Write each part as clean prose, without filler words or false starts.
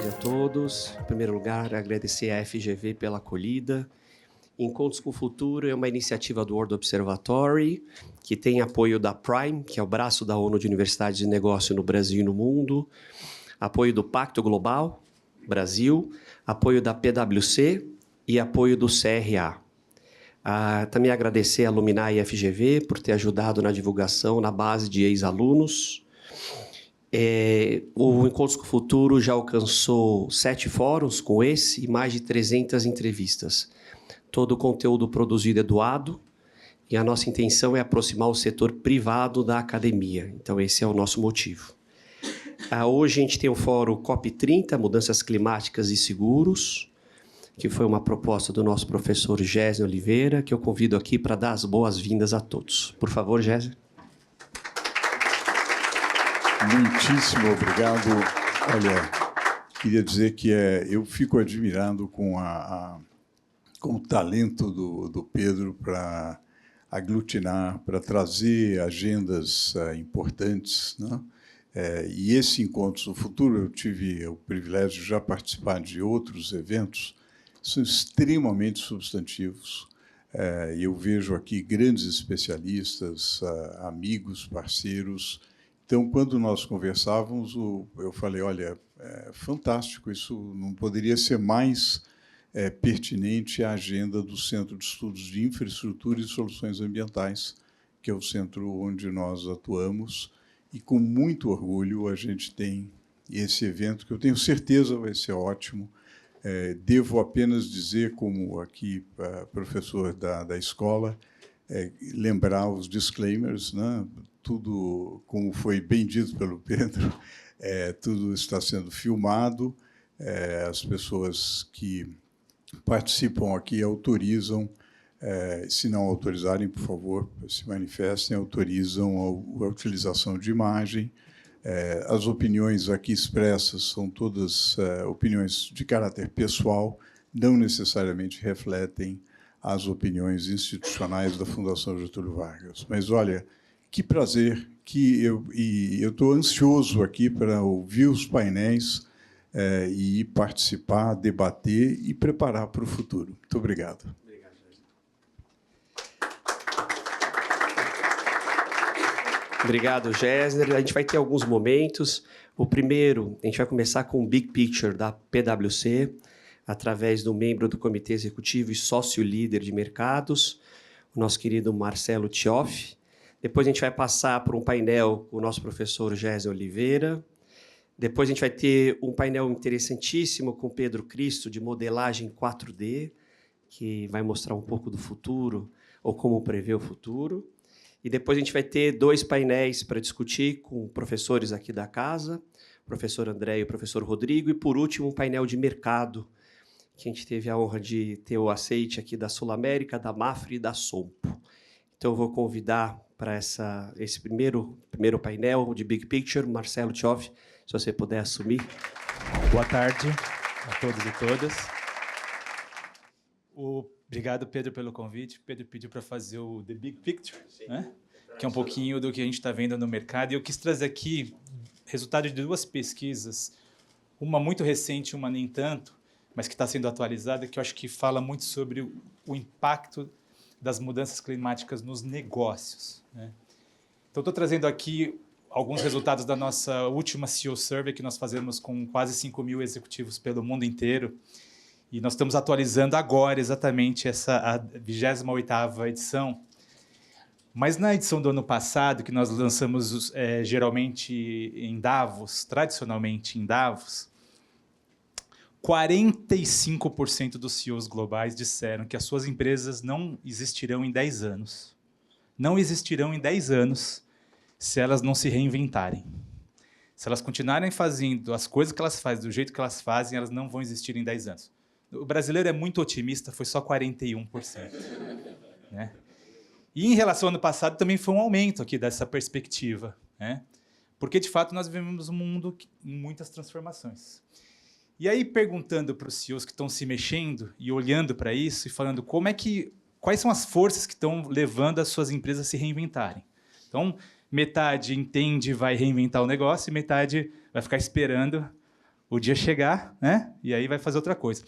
tarde a todos. Em primeiro lugar, agradecer à FGV pela acolhida. Encontros com o Futuro é uma iniciativa do World Observatory, que tem apoio da Prime, que é o braço da ONU de Universidades de Negócio no Brasil e no mundo, apoio do Pacto Global Brasil, apoio da PwC e apoio do CRA. Também agradecer a Luminar e FGV por ter ajudado na divulgação na base de ex-alunos. O Encontros com o Futuro já alcançou 7 fóruns com esse e mais de 300 entrevistas. Todo o conteúdo produzido é doado e a nossa intenção é aproximar o setor privado da academia. Então, esse é o nosso motivo. Hoje a gente tem o fórum COP30, Mudanças Climáticas e Seguros, que foi uma proposta do nosso professor Géser Oliveira, que eu convido aqui para dar as boas-vindas a todos. Por favor, Géser. Muitíssimo obrigado. Olha, queria dizer que eu fico admirado com o talento do Pedro para aglutinar, para trazer agendas importantes, né? E esse Encontros no Futuro, eu tive o privilégio de já participar de outros eventos, são extremamente substantivos. Eu vejo aqui grandes especialistas, amigos, parceiros. Então, quando nós conversávamos, eu falei, olha, fantástico, isso não poderia ser mais pertinente à agenda do Centro de Estudos de Infraestrutura e Soluções Ambientais, que é o centro onde nós atuamos, e com muito orgulho a gente tem esse evento, que eu tenho certeza vai ser ótimo. Devo apenas dizer, como aqui professor da escola, lembrar os disclaimers, né? Tudo, como foi bem dito pelo Pedro, tudo está sendo filmado, as pessoas que participam aqui autorizam, se não autorizarem, por favor, se manifestem, autorizam a utilização de imagem. As opiniões aqui expressas são todas opiniões de caráter pessoal, não necessariamente refletem as opiniões institucionais da Fundação Getúlio Vargas. Mas, olha, que prazer, eu estou ansioso aqui para ouvir os painéis e participar, debater e preparar para o futuro. Muito obrigado. Obrigado, Géser. Obrigado, Géser. A gente vai ter alguns momentos. O primeiro, a gente vai começar com o Big Picture da PwC, através do membro do Comitê Executivo e sócio-líder de mercados, o nosso querido Marcelo Tioff. Depois a gente vai passar por um painel com o nosso professor Géser Oliveira. Depois a gente vai ter um painel interessantíssimo com Pedro Cristo, de modelagem 4D, que vai mostrar um pouco do futuro, ou como prever o futuro. E depois a gente vai ter 2 painéis para discutir com professores aqui da casa, o professor André e o professor Rodrigo, e, por último, um painel de mercado, que a gente teve a honra de ter o aceite aqui da Sul América, da Mafre e da Sompo. Então, eu vou convidar para esse primeiro painel de Big Picture, Marcelo Tioff, se você puder assumir. Boa tarde a todos e todas. Obrigado, Pedro, pelo convite. Pedro pediu para fazer o The Big Picture, né? Que é um pouquinho do que a gente está vendo no mercado. E eu quis trazer aqui resultado de 2 pesquisas, uma muito recente, uma nem tanto, mas que está sendo atualizada, que eu acho que fala muito sobre o impacto das mudanças climáticas nos negócios, né? Então, estou trazendo aqui alguns resultados da nossa última CEO Survey, que nós fazemos com quase 5.000 executivos pelo mundo inteiro. E nós estamos atualizando agora exatamente a 28ª edição. Mas na edição do ano passado, que nós lançamos geralmente em Davos, tradicionalmente em Davos, 45% dos CEOs globais disseram que as suas empresas não existirão em 10 anos. Não existirão em 10 anos se elas não se reinventarem. Se elas continuarem fazendo as coisas que elas fazem, do jeito que elas fazem, elas não vão existir em 10 anos. O brasileiro é muito otimista, foi só 41%. Né? E em relação ao ano passado, também foi um aumento aqui dessa perspectiva, né? Porque, de fato, nós vivemos um mundo em muitas transformações. E aí, perguntando para os CEOs que estão se mexendo e olhando para isso e falando quais são as forças que estão levando as suas empresas a se reinventarem. Então, metade entende e vai reinventar o negócio e metade vai ficar esperando o dia chegar, né? E aí vai fazer outra coisa.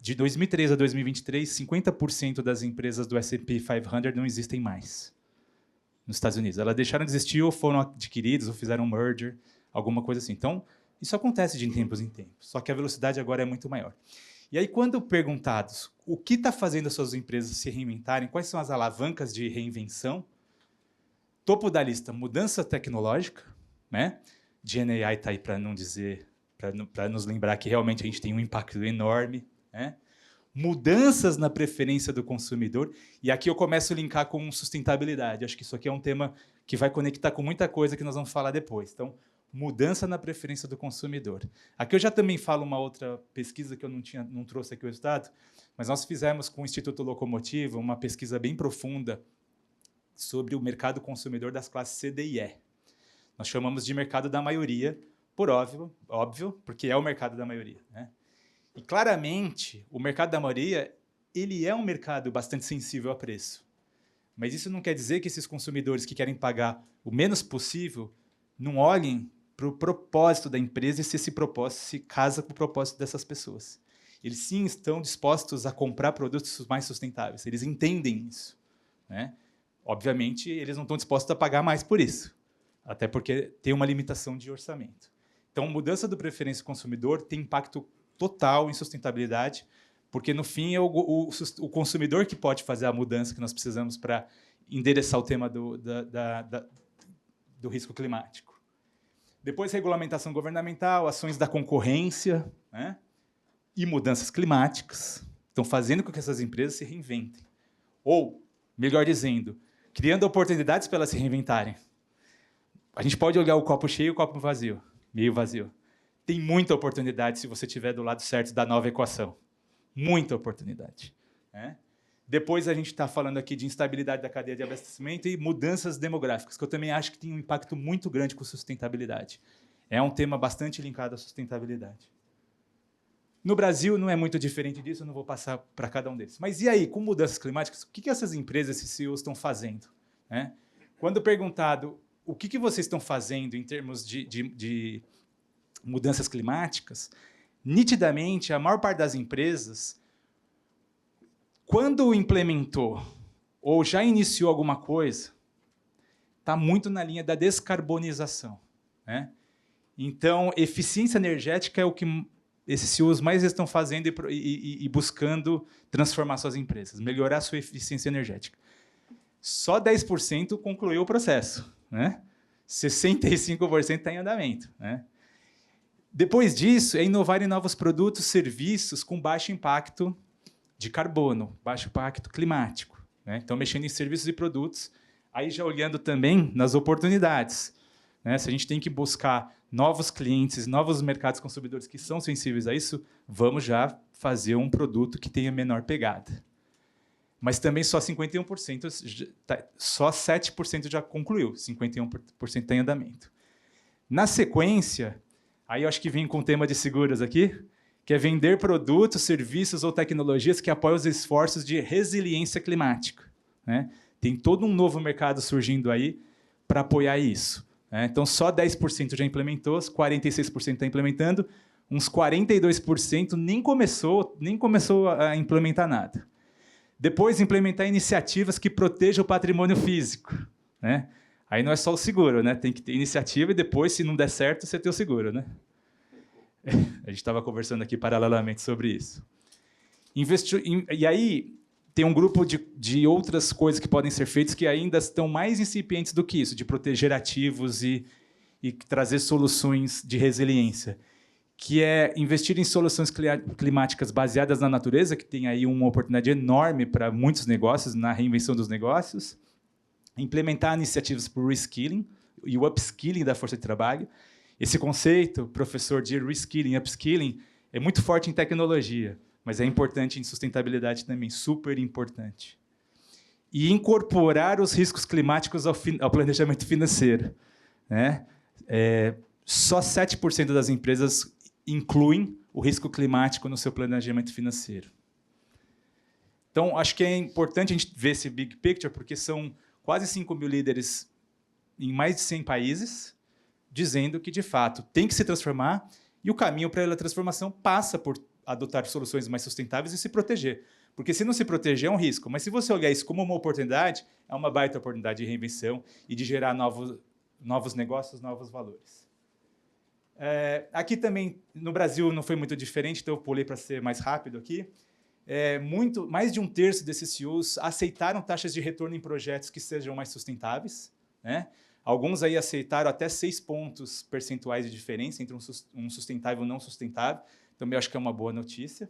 De 2003 a 2023, 50% das empresas do S&P 500 não existem mais nos Estados Unidos. Elas deixaram de existir ou foram adquiridas ou fizeram um merger, alguma coisa assim. Então, isso acontece de tempos em tempos, só que a velocidade agora é muito maior. E aí, quando perguntados o que está fazendo as suas empresas se reinventarem, quais são as alavancas de reinvenção, topo da lista, mudança tecnológica, né? GenAI está aí para não dizer, para nos lembrar que realmente a gente tem um impacto enorme, né? Mudanças na preferência do consumidor, e aqui eu começo a linkar com sustentabilidade. Acho que isso aqui é um tema que vai conectar com muita coisa que nós vamos falar depois. Então, mudança na preferência do consumidor. Aqui eu já também falo uma outra pesquisa que eu não trouxe aqui o resultado, mas nós fizemos com o Instituto Locomotiva uma pesquisa bem profunda sobre o mercado consumidor das classes C, D e E. Nós chamamos de mercado da maioria, por óbvio, porque é o mercado da maioria, né? E, claramente, o mercado da maioria ele é um mercado bastante sensível a preço. Mas isso não quer dizer que esses consumidores que querem pagar o menos possível não olhem para o propósito da empresa e se esse propósito se casa com o propósito dessas pessoas. Eles, sim, estão dispostos a comprar produtos mais sustentáveis. Eles entendem isso, né? Obviamente, eles não estão dispostos a pagar mais por isso, até porque tem uma limitação de orçamento. Então, mudança do preferência do consumidor tem impacto total em sustentabilidade, porque, no fim, é o consumidor que pode fazer a mudança que nós precisamos para endereçar o tema do risco climático. Depois, regulamentação governamental, ações da concorrência, né? E mudanças climáticas estão fazendo com que essas empresas se reinventem. Ou, melhor dizendo, criando oportunidades para elas se reinventarem. A gente pode olhar o copo cheio e o copo vazio, meio vazio. Tem muita oportunidade se você estiver do lado certo da nova equação. Muita oportunidade, né? Depois a gente está falando aqui de instabilidade da cadeia de abastecimento e mudanças demográficas, que eu também acho que tem um impacto muito grande com sustentabilidade. É um tema bastante linkado à sustentabilidade. No Brasil não é muito diferente disso, eu não vou passar para cada um deles. Mas e aí, com mudanças climáticas, o que essas empresas, esses CEOs, estão fazendo, né? Quando perguntado o que vocês estão fazendo em termos de mudanças climáticas, nitidamente, a maior parte das empresas, quando implementou ou já iniciou alguma coisa, está muito na linha da descarbonização, né? Então, eficiência energética é o que esses CEOs mais estão fazendo e buscando transformar suas empresas, melhorar sua eficiência energética. Só 10% concluiu o processo, né? 65% está em andamento, né? Depois disso, é inovar em novos produtos, serviços com baixo impacto de carbono, baixo impacto climático, né? Então, mexendo em serviços e produtos, aí já olhando também nas oportunidades, né? Se a gente tem que buscar novos clientes, novos mercados consumidores que são sensíveis a isso, vamos já fazer um produto que tenha menor pegada. Mas também só 51%, só 7% já concluiu, 51% está em andamento. Na sequência, aí eu acho que vem com o tema de seguros aqui, que é vender produtos, serviços ou tecnologias que apoiam os esforços de resiliência climática, né? Tem todo um novo mercado surgindo aí para apoiar isso, né? Então, só 10% já implementou, 46% está implementando, uns 42% nem começou a implementar nada. Depois, implementar iniciativas que protejam o patrimônio físico, né? Aí não é só o seguro, né? Tem que ter iniciativa e depois, se não der certo, você tem o seguro, né? A gente estava conversando aqui paralelamente sobre isso. E aí tem um grupo de outras coisas que podem ser feitas que ainda estão mais incipientes do que isso, de proteger ativos e trazer soluções de resiliência, que é investir em soluções climáticas baseadas na natureza, que tem aí uma oportunidade enorme para muitos negócios, na reinvenção dos negócios, implementar iniciativas para o reskilling e o upskilling da força de trabalho. Esse conceito, professor, de reskilling e upskilling, é muito forte em tecnologia, mas é importante em sustentabilidade também, super importante. E incorporar os riscos climáticos ao planejamento financeiro, né? Só 7% das empresas incluem o risco climático no seu planejamento financeiro. Então, acho que é importante a gente ver esse big picture, porque são quase 5 mil líderes em mais de 100 países, dizendo que, de fato, tem que se transformar e o caminho para a transformação passa por adotar soluções mais sustentáveis e se proteger. Porque se não se proteger é um risco, mas se você olhar isso como uma oportunidade, é uma baita oportunidade de reinvenção e de gerar novos negócios, novos valores. Aqui também, no Brasil, não foi muito diferente, então eu pulei para ser mais rápido aqui. Mais de 1/3 desses CEOs aceitaram taxas de retorno em projetos que sejam mais sustentáveis, né? Alguns aí aceitaram até 6 pontos percentuais de diferença entre um sustentável e um não sustentável. Também acho que é uma boa notícia.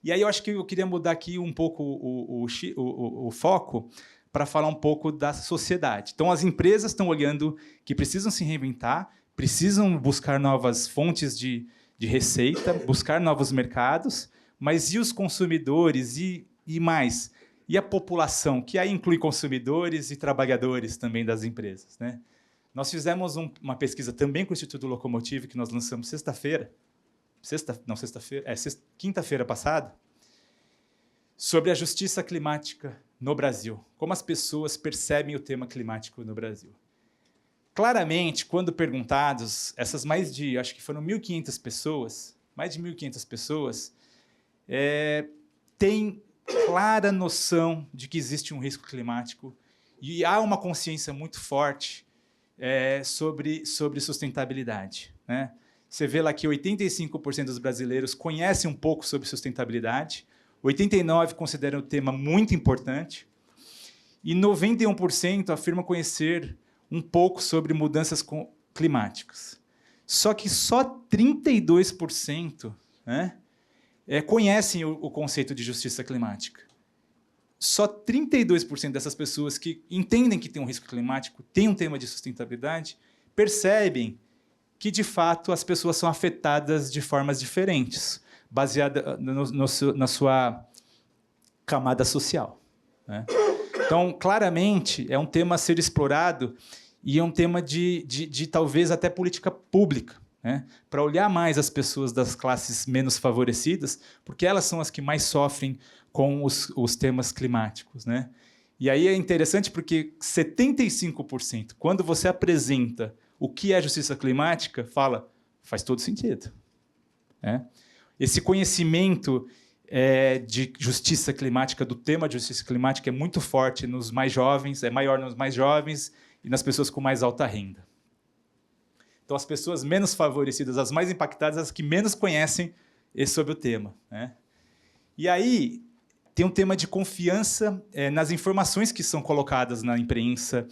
E aí eu acho que eu queria mudar aqui um pouco o foco para falar um pouco da sociedade. Então, as empresas estão olhando que precisam se reinventar, precisam buscar novas fontes de receita, buscar novos mercados, mas e os consumidores e mais? E a população, que aí inclui consumidores e trabalhadores também das empresas, né? Nós fizemos uma pesquisa também com o Instituto Locomotive, que nós lançamos quinta-feira passada, sobre a justiça climática no Brasil. Como as pessoas percebem o tema climático no Brasil. Claramente, quando perguntados, essas acho que foram 1.500 pessoas, mais de 1.500 pessoas, têm clara noção de que existe um risco climático e há uma consciência muito forte sobre sustentabilidade, né? Você vê lá que 85% dos brasileiros conhecem um pouco sobre sustentabilidade, 89% consideram o tema muito importante e 91% afirmam conhecer um pouco sobre mudanças climáticas. Só que só 32%, né, conhecem o conceito de justiça climática. Só 32% dessas pessoas que entendem que tem um risco climático, tem um tema de sustentabilidade, percebem que, de fato, as pessoas são afetadas de formas diferentes, baseada na sua camada social, né? Então, claramente, é um tema a ser explorado e é um tema de talvez até política pública, né? Para olhar mais as pessoas das classes menos favorecidas, porque elas são as que mais sofrem com os temas climáticos, né? E aí é interessante porque 75%, quando você apresenta o que é justiça climática, faz todo sentido, né? Esse conhecimento de justiça climática, do tema de justiça climática, é muito forte nos mais jovens, é maior nos mais jovens e nas pessoas com mais alta renda. Então, as pessoas menos favorecidas, as mais impactadas, as que menos conhecem sobre o tema, né? E aí tem um tema de confiança nas informações que são colocadas na imprensa,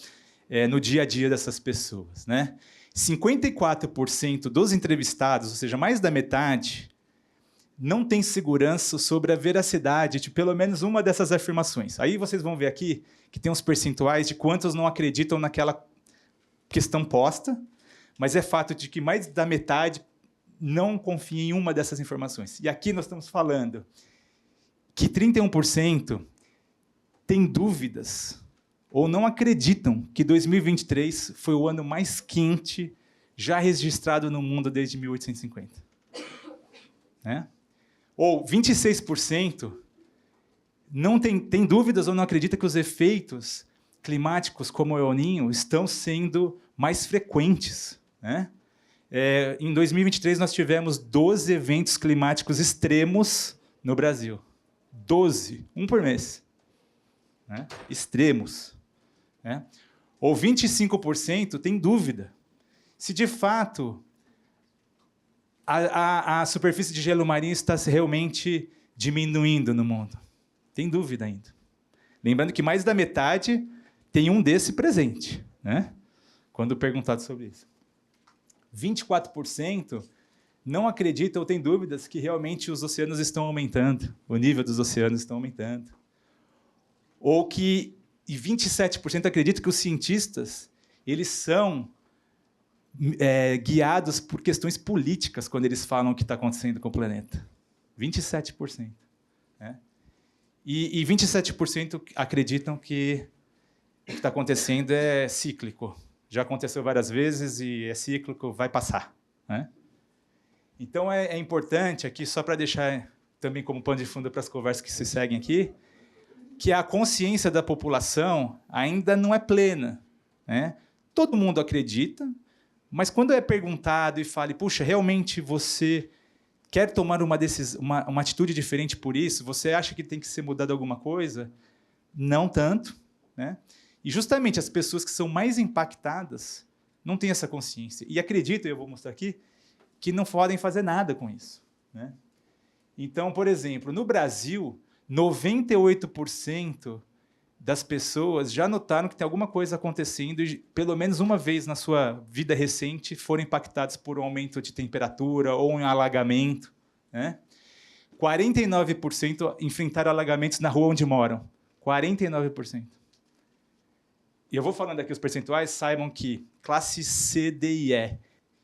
no dia a dia dessas pessoas, né? 54% dos entrevistados, ou seja, mais da metade, não tem segurança sobre a veracidade de pelo menos uma dessas afirmações. Aí vocês vão ver aqui que tem uns percentuais de quantos não acreditam naquela questão posta, mas é fato de que mais da metade não confia em uma dessas informações. E aqui nós estamos falando que 31% têm dúvidas ou não acreditam que 2023 foi o ano mais quente já registrado no mundo desde 1850. Né? Ou 26% não tem dúvidas ou não acredita que os efeitos climáticos, como o El Niño, estão sendo mais frequentes, né? Em 2023, nós tivemos 12 eventos climáticos extremos no Brasil. 12, um por mês. Né? Extremos. Né? Ou 25% tem dúvida se, de fato, a superfície de gelo marinho está realmente diminuindo no mundo. Tem dúvida ainda. Lembrando que mais da metade tem um desse presente, né? Quando perguntado sobre isso. 24% não acreditam ou têm dúvidas que realmente os oceanos estão aumentando, o nível dos oceanos está aumentando. E 27% acreditam que os cientistas eles são guiados por questões políticas quando eles falam o que está acontecendo com o planeta. 27%. Né? E 27% acreditam que o que está acontecendo é cíclico. Já aconteceu várias vezes e é cíclico, vai passar. Né? Então, é importante aqui, só para deixar também como pano de fundo para as conversas que se seguem aqui, que a consciência da população ainda não é plena. Né? Todo mundo acredita, Mas quando é perguntado e fale, puxa, realmente você quer tomar uma atitude diferente por isso? Você acha que tem que ser mudado alguma coisa? Não tanto, né? E justamente as pessoas que são mais impactadas não têm essa consciência. E acreditam, eu vou mostrar aqui, que não podem fazer nada com isso, né? Então, por exemplo, no Brasil, 98% das pessoas já notaram que tem alguma coisa acontecendo e, pelo menos uma vez na sua vida recente, foram impactados por um aumento de temperatura ou um alagamento, né? 49% enfrentaram alagamentos na rua onde moram. 49%. E eu vou falando aqui os percentuais, saibam que classe C, D e E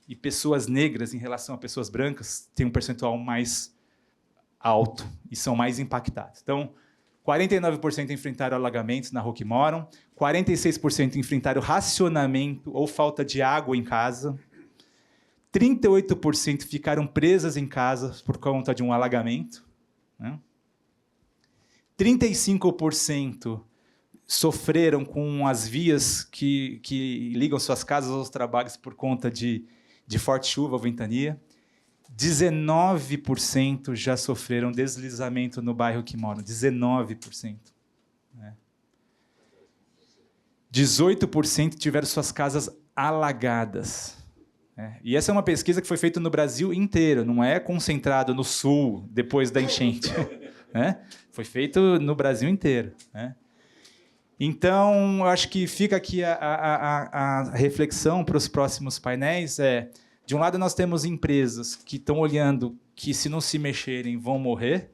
e pessoas negras em relação a pessoas brancas têm um percentual mais alto e são mais impactados. Então, 49% enfrentaram alagamentos na rua que moram, 46% enfrentaram racionamento ou falta de água em casa, 38% ficaram presas em casa por conta de um alagamento, né? 35% sofreram com as vias que ligam suas casas aos trabalhos por conta de forte chuva ou ventania. 19% já sofreram deslizamento no bairro que moram. 19%. Né? 18% tiveram suas casas alagadas. E essa é uma pesquisa que foi feita no Brasil inteiro, não é concentrado no sul, depois da enchente. Né? Foi feito no Brasil inteiro. Né? Então, eu acho que fica aqui a reflexão para os próximos painéis. De um lado, nós temos empresas que estão olhando que, se não se mexerem, vão morrer,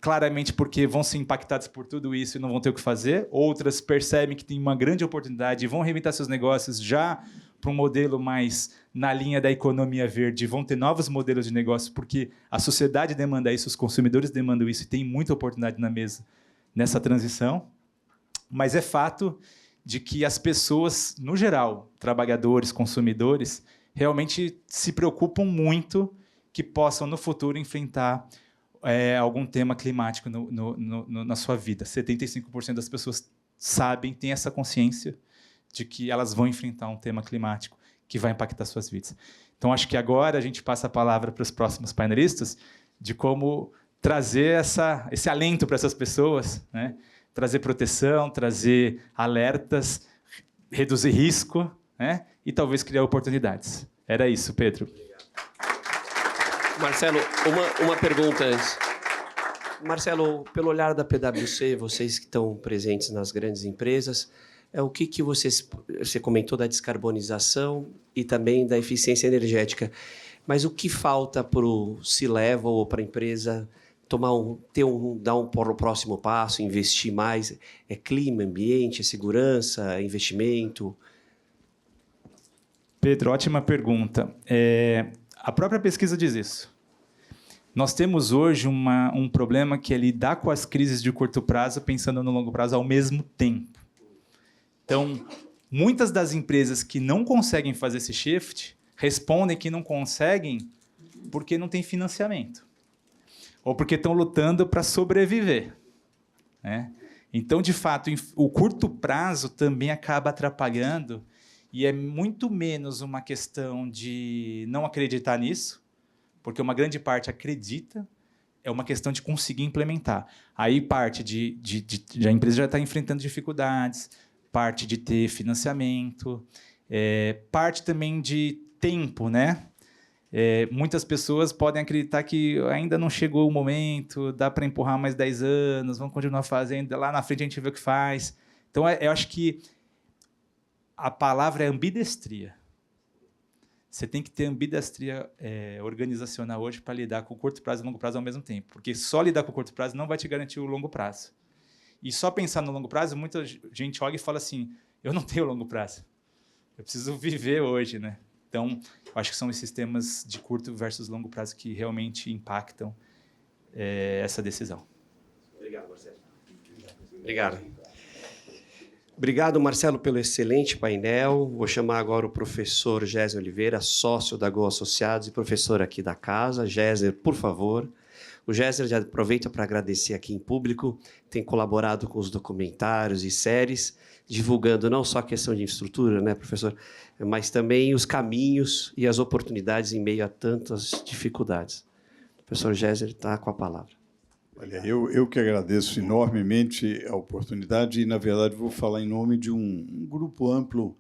claramente porque vão ser impactadas por tudo isso e não vão ter o que fazer. Outras percebem que tem uma grande oportunidade e vão reinventar seus negócios já para um modelo mais na linha da economia verde, vão ter novos modelos de negócio, porque a sociedade demanda isso, os consumidores demandam isso, e tem muita oportunidade na mesa nessa transição. Mas é fato de que as pessoas, no geral, trabalhadores, consumidores, realmente se preocupam muito que possam, no futuro, enfrentar algum tema climático na sua vida. 75% das pessoas sabem, têm essa consciência de que elas vão enfrentar um tema climático que vai impactar suas vidas. Então, acho que agora a gente passa a palavra para os próximos painelistas de como trazer esse alento para essas pessoas, né? Trazer proteção, trazer alertas, reduzir risco, né? E talvez criar oportunidades. Era isso, Pedro. Marcelo, uma pergunta antes. Marcelo, pelo olhar da PwC, vocês que estão presentes nas grandes empresas, o que você comentou da descarbonização e também da eficiência energética, mas o que falta para o C-Level ou para a empresa dar um próximo passo, investir mais? É clima, ambiente, é segurança, é investimento? Pedro, ótima pergunta. A própria pesquisa diz isso. Nós temos hoje um problema que é lidar com as crises de curto prazo pensando no longo prazo ao mesmo tempo. Então, muitas das empresas que não conseguem fazer esse shift respondem que não conseguem porque não tem financiamento ou porque estão lutando para sobreviver, né? Então, de fato, o curto prazo também acaba atrapalhando e é muito menos uma questão de não acreditar nisso, porque uma grande parte acredita, é uma questão de conseguir implementar. Aí parte de a empresa já está enfrentando dificuldades, parte de ter financiamento, parte também de tempo, né? Muitas pessoas podem acreditar que ainda não chegou o momento, dá para empurrar mais 10 anos, vamos continuar fazendo, lá na frente a gente vê o que faz. Então, eu acho que a palavra é ambidestria. Você tem que ter ambidestria organizacional hoje para lidar com o curto prazo e o longo prazo ao mesmo tempo, porque só lidar com o curto prazo não vai te garantir o longo prazo. E só pensar no longo prazo, muita gente olha e fala assim, eu não tenho longo prazo, eu preciso viver hoje, né? Então, eu acho que são esses temas de curto versus longo prazo que realmente impactam essa decisão. Obrigado, Marcelo. Obrigado. Obrigado, Marcelo, pelo excelente painel. Vou chamar agora o professor Géser Oliveira, sócio da Go Associados e professor aqui da casa. Géser, por favor. O Gessner, já aproveita para agradecer aqui em público, tem colaborado com os documentários e séries, divulgando não só a questão de infraestrutura, né, professor, mas também os caminhos e as oportunidades em meio a tantas dificuldades. O professor Gessner está com a palavra. Olha, eu que agradeço enormemente a oportunidade e, na verdade, vou falar em nome de um grupo amplo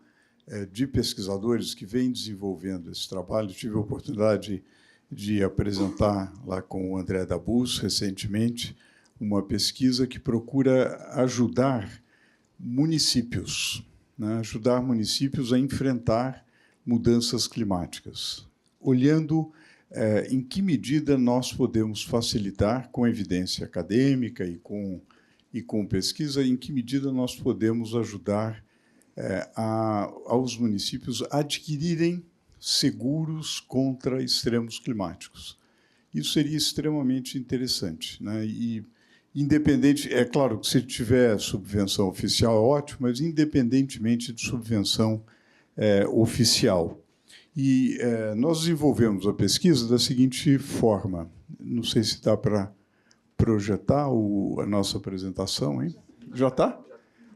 de pesquisadores que vem desenvolvendo esse trabalho. Tive a oportunidade de apresentar lá com o André Dabus, recentemente, uma pesquisa que procura ajudar municípios, né? Ajudar municípios a enfrentar mudanças climáticas, olhando em que medida nós podemos facilitar, com evidência acadêmica e com pesquisa, em que medida nós podemos ajudar aos municípios a adquirirem seguros contra extremos climáticos. Isso seria extremamente interessante, né? E, independente, é claro que se tiver subvenção oficial é ótimo, mas independentemente de subvenção oficial. E nós desenvolvemos a pesquisa da seguinte forma. Não sei se dá para projetar a nossa apresentação, hein? Já está?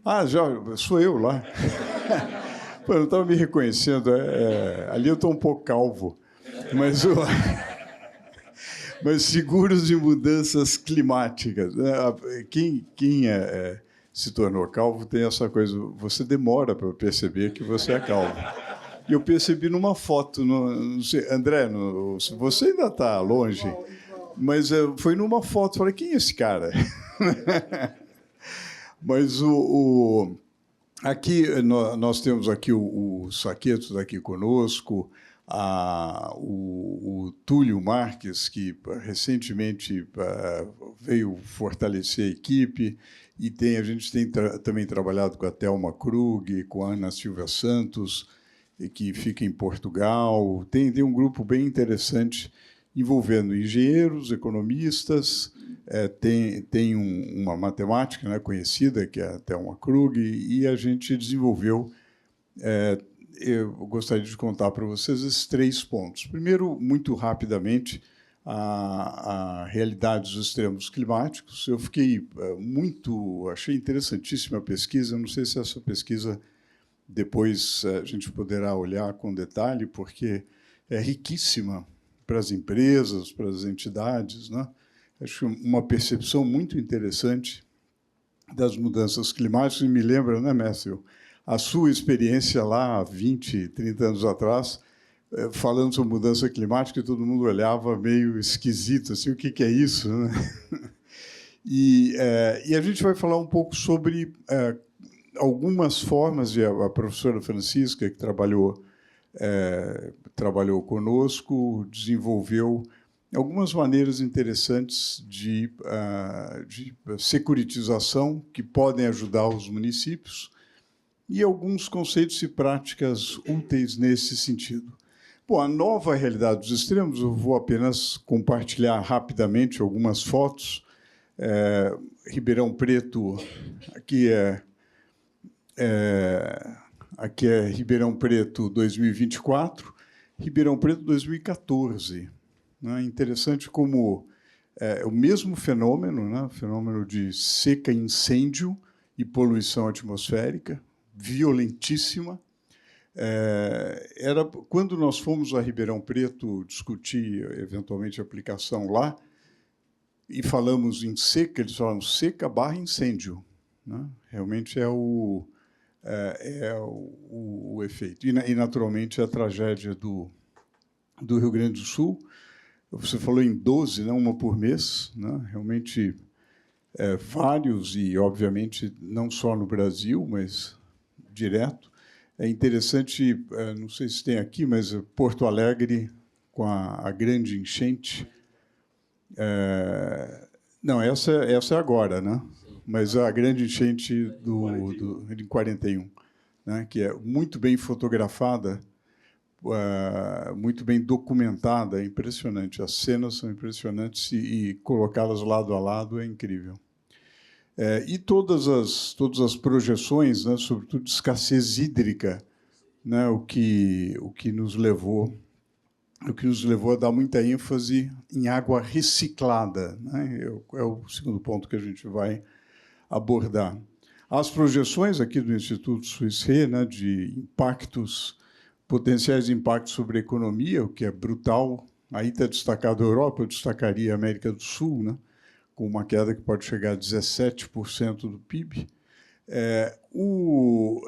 Ah, já sou eu lá. Pô, eu não estava me reconhecendo. Ali eu estou um pouco calvo. Mas seguros de mudanças climáticas. Quem se tornou calvo tem essa coisa. Você demora para perceber que você é calvo. E eu percebi numa foto. Não sei, André, você ainda está longe, mas foi numa foto. Falei, quem é esse cara? Mas aqui nós temos aqui o Saqueto aqui conosco, o Túlio Marques, que recentemente veio fortalecer a equipe, e a gente tem também trabalhado com a Thelma Krug, com a Ana Silvia Santos, que fica em Portugal. Tem um grupo bem interessante envolvendo engenheiros, economistas, tem uma matemática, né, conhecida, que é a Thelma Krug, e a gente desenvolveu. Eu gostaria de contar para vocês esses 3 pontos. Primeiro, muito rapidamente, a realidade dos extremos climáticos. Eu fiquei achei interessantíssima a pesquisa. Não sei se essa pesquisa depois a gente poderá olhar com detalhe, porque é riquíssima para as empresas, para as entidades, né? Acho uma percepção muito interessante das mudanças climáticas, e me lembra, né, Matthew, a sua experiência lá há 20, 30 anos atrás, falando sobre mudança climática, e todo mundo olhava meio esquisito, assim, o que é isso, né? E a gente vai falar um pouco sobre algumas formas, a professora Francisca, que trabalhou conosco, desenvolveu algumas maneiras interessantes de securitização que podem ajudar os municípios e alguns conceitos e práticas úteis nesse sentido. Bom, a nova realidade dos extremos, eu vou apenas compartilhar rapidamente algumas fotos. Ribeirão Preto, aqui é Ribeirão Preto 2024, Ribeirão Preto 2014. É interessante como o mesmo fenômeno, né, fenômeno de seca, incêndio e poluição atmosférica, violentíssima. Quando nós fomos a Ribeirão Preto discutir, eventualmente, a aplicação lá, e falamos em seca, eles falaram seca / incêndio. Né? Realmente é o efeito. E, naturalmente, a tragédia do Rio Grande do Sul. Você falou em 12, né, uma por mês, né? Realmente vários, e, obviamente, não só no Brasil, mas direto. É interessante, não sei se tem aqui, mas Porto Alegre, com a grande enchente. Não, essa é agora, né? Mas a grande enchente de 41, né? Que é muito bem fotografada, muito bem documentada, é impressionante. As cenas são impressionantes e colocá-las lado a lado é incrível. E todas as projeções, né, sobretudo de escassez hídrica, né, o que nos levou o que nos levou a dar muita ênfase em água reciclada, né? É o segundo ponto que a gente vai abordar. As projeções aqui do Instituto Swiss Re, né, de impactos, potenciais impactos sobre a economia, o que é brutal. Aí está destacado a Europa, eu destacaria a América do Sul, né, com uma queda que pode chegar a 17% do PIB.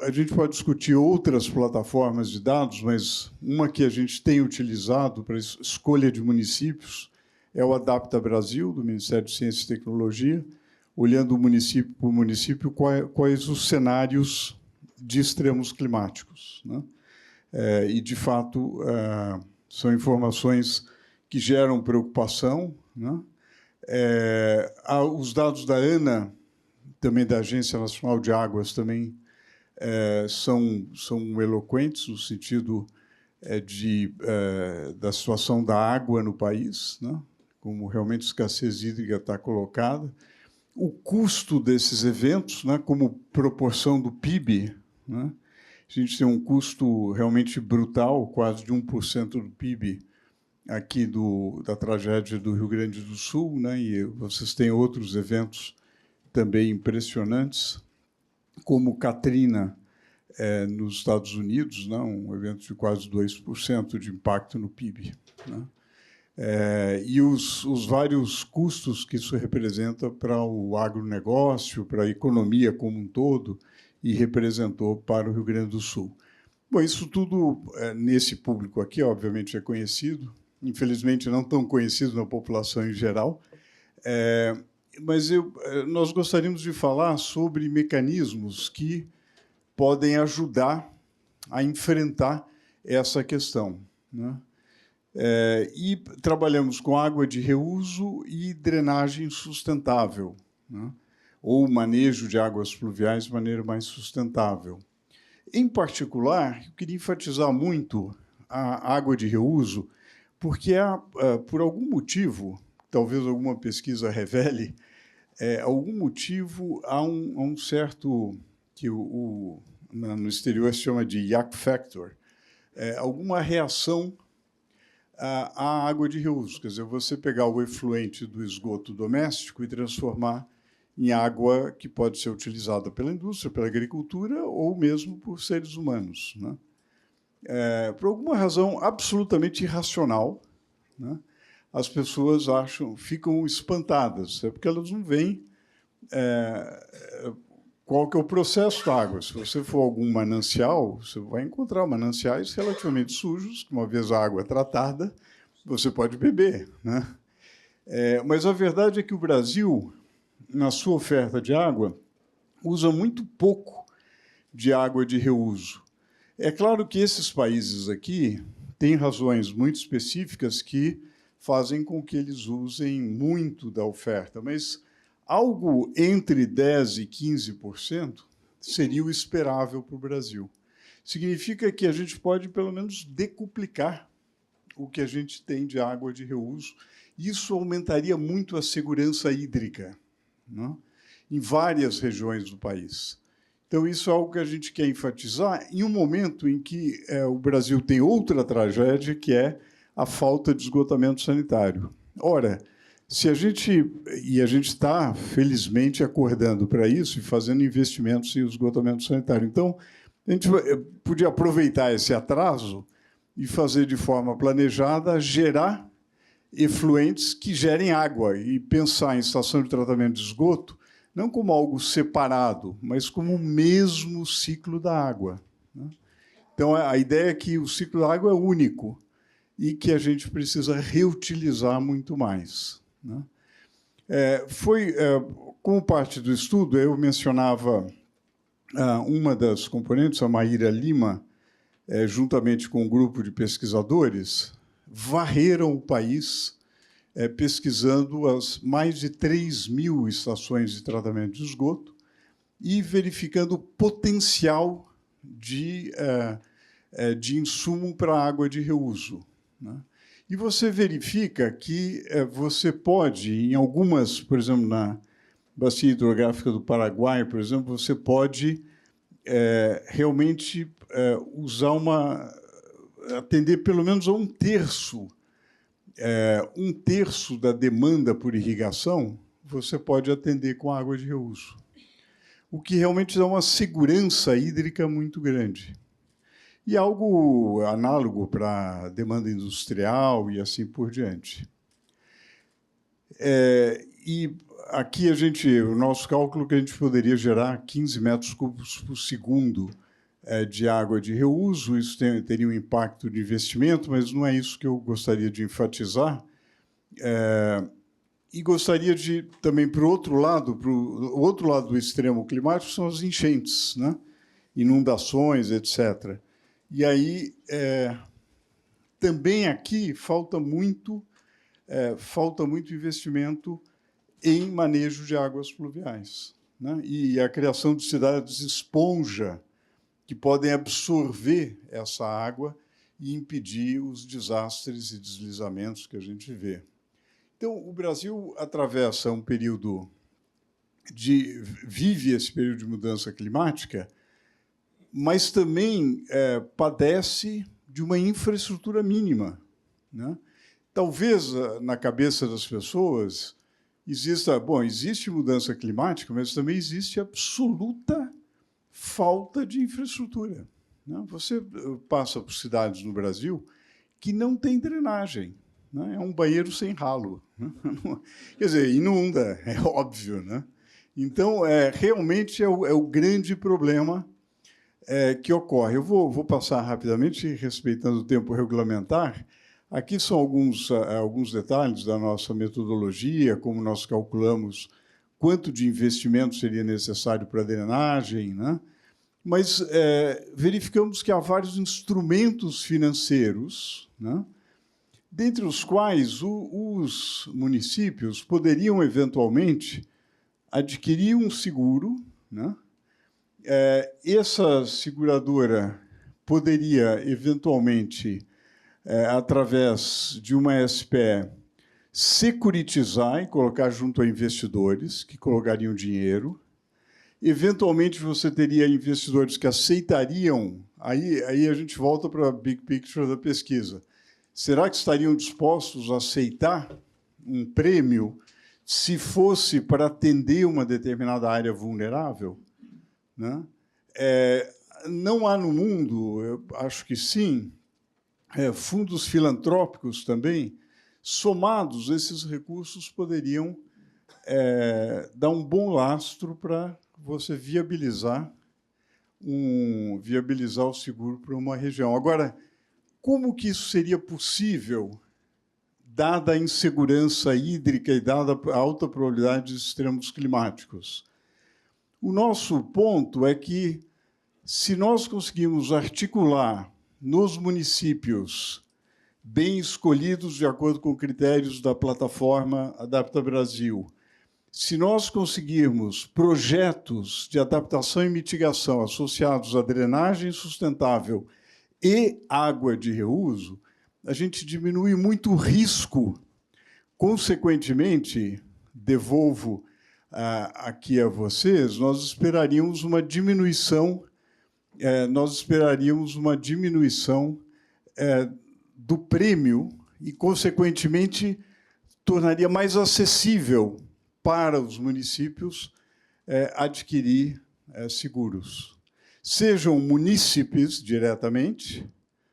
A gente pode discutir outras plataformas de dados, mas uma que a gente tem utilizado para escolha de municípios é o Adapta Brasil, do Ministério de Ciência e Tecnologia, olhando município por município quais os cenários de extremos climáticos, né? E, de fato, são informações que geram preocupação, né? Os dados da ANA, também da Agência Nacional de Águas, também são eloquentes no sentido da situação da água no país, né? Como realmente a escassez hídrica está colocada. O custo desses eventos, né, como proporção do PIB, né? A gente tem um custo realmente brutal, quase de 1% do PIB aqui da tragédia do Rio Grande do Sul, né? E vocês têm outros eventos também impressionantes, como Katrina, nos Estados Unidos, né? Um evento de quase 2% de impacto no PIB, né? E os vários custos que isso representa para o agronegócio, para a economia como um todo, e representou para o Rio Grande do Sul. Bom, isso tudo, nesse público aqui, obviamente, é conhecido, infelizmente não tão conhecido na população em geral, mas nós gostaríamos de falar sobre mecanismos que podem ajudar a enfrentar essa questão, né? E trabalhamos com água de reuso e drenagem sustentável, né? Ou manejo de águas fluviais de maneira mais sustentável. Em particular, eu queria enfatizar muito a água de reuso, porque por algum motivo, talvez alguma pesquisa revele, algum motivo há um certo, que no exterior se chama de yak factor, alguma reação à água de reuso. Quer dizer, você pegar o efluente do esgoto doméstico e transformar em água que pode ser utilizada pela indústria, pela agricultura ou mesmo por seres humanos, né? Por alguma razão absolutamente irracional, né, as pessoas ficam espantadas, porque elas não veem qual que é o processo da água. Se você for a algum manancial, você vai encontrar mananciais relativamente sujos, que, uma vez a água é tratada, você pode beber, né? Mas a verdade é que o Brasil, na sua oferta de água, usa muito pouco de água de reuso. É claro que esses países aqui têm razões muito específicas que fazem com que eles usem muito da oferta, mas algo entre 10% e 15% seria o esperável para o Brasil. Significa que a gente pode, pelo menos, decuplicar o que a gente tem de água de reuso. Isso aumentaria muito a segurança hídrica, né, em várias regiões do país. Então, isso é algo que a gente quer enfatizar em um momento em que o Brasil tem outra tragédia, que é a falta de esgotamento sanitário. Ora, a gente está, felizmente, acordando para isso e fazendo investimentos em esgotamento sanitário. Então, a gente podia aproveitar esse atraso e fazer de forma planejada, gerar efluentes que gerem água e pensar em estação de tratamento de esgoto não como algo separado, mas como o mesmo ciclo da água, né? Então, a ideia é que o ciclo da água é único e que a gente precisa reutilizar muito mais, né? Como parte do estudo, eu mencionava uma das componentes, a Maíra Lima, juntamente com um grupo de pesquisadores, varreram o país pesquisando as mais de 3.000 estações de tratamento de esgoto e verificando o potencial de insumo para água de reuso, né? E você verifica que você pode, em algumas, por exemplo, na bacia hidrográfica do Paraguai, por exemplo, você pode realmente usar atender pelo menos a um terço da demanda por irrigação, você pode atender com água de reuso, o que realmente dá uma segurança hídrica muito grande. E algo análogo para a demanda industrial e assim por diante. E aqui o nosso cálculo que a gente poderia gerar 15 metros cúbicos por segundo de água de reuso, isso teria um impacto de investimento, mas não é isso que eu gostaria de enfatizar. E gostaria de também, para o outro lado do extremo climático, são as enchentes, né? Inundações, etc. E aí, também aqui falta muito investimento em manejo de águas pluviais, né? E a criação de cidades esponja que podem absorver essa água e impedir os desastres e deslizamentos que a gente vê. Então, o Brasil atravessa um período vive esse período de mudança climática, mas também padece de uma infraestrutura mínima, né? Talvez, na cabeça das pessoas, existe mudança climática, mas também existe absoluta falta de infraestrutura, né? Você passa por cidades no Brasil que não tem drenagem, né? É um banheiro sem ralo, né? Quer dizer, inunda, é óbvio, né? Então, realmente é o grande problema que ocorre. Eu vou passar rapidamente, respeitando o tempo regulamentar. Aqui são alguns detalhes da nossa metodologia, como nós calculamos quanto de investimento seria necessário para a drenagem, né? Mas verificamos que há vários instrumentos financeiros, né? Dentre os quais os municípios poderiam, eventualmente, adquirir um seguro, né? Essa seguradora poderia, eventualmente, através de uma SPE, securitizar e colocar junto a investidores, que colocariam dinheiro. Eventualmente, você teria investidores que aceitariam. Aí a gente volta para a big picture da pesquisa. Será que estariam dispostos a aceitar um prêmio se fosse para atender uma determinada área vulnerável, né? Não há no mundo, eu acho que sim, fundos filantrópicos também, somados, esses recursos poderiam dar um bom lastro para você viabilizar o seguro para uma região. Agora, como que isso seria possível, dada a insegurança hídrica e dada a alta probabilidade de extremos climáticos? O nosso ponto é que, se nós conseguirmos articular nos municípios bem escolhidos de acordo com critérios da plataforma Adapta Brasil, se nós conseguirmos projetos de adaptação e mitigação associados à drenagem sustentável e água de reuso, a gente diminui muito o risco. Consequentemente, devolvo aqui a vocês, nós esperaríamos uma diminuição do prêmio e, consequentemente, tornaria mais acessível para os municípios adquirir seguros. Sejam munícipes diretamente,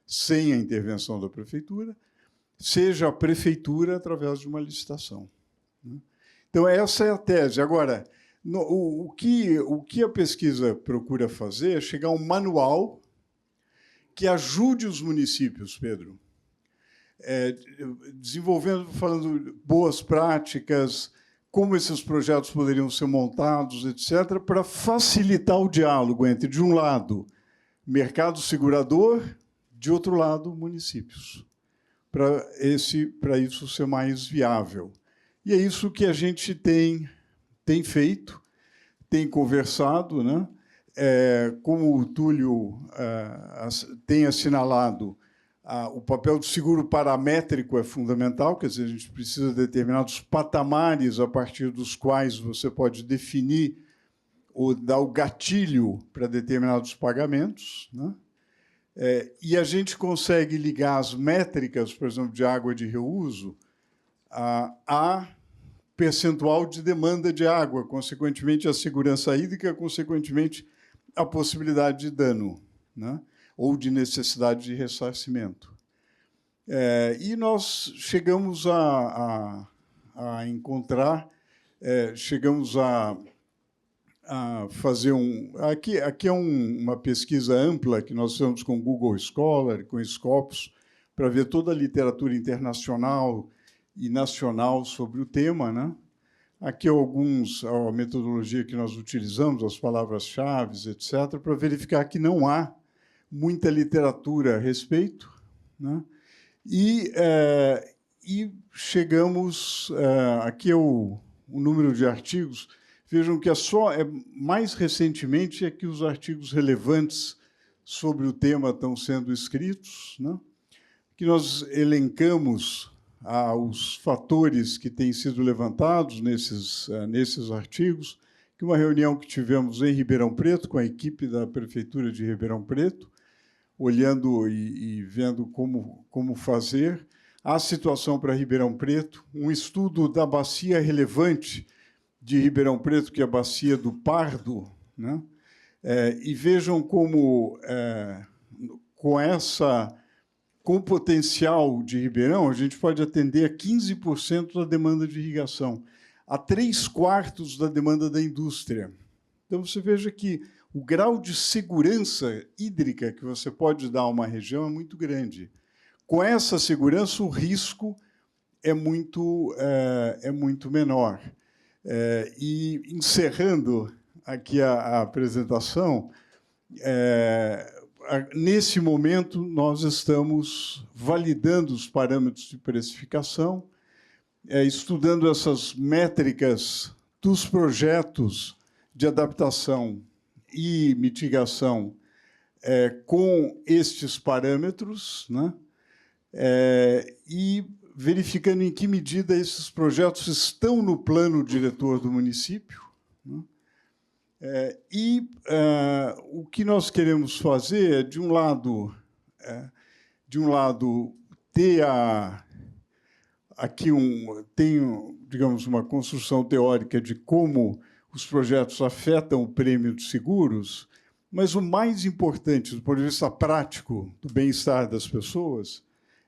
sem a intervenção da prefeitura, seja a prefeitura através de uma licitação. Então, essa é a tese. Agora, o que a pesquisa procura fazer é chegar a um manual que ajude os municípios, Pedro, falando boas práticas, como esses projetos poderiam ser montados, etc., para facilitar o diálogo entre, de um lado, mercado segurador, de outro lado, municípios, para isso ser mais viável. E é isso que a gente tem feito, tem conversado, né? Como o Túlio tem assinalado, o papel do seguro paramétrico é fundamental, quer dizer, a gente precisa de determinados patamares a partir dos quais você pode definir ou dar o gatilho para determinados pagamentos, né? E a gente consegue ligar as métricas, por exemplo, de água de reuso, a percentual de demanda de água, consequentemente a segurança hídrica, consequentemente a possibilidade de dano, né? Ou de necessidade de ressarcimento. E nós chegamos a encontrar, chegamos a fazer aqui é uma pesquisa ampla que nós fizemos com o Google Scholar, com Scopus, para ver toda a literatura internacional e nacional sobre o tema, né? Aqui a metodologia que nós utilizamos, as palavras-chave, etc., para verificar que não há muita literatura a respeito, né? E chegamos... aqui é o número de artigos. Vejam que mais recentemente é que os artigos relevantes sobre o tema estão sendo escritos, né? Que nós elencamos os fatores que têm sido levantados nesses artigos, que uma reunião que tivemos em Ribeirão Preto, com a equipe da Prefeitura de Ribeirão Preto, olhando e vendo como fazer, a situação para Ribeirão Preto, um estudo da bacia relevante de Ribeirão Preto, que é a bacia do Pardo, né? E vejam como, com o potencial de Ribeirão, a gente pode atender a 15% da demanda de irrigação, a 3/4 da demanda da indústria. Então, você veja que o grau de segurança hídrica que você pode dar a uma região é muito grande. Com essa segurança, o risco é muito menor. E, encerrando aqui a apresentação, nesse momento, nós estamos validando os parâmetros de precificação, estudando essas métricas dos projetos de adaptação e mitigação com estes parâmetros, né? E verificando em que medida esses projetos estão no plano diretor do município, né? O que nós queremos fazer é, de um lado, ter aqui digamos, uma construção teórica de como os projetos afetam o prêmio de seguros, mas o mais importante, do ponto de vista prático, do bem-estar das pessoas,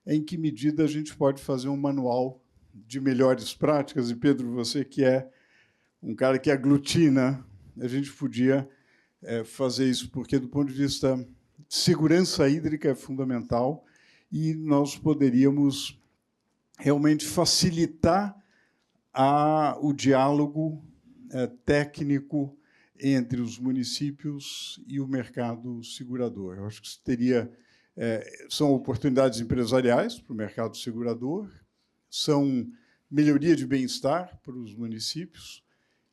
é em que medida a gente pode fazer um manual de melhores práticas. E, Pedro, você que é um cara que aglutina, a gente podia fazer isso, porque, do ponto de vista de segurança hídrica, é fundamental, e nós poderíamos realmente facilitar o diálogo técnico entre os municípios e o mercado segurador. Eu acho que isso são oportunidades empresariais para o mercado segurador, são melhoria de bem-estar para os municípios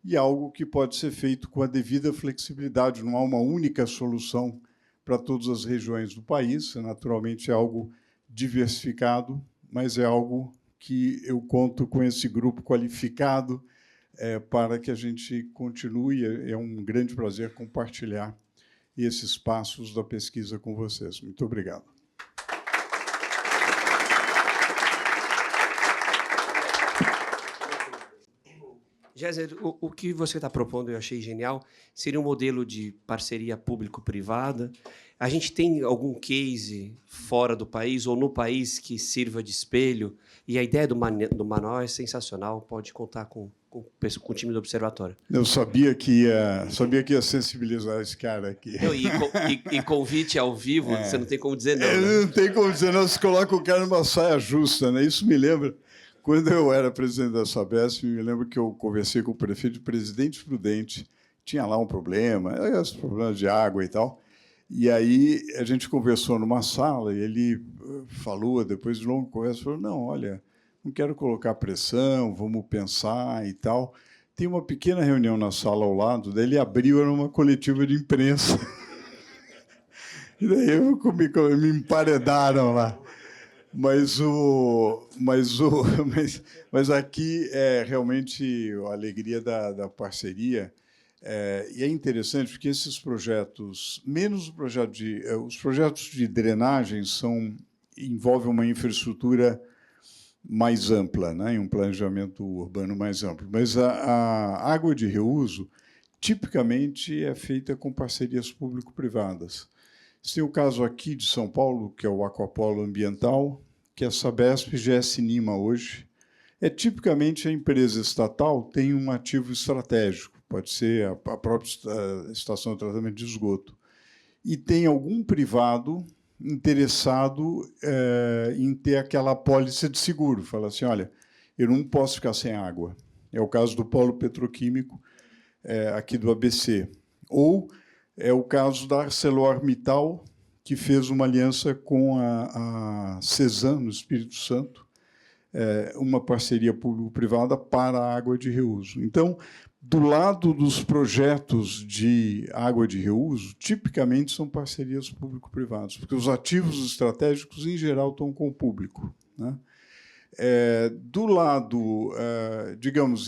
e algo que pode ser feito com a devida flexibilidade. Não há uma única solução para todas as regiões do país, naturalmente é algo diversificado, mas é algo que eu conto com esse grupo qualificado para que a gente continue. É um grande prazer compartilhar esses passos da pesquisa com vocês. Muito obrigado. Géser, o que você está propondo, eu achei genial, seria um modelo de parceria público-privada. A gente tem algum case fora do país ou no país que sirva de espelho? E a ideia do manual é sensacional, pode contar com o time do Observatório. Eu sabia que ia sensibilizar esse cara aqui. E convite ao vivo, você não tem como dizer não. Né? Não tem como dizer não, você coloca o cara numa saia justa, né? Isso me lembra, quando eu era presidente da Sabesp, me lembro que eu conversei com o prefeito de Presidente Prudente, tinha lá um problema, os problemas de água e tal, e aí a gente conversou numa sala e ele falou, depois de longa conversa, falou, não, olha, não quero colocar pressão, vamos pensar e tal. Tem uma pequena reunião na sala ao lado, daí ele abriu, era uma coletiva de imprensa. E daí me emparedaram lá. Mas aqui é realmente a alegria da parceria E é interessante porque esses projetos, menos o projeto os projetos de drenagem envolvem uma infraestrutura mais ampla, né, um planejamento urbano mais amplo. Mas a água de reuso, tipicamente, é feita com parcerias público-privadas. Tem o caso aqui de São Paulo, que é o Aquapolo Ambiental, que a Sabesp já é Cinima hoje. Tipicamente, a empresa estatal tem um ativo estratégico, pode ser a própria estação de tratamento de esgoto, e tem algum privado interessado em ter aquela apólice de seguro. Fala assim, olha, eu não posso ficar sem água. É o caso do polo petroquímico aqui do ABC. Ou é o caso da ArcelorMittal, que fez uma aliança com a Cesan, no Espírito Santo, uma parceria público-privada para a água de reuso. Então, do lado dos projetos de água de reuso, tipicamente são parcerias público-privadas, porque os ativos estratégicos, em geral, estão com o público, né? Do lado, digamos,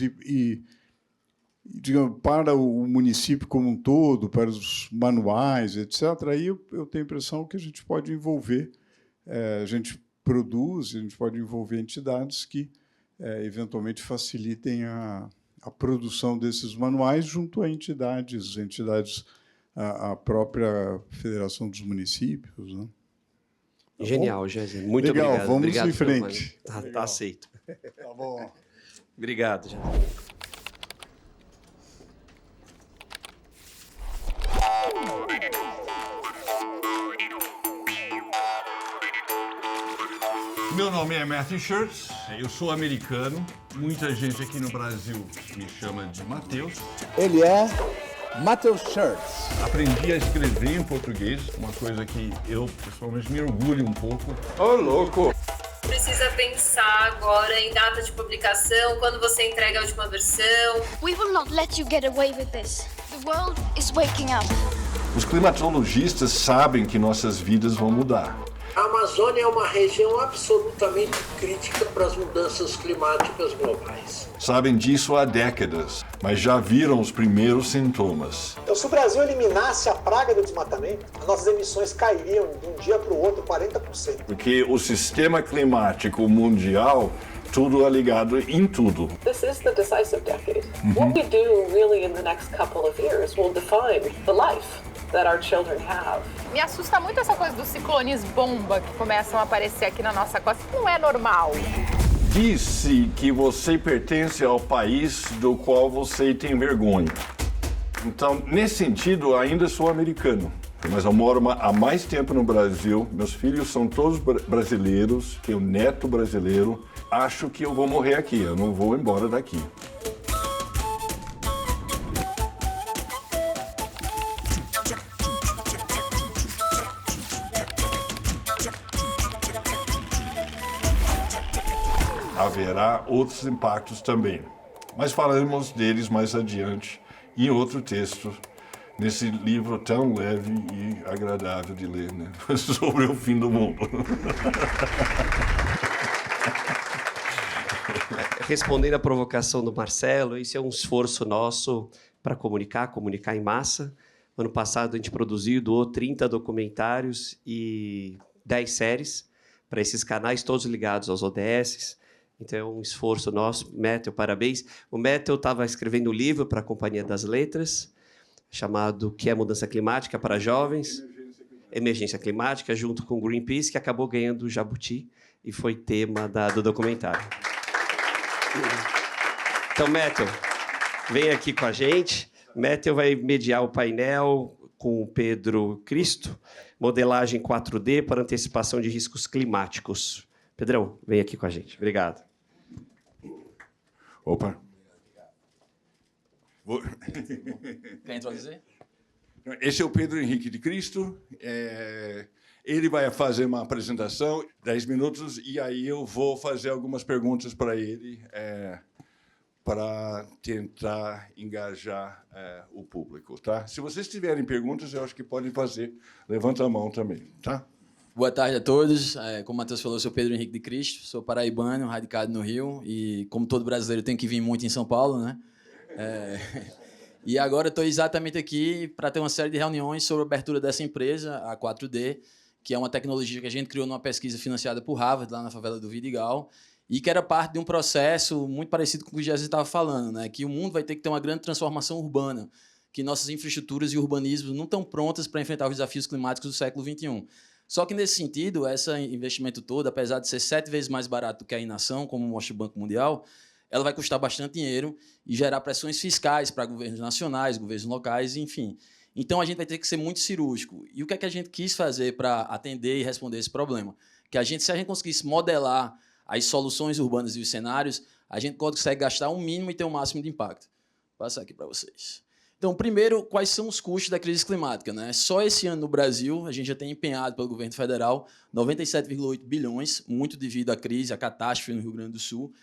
digamos, para o município como um todo, para os manuais, etc., aí eu tenho a impressão que a gente pode envolver, a gente produz, a gente pode envolver entidades que, eventualmente, facilitem a produção desses manuais junto a entidades, a própria Federação dos Municípios, né? Genial, Géser. Muito legal, obrigado. Vamos obrigado em frente. Tá aceito. Tá bom. Obrigado, Géser. Meu nome é Matthew Shirts, eu sou americano. Muita gente aqui no Brasil me chama de Matheus. Ele é Matthew Shirts. Aprendi a escrever em português, uma coisa que eu, pessoalmente, me orgulho um pouco. Ô, louco! Precisa pensar agora em data de publicação, quando você entrega a última versão. We will not let you get away with this. The world is waking up. Os climatologistas sabem que nossas vidas vão mudar. A Amazônia é uma região absolutamente crítica para as mudanças climáticas globais. Sabem disso há décadas, mas já viram os primeiros sintomas. Então, se o Brasil eliminasse a praga do desmatamento, as nossas emissões cairiam de um dia para o outro 40%. Porque o sistema climático mundial, tudo é ligado em tudo. This is the decisive decade. What we do really in the next couple of years will define the life that our children have. Me assusta muito essa coisa dos ciclones bomba que começam a aparecer aqui na nossa costa. Não é normal. Disse que você pertence ao país do qual você tem vergonha. Então, nesse sentido, ainda sou americano. Mas eu moro há mais tempo no Brasil. Meus filhos são todos brasileiros, tenho neto brasileiro. Acho que eu vou morrer aqui, eu não vou embora daqui. Haverá outros impactos também, mas falaremos deles mais adiante em outro texto, nesse livro tão leve e agradável de ler, né? Sobre o fim do mundo. Respondendo à provocação do Marcelo, isso é um esforço nosso para comunicar em massa. Ano passado a gente produziu e doou 30 documentários e 10 séries para esses canais, todos ligados aos ODS. Então, é um esforço nosso. Matthew, parabéns. O Matthew estava escrevendo um livro para a Companhia das Letras, chamado Que é Mudança Climática para Jovens? Emergência Climática, junto com o Greenpeace, que acabou ganhando o Jabuti e foi tema do documentário. Então, Matthew, vem aqui com a gente. Matthew vai mediar o painel com o Pedro Cristo, modelagem 4D para antecipação de riscos climáticos. Pedrão, vem aqui com a gente. Obrigado. Opa. Quer introduzir? Esse é o Pedro Henrique de Cristo. Ele vai fazer uma apresentação, 10 minutos, e aí eu vou fazer algumas perguntas para ele, para tentar engajar o público, tá? Se vocês tiverem perguntas, eu acho que podem fazer. Levanta a mão também, tá? Boa tarde a todos. Como o Matheus falou, eu sou Pedro Henrique de Cristo, sou paraibano, radicado no Rio, e como todo brasileiro tenho que vir muito em São Paulo, né? E agora estou exatamente aqui para ter uma série de reuniões sobre a abertura dessa empresa, a 4D, que é uma tecnologia que a gente criou numa pesquisa financiada por Harvard, lá na favela do Vidigal, e que era parte de um processo muito parecido com o que o Jesse estava falando, né? Que o mundo vai ter que ter uma grande transformação urbana, que nossas infraestruturas e urbanismos não estão prontas para enfrentar os desafios climáticos do século XXI. Só que, nesse sentido, esse investimento todo, apesar de ser 7 vezes mais barato do que a inação, como mostra o Banco Mundial, ela vai custar bastante dinheiro e gerar pressões fiscais para governos nacionais, governos locais, enfim. Então, a gente vai ter que ser muito cirúrgico. E o que é que a gente quis fazer para atender e responder esse problema? Que se a gente conseguisse modelar as soluções urbanas e os cenários, a gente consegue gastar um mínimo e ter um máximo de impacto. Vou passar aqui para vocês. Então, primeiro, quais são os custos da crise climática, né? Só esse ano no Brasil, a gente já tem empenhado pelo governo federal 97,8 bilhões, muito devido à crise, à catástrofe no Rio Grande do Sul.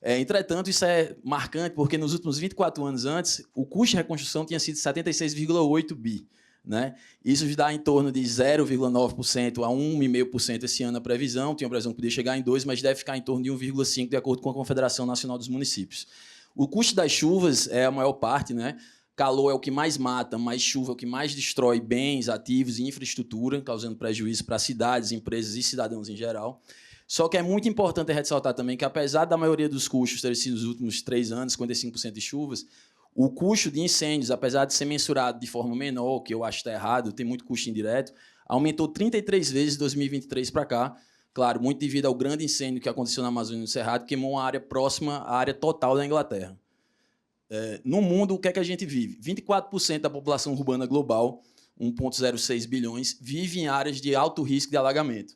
Entretanto, isso é marcante porque nos últimos 24 anos antes, o custo de reconstrução tinha sido 76,8 bi. Né? Isso dá em torno de 0,9% a 1,5% esse ano a previsão. Tinha a previsão que podia chegar em 2%, mas deve ficar em torno de 1,5%, de acordo com a Confederação Nacional dos Municípios. O custo das chuvas é a maior parte, né? Calor é o que mais mata, mais chuva é o que mais destrói bens, ativos e infraestrutura, causando prejuízo para cidades, empresas e cidadãos em geral. Só que é muito importante ressaltar também que, apesar da maioria dos custos ter sido nos últimos 3 anos, 55% de chuvas, o custo de incêndios, apesar de ser mensurado de forma menor, que eu acho que está errado, tem muito custo indireto, aumentou 33 vezes de 2023 para cá. Claro, muito devido ao grande incêndio que aconteceu na Amazônia e no Cerrado, que queimou uma área próxima à área total da Inglaterra. No mundo, o que é que a gente vive? 24% da população urbana global, 1,06 bilhões, vive em áreas de alto risco de alagamento.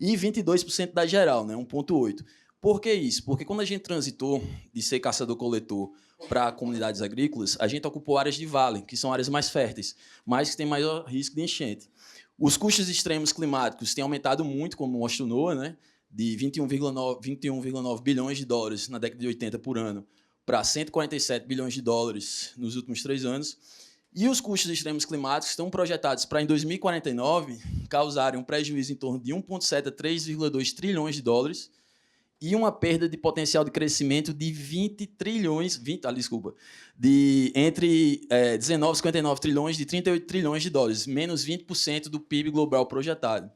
E 22% da geral, né, 1,8%. Por que isso? Porque quando a gente transitou de ser caçador-coletor para comunidades agrícolas, a gente ocupou áreas de vale, que são áreas mais férteis, mas que têm maior risco de enchente. Os custos extremos climáticos têm aumentado muito, como mostra o NOAA, né, de 21,9 bilhões de dólares na década de 80 por ano para 147 bilhões de dólares nos últimos 3 anos. E os custos extremos climáticos estão projetados para, em 2049, causarem um prejuízo em torno de 1,7 a 3,2 trilhões de dólares e uma perda de potencial de crescimento de entre 19 e 59 trilhões de 38 trilhões de dólares, menos 20% do PIB global projetado.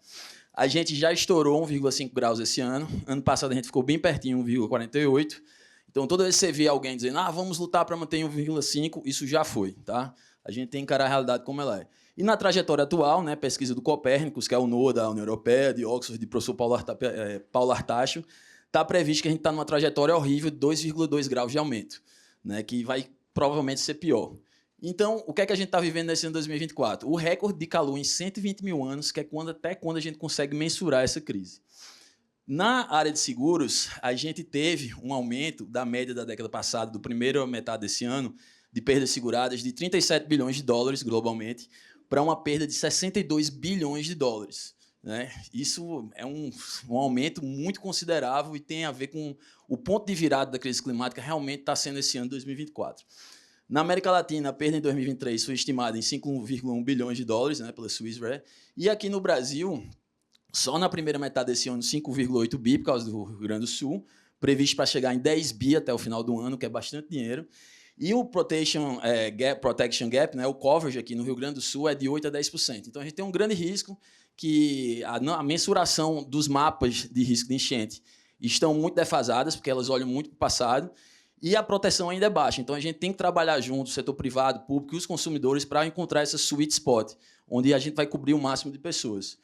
A gente já estourou 1,5 graus esse ano. Ano passado a gente ficou bem pertinho, 1,48. Então, toda vez que você vê alguém dizendo vamos lutar para manter 1,5, isso já foi. Tá? A gente tem que encarar a realidade como ela é. E na trajetória atual, né, pesquisa do Copérnicos, que é o NOAA da União Europeia, de Oxford, de professor Paulo Artacho, está previsto que a gente está numa trajetória horrível de 2,2 graus de aumento, né, que vai provavelmente ser pior. Então, o que é que a gente está vivendo nesse ano de 2024? O recorde de calor em 120 mil anos, que é até quando a gente consegue mensurar essa crise. Na área de seguros, a gente teve um aumento da média da década passada, do primeiro metade desse ano, de perdas seguradas de 37 bilhões de dólares globalmente, para uma perda de 62 bilhões de dólares. Né? Isso é um aumento muito considerável e tem a ver com o ponto de virada da crise climática, realmente está sendo esse ano de 2024. Na América Latina, a perda em 2023 foi estimada em 5,1 bilhões de dólares, né, pela Swiss Re, e aqui no Brasil, só na primeira metade desse ano, 5,8 bi, por causa do Rio Grande do Sul, previsto para chegar em 10 bi até o final do ano, que é bastante dinheiro. E o Protection Gap, né, o coverage aqui no Rio Grande do Sul, é de 8% a 10%. Então, a gente tem um grande risco que a mensuração dos mapas de risco de enchente estão muito defasadas, porque elas olham muito para o passado, e a proteção ainda é baixa. Então, a gente tem que trabalhar junto, o setor privado, público e os consumidores para encontrar essa sweet spot, onde a gente vai cobrir o máximo de pessoas.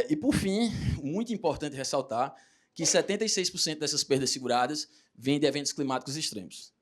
E, por fim, muito importante ressaltar que 76% dessas perdas seguradas vêm de eventos climáticos extremos.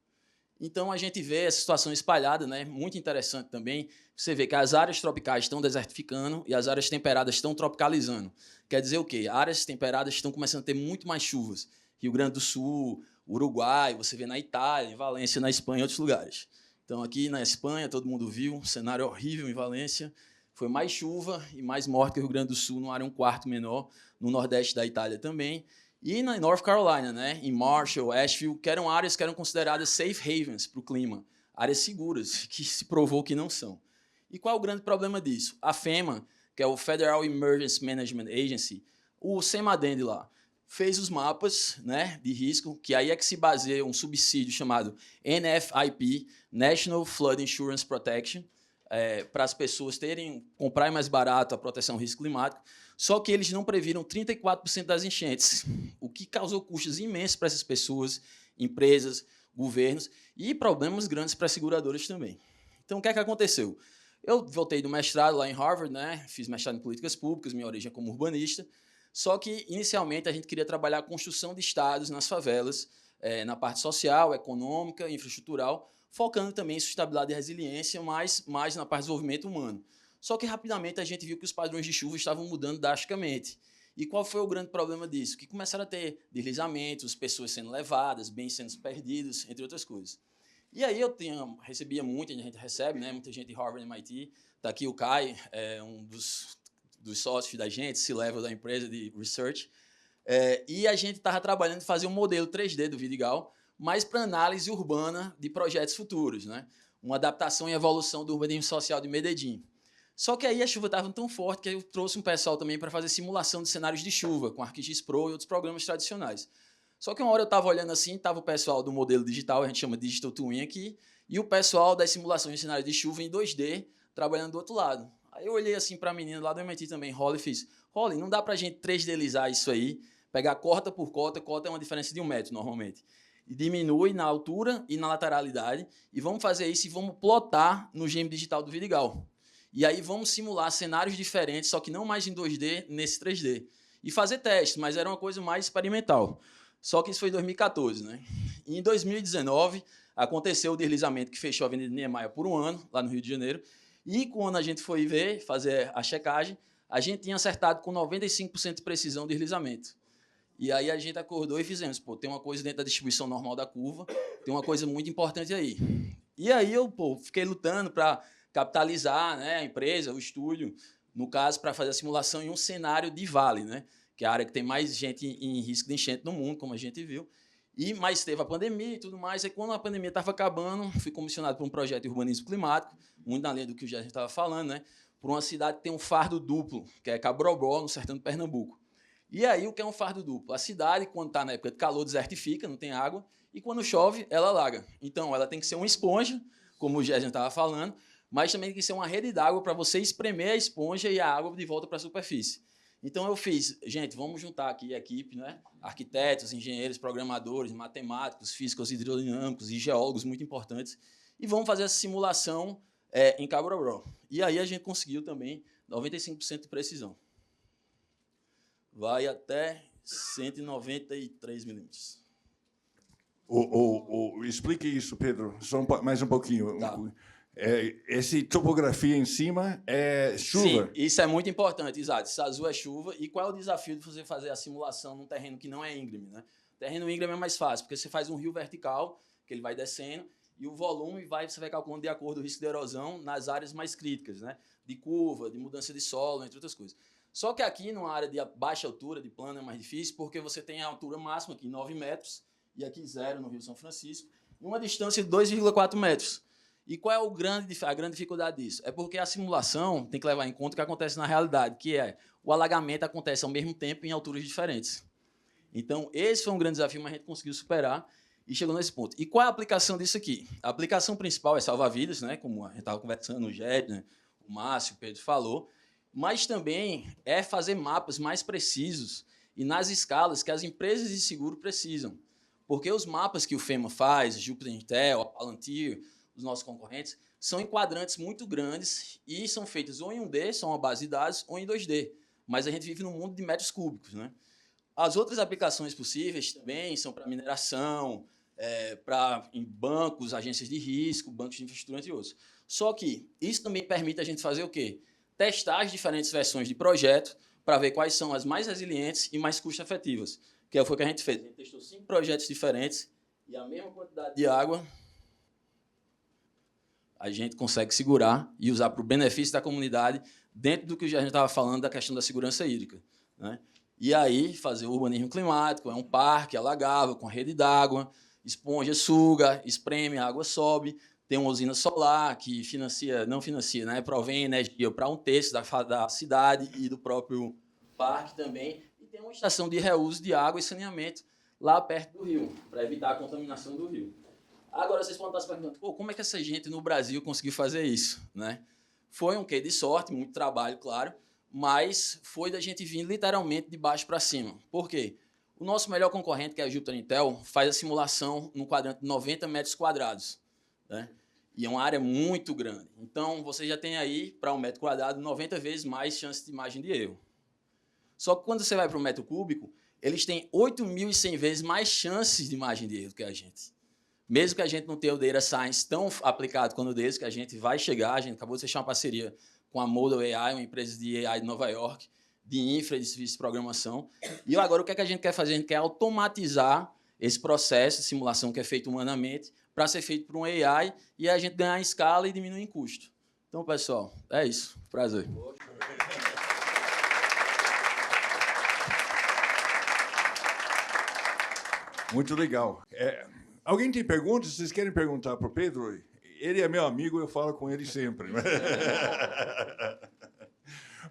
Então, a gente vê essa situação espalhada, né? Muito interessante também. Você vê que as áreas tropicais estão desertificando e as áreas temperadas estão tropicalizando. Quer dizer o quê? Áreas temperadas estão começando a ter muito mais chuvas. Rio Grande do Sul, Uruguai, você vê na Itália, em Valência, na Espanha e outros lugares. Então, aqui na Espanha, todo mundo viu, um cenário horrível em Valência. Foi mais chuva e mais morte que o Rio Grande do Sul, numa área 1/4 menor, no nordeste da Itália também. E na North Carolina, né, em Marshall, Asheville, que eram áreas que eram consideradas safe havens para o clima, áreas seguras, que se provou que não são. E qual é o grande problema disso? A FEMA, que é o Federal Emergency Management Agency, o CEMADEN de lá, fez os mapas, né, de risco, que aí é que se baseia um subsídio chamado NFIP, National Flood Insurance Protection, para as pessoas comprarem mais barato a proteção ao risco climático, só que eles não previram 34% das enchentes, o que causou custos imensos para essas pessoas, empresas, governos e problemas grandes para as seguradoras também. Então, o que é que aconteceu? Eu voltei do mestrado lá em Harvard, né? Fiz mestrado em políticas públicas, minha origem é como urbanista, só que, inicialmente, a gente queria trabalhar a construção de estados nas favelas, na parte social, econômica, infraestrutural, focando também em sustentabilidade e resiliência, mas mais na parte de desenvolvimento humano. Só que, rapidamente, a gente viu que os padrões de chuva estavam mudando drasticamente. E qual foi o grande problema disso? Que começaram a ter deslizamentos, pessoas sendo levadas, bens sendo perdidos, entre outras coisas. E aí eu recebia muita gente recebe, né? Muita gente de Harvard e MIT. Está aqui o Kai, um dos sócios da gente, C-level da empresa de research. E a gente estava trabalhando em fazer um modelo 3D do Vidigal, mas para análise urbana de projetos futuros, né? Uma adaptação e evolução do urbanismo social de Medellín. Só que aí a chuva estava tão forte que eu trouxe um pessoal também para fazer simulação de cenários de chuva, com ArcGIS Pro e outros programas tradicionais. Só que uma hora eu estava olhando assim, estava o pessoal do modelo digital, a gente chama Digital Twin aqui, e o pessoal das simulações de cenários de chuva em 2D, trabalhando do outro lado. Aí eu olhei assim para a menina lá do MIT também, Holly, e fiz, Holly, não dá para a gente 3Dizar isso aí, pegar cota por cota é uma diferença de 1 metro normalmente, e diminui na altura e na lateralidade, e vamos fazer isso e vamos plotar no GIMP digital do Vidigal. E aí vamos simular cenários diferentes, só que não mais em 2D, nesse 3D. E fazer testes, mas era uma coisa mais experimental. Só que isso foi em 2014, né? E em 2019, aconteceu o deslizamento que fechou a Avenida Niemeyer por 1 ano, lá no Rio de Janeiro. E quando a gente foi ver, fazer a checagem, a gente tinha acertado com 95% de precisão o deslizamento. E aí a gente acordou e fizemos, tem uma coisa dentro da distribuição normal da curva, tem uma coisa muito importante aí. E aí eu, fiquei lutando para capitalizar, né, a empresa, o estúdio, no caso, para fazer a simulação em um cenário de vale, né, que é a área que tem mais gente em risco de enchente no mundo, como a gente viu. Mas teve a pandemia e tudo mais, e quando a pandemia estava acabando, fui comissionado por um projeto de urbanismo climático, muito na linha do que o Jéssica estava falando, né, por uma cidade que tem um fardo duplo, que é Cabrobó, no sertão de Pernambuco. E aí, o que é um fardo duplo? A cidade, quando está na época de calor, desertifica, não tem água, e quando chove, ela alaga. Então, ela tem que ser uma esponja, como o Jéssica estava falando, mas também tem que ser uma rede d'água para você espremer a esponja e a água de volta para a superfície. Então, eu fiz, gente, vamos juntar aqui a equipe, né? Arquitetos, engenheiros, programadores, matemáticos, físicos hidrodinâmicos e geólogos muito importantes, e vamos fazer essa simulação em Cabrobó. E aí a gente conseguiu também 95% de precisão. Vai até 193 milímetros. Explique isso, Pedro, só mais um pouquinho. Tá. Essa topografia em cima é chuva? Sim, isso é muito importante, exato. Esse azul é chuva. E qual é o desafio de você fazer a simulação num terreno que não é íngreme, né? O terreno íngreme é mais fácil, porque você faz um rio vertical, que ele vai descendo, e o volume você vai calculando de acordo com o risco de erosão nas áreas mais críticas, né? De curva, de mudança de solo, entre outras coisas. Só que aqui, numa área de baixa altura, de plano, é mais difícil, porque você tem a altura máxima aqui, 9 metros, e aqui 0 no Rio São Francisco, e uma distância de 2,4 metros. E qual é a grande dificuldade disso? É porque a simulação tem que levar em conta o que acontece na realidade, que é o alagamento acontece ao mesmo tempo em alturas diferentes. Então, esse foi um grande desafio, mas a gente conseguiu superar e chegou nesse ponto. E qual é a aplicação disso aqui? A aplicação principal é salvar vidas, né? Como a gente estava conversando, o Jed, né? O Márcio, o Pedro falou, mas também é fazer mapas mais precisos e nas escalas que as empresas de seguro precisam. Porque os mapas que o FEMA faz, Jupyter Intel, a Palantir, os nossos concorrentes, são em quadrantes muito grandes e são feitos ou em 1D, são uma base de dados, ou em 2D. Mas a gente vive num mundo de metros cúbicos, né? As outras aplicações possíveis também são para mineração, em bancos, agências de risco, bancos de infraestrutura, entre outros. Só que isso também permite a gente fazer o quê? Testar as diferentes versões de projeto para ver quais são as mais resilientes e mais custo-efetivas. Que foi o que a gente fez. A gente testou 5 projetos diferentes e a mesma quantidade de água a gente consegue segurar e usar para o benefício da comunidade dentro do que a gente estava falando da questão da segurança hídrica, né? E aí, fazer o urbanismo climático, é um parque alagável, com rede d'água, esponja suga, espreme, a água sobe, tem uma usina solar que não financia, né? Provém energia para 1/3 da cidade e do próprio parque também, e tem uma estação de reuso de água e saneamento lá perto do rio, para evitar a contaminação do rio. Agora vocês podem estar se perguntando, pô, como é que essa gente no Brasil conseguiu fazer isso, né? Foi um quê de sorte, muito trabalho, claro, mas foi da gente vir literalmente de baixo para cima. Por quê? O nosso melhor concorrente, que é a Jupyter Intel, faz a simulação num quadrante de 90 metros quadrados, né? E é uma área muito grande. Então, você já tem aí, para 1 metro quadrado, 90 vezes mais chance de margem de erro. Só que quando você vai para o metro cúbico, eles têm 8.100 vezes mais chances de margem de erro do que a gente. Mesmo que a gente não tenha o Data Science tão aplicado quanto o deles, que a gente vai chegar, a gente acabou de fechar uma parceria com a Model AI, uma empresa de AI de Nova York, de infra, de serviço de programação. E agora o que é que a gente quer fazer? A gente quer automatizar esse processo de simulação que é feito humanamente para ser feito por um AI e a gente ganhar em escala e diminuir em custo. Então, pessoal, é isso. Prazer. Muito legal. Alguém tem perguntas? Vocês querem perguntar para o Pedro? Ele é meu amigo, eu falo com ele sempre.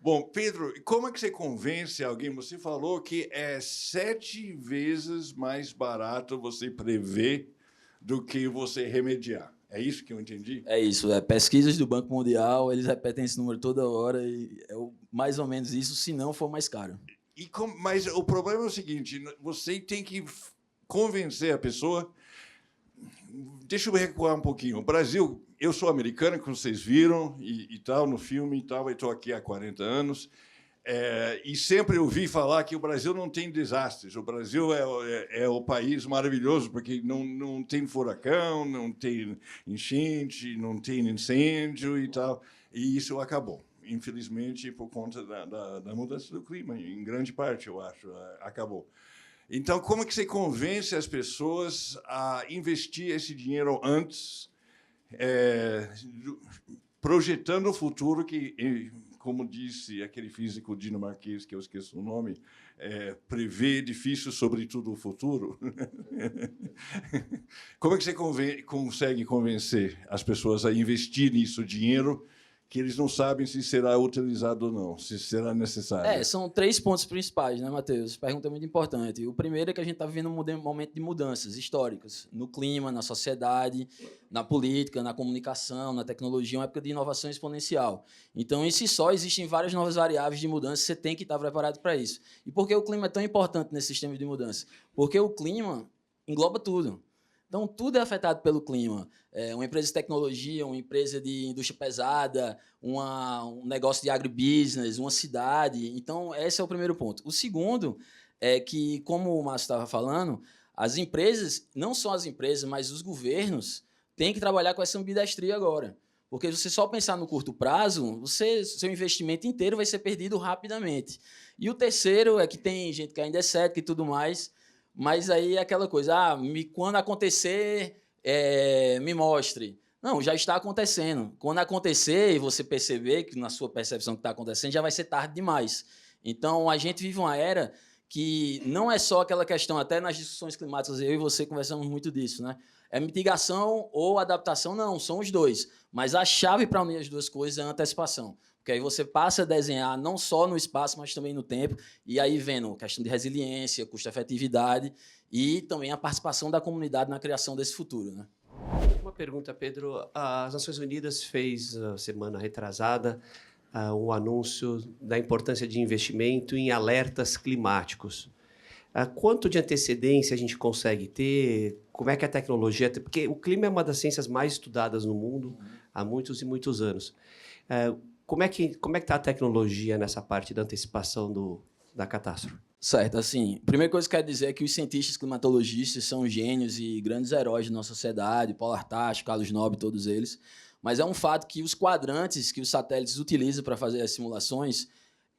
Bom, Pedro, como é que você convence alguém? Você falou que é 7 vezes mais barato você prever do que você remediar. É isso que eu entendi? É isso. Pesquisas do Banco Mundial, eles repetem esse número toda hora e é mais ou menos isso, se não for mais caro. Mas o problema é o seguinte, você tem que convencer a pessoa. Deixa eu recuar um pouquinho. O Brasil, eu sou americano, como vocês viram, e tal, no filme e tal, eu estou aqui há 40 anos, e sempre ouvi falar que o Brasil não tem desastres. O Brasil é o país maravilhoso, porque não tem furacão, não tem enchente, não tem incêndio e tal. E isso acabou, infelizmente, por conta da mudança do clima, em grande parte, eu acho, acabou. Então, como é que você convence as pessoas a investir esse dinheiro antes, projetando o futuro que, como disse aquele físico dinamarquês, que eu esqueço o nome, prevê difícil, sobretudo, o futuro? Como é que você consegue convencer as pessoas a investir nisso dinheiro que eles não sabem se será utilizado ou não, se será necessário? São 3 pontos principais, né, Matheus? Pergunta muito importante. O primeiro é que a gente está vivendo um momento de mudanças históricas no clima, na sociedade, na política, na comunicação, na tecnologia, uma época de inovação exponencial. Então, em si só, existem várias novas variáveis de mudança, você tem que estar preparado para isso. E por que o clima é tão importante nesse sistema de mudança? Porque o clima engloba tudo. Então, tudo é afetado pelo clima. Uma empresa de tecnologia, uma empresa de indústria pesada, um negócio de agribusiness, uma cidade. Então, esse é o primeiro ponto. O segundo é que, como o Márcio estava falando, as empresas, não só as empresas, mas os governos, têm que trabalhar com essa ambidestria agora. Porque se você só pensar no curto prazo, seu investimento inteiro vai ser perdido rapidamente. E o terceiro é que tem gente que ainda é cética e tudo mais, mas aí é aquela coisa, quando acontecer, me mostre. Não, já está acontecendo. Quando acontecer e você perceber que na sua percepção que está acontecendo, já vai ser tarde demais. Então, a gente vive uma era que não é só aquela questão, até nas discussões climáticas, eu e você conversamos muito disso, né? É mitigação ou adaptação? Não, são os dois. Mas a chave para unir as duas coisas é a antecipação. Porque aí você passa a desenhar não só no espaço, mas também no tempo, e aí vendo questão de resiliência, custo-efetividade e também a participação da comunidade na criação desse futuro, né? Uma pergunta, Pedro. As Nações Unidas fez, semana retrasada, um anúncio da importância de investimento em alertas climáticos. Quanto de antecedência a gente consegue ter? Como é que a tecnologia... Porque o clima é uma das ciências mais estudadas no mundo há muitos e muitos anos. Como é que está a tecnologia nessa parte da antecipação da catástrofe? Certo, assim, a primeira coisa que eu quero dizer é que os cientistas climatologistas são gênios e grandes heróis da nossa sociedade, Paulo Artacho, Carlos Nobre, todos eles, mas é um fato que os quadrantes que os satélites utilizam para fazer as simulações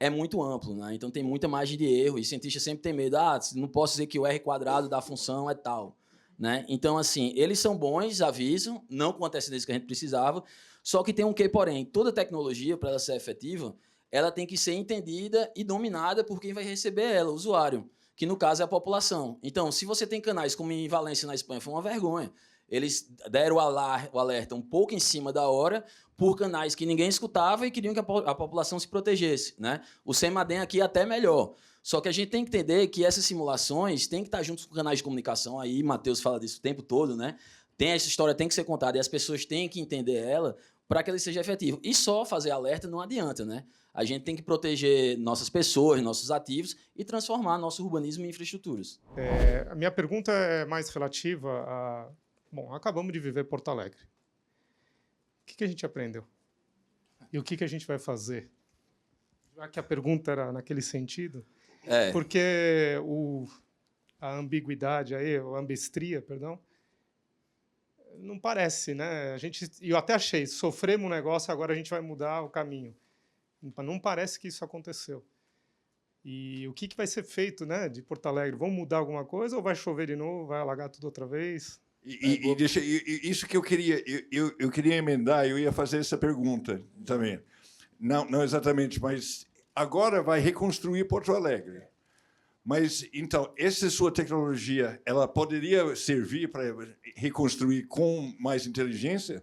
é muito amplo, né? Então tem muita margem de erro, e os cientistas sempre têm medo, não posso dizer que o R² da função é tal, né? Então, assim, eles são bons, avisam, não com a antecedência que a gente precisava, só que tem um quê, porém, toda tecnologia, para ela ser efetiva, ela tem que ser entendida e dominada por quem vai receber ela, o usuário, que no caso é a população. Então, se você tem canais como em Valência, na Espanha, foi uma vergonha. Eles deram o alerta um pouco em cima da hora, por canais que ninguém escutava e queriam que a população se protegesse, né? O Semadem aqui é até melhor. Só que a gente tem que entender que essas simulações têm que estar juntos com canais de comunicação. Aí Matheus fala disso o tempo todo, né? Essa história tem que ser contada e as pessoas têm que entender ela para que ele seja efetivo. E só fazer alerta não adianta, né? A gente tem que proteger nossas pessoas, nossos ativos e transformar nosso urbanismo em infraestruturas. A minha pergunta é mais relativa a... Bom, acabamos de viver Porto Alegre. O que a gente aprendeu? E o que a gente vai fazer? Já que a pergunta era naquele sentido, porque a ambiguidade aí, a ambestria, perdão, não parece, né? Eu até achei, sofremos um negócio, agora a gente vai mudar o caminho. Não parece que isso aconteceu. E o que vai ser feito, né, de Porto Alegre? Vamos mudar alguma coisa ou vai chover de novo, vai alagar tudo outra vez? Isso que eu queria emendar, eu ia fazer essa pergunta também. Não exatamente, mas agora vai reconstruir Porto Alegre. Mas, então, essa sua tecnologia, ela poderia servir para reconstruir com mais inteligência?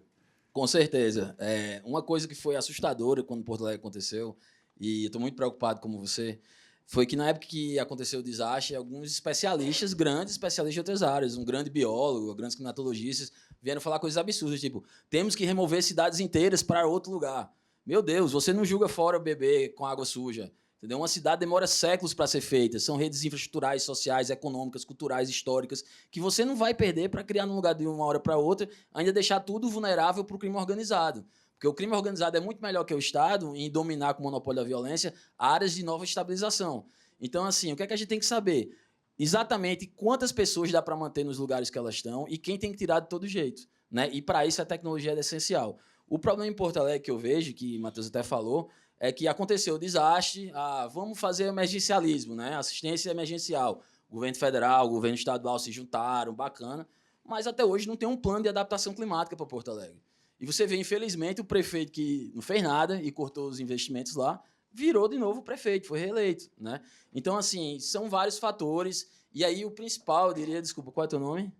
Com certeza. Uma coisa que foi assustadora quando Porto Alegre aconteceu, e estou muito preocupado como você, foi que na época que aconteceu o desastre, alguns especialistas, grandes especialistas de outras áreas, um grande biólogo, grandes climatologistas, vieram falar coisas absurdas, tipo, temos que remover cidades inteiras para outro lugar. Meu Deus, você não julga fora o bebê com água suja. Entendeu? Uma cidade demora séculos para ser feita. São redes infraestruturais, sociais, econômicas, culturais, históricas, que você não vai perder para criar num lugar de uma hora para outra, ainda deixar tudo vulnerável para o crime organizado. Porque o crime organizado é muito melhor que o Estado em dominar com o monopólio da violência áreas de nova estabilização. Então, assim, o que é que a gente tem que saber? Exatamente quantas pessoas dá para manter nos lugares que elas estão e quem tem que tirar de todo jeito, né? E, para isso, a tecnologia é essencial. O problema em Porto Alegre que eu vejo, que o Matheus até falou, é que aconteceu o desastre, vamos fazer emergencialismo, né? Assistência emergencial. O governo federal, o governo estadual se juntaram, bacana, mas até hoje não tem um plano de adaptação climática para Porto Alegre. E você vê, infelizmente, o prefeito que não fez nada e cortou os investimentos lá, virou de novo prefeito, foi reeleito, né? Então, assim, são vários fatores. E aí o principal, eu diria, desculpa, qual é o teu nome?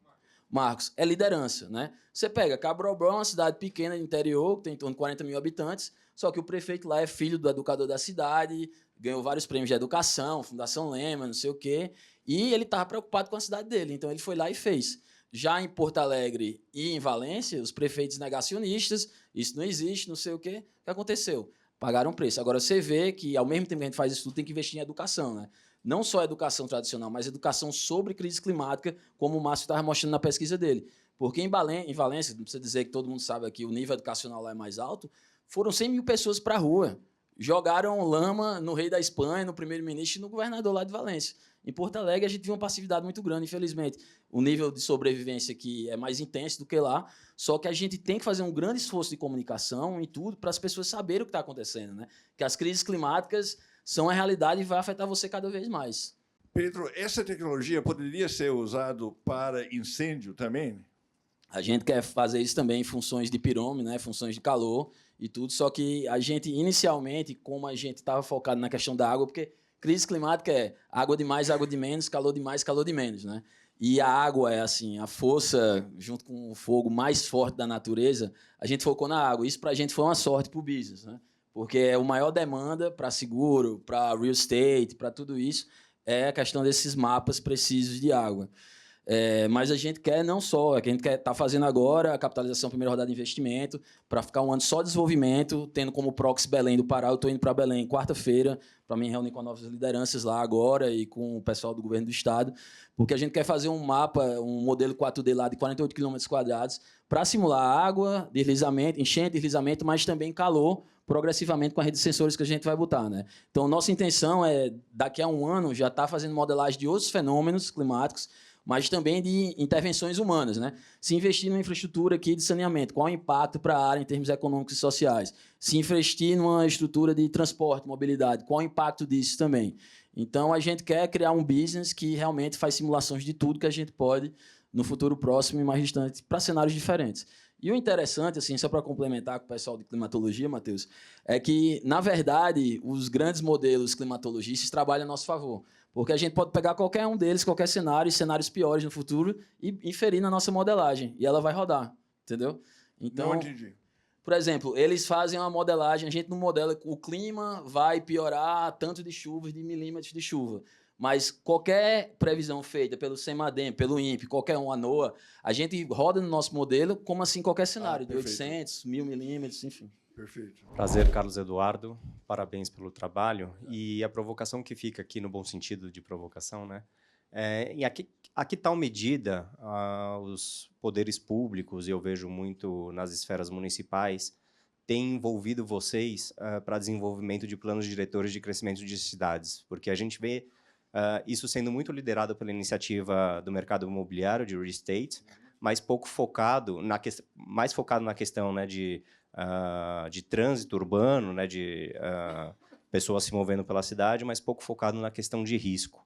Marcos, é liderança, né? Você pega Cabrobró, uma cidade pequena do interior, que tem em torno de 40 mil habitantes, só que o prefeito lá é filho do educador da cidade, ganhou vários prêmios de educação, Fundação Lema, não sei o quê, e ele estava preocupado com a cidade dele, então ele foi lá e fez. Já em Porto Alegre e em Valência, os prefeitos negacionistas, isso não existe, não sei o quê, o que aconteceu? Pagaram preço. Agora, você vê que, ao mesmo tempo que a gente faz isso tudo, tem que investir em educação, né? Não só a educação tradicional, mas educação sobre crise climática, como o Márcio estava mostrando na pesquisa dele. Porque em Valência, não precisa dizer que todo mundo sabe aqui, o nível educacional lá é mais alto, foram 100 mil pessoas para a rua. Jogaram lama no rei da Espanha, no primeiro-ministro e no governador lá de Valência. Em Porto Alegre, a gente viu uma passividade muito grande, infelizmente. O nível de sobrevivência aqui é mais intenso do que lá, só que a gente tem que fazer um grande esforço de comunicação e tudo para as pessoas saberem o que está acontecendo, né? Que as crises climáticas são a realidade e vai afetar você cada vez mais. Pedro, essa tecnologia poderia ser usada para incêndio também? A gente quer fazer isso também em funções de pirômetro, né? Funções de calor e tudo, só que a gente, inicialmente, como a gente estava focado na questão da água, porque crise climática é água de mais, água de menos, calor de mais, calor de menos, né? E a água é assim, a força, junto com o fogo mais forte da natureza, a gente focou na água. Isso para a gente foi uma sorte para o business, né? Porque é a maior demanda para seguro, para real estate, para tudo isso, é a questão desses mapas precisos de água. Mas a gente quer não só, a gente quer estar fazendo agora a capitalização, primeira rodada de investimento, para ficar um ano só de desenvolvimento, tendo como proxy Belém do Pará. Eu estou indo para Belém quarta-feira, para me reunir com novas lideranças lá agora e com o pessoal do governo do estado, porque a gente quer fazer um mapa, um modelo 4D lá de 48 km², para simular água, deslizamento, enchente, deslizamento, mas também calor, progressivamente com a rede de sensores que a gente vai botar, né? Então, nossa intenção é, daqui a um ano, já estar fazendo modelagem de outros fenômenos climáticos, mas também de intervenções humanas, né? Se investir numa infraestrutura aqui de saneamento, qual é o impacto para a área em termos econômicos e sociais? Se investir numa estrutura de transporte, mobilidade, qual é o impacto disso também? Então, a gente quer criar um business que realmente faz simulações de tudo que a gente pode no futuro próximo e mais distante para cenários diferentes. E o interessante, assim, só para complementar com o pessoal de climatologia, Matheus, é que, na verdade, os grandes modelos climatologistas trabalham a nosso favor. Porque a gente pode pegar qualquer um deles, qualquer cenário, e cenários piores no futuro, e inferir na nossa modelagem. E ela vai rodar, entendeu? Então, não entendi. Por exemplo, eles fazem uma modelagem, a gente não modela o clima vai piorar tanto de chuvas, de milímetros de chuva. Mas qualquer previsão feita pelo CEMADEM, pelo INPE, qualquer um, a NOAA, a gente roda no nosso modelo como assim qualquer cenário, de 800, 1000 milímetros, enfim. Perfeito. Prazer, Carlos Eduardo. Parabéns pelo trabalho. E a provocação que fica aqui, no bom sentido de provocação, né? E a que tal medida os poderes públicos, e eu vejo muito nas esferas municipais, têm envolvido vocês para desenvolvimento de planos diretores de crescimento de cidades? Porque a gente vê isso sendo muito liderado pela iniciativa do mercado imobiliário, de real estate, mas pouco focado, mais focado na questão, né, de trânsito urbano, né, de pessoas se movendo pela cidade, mas pouco focado na questão de risco.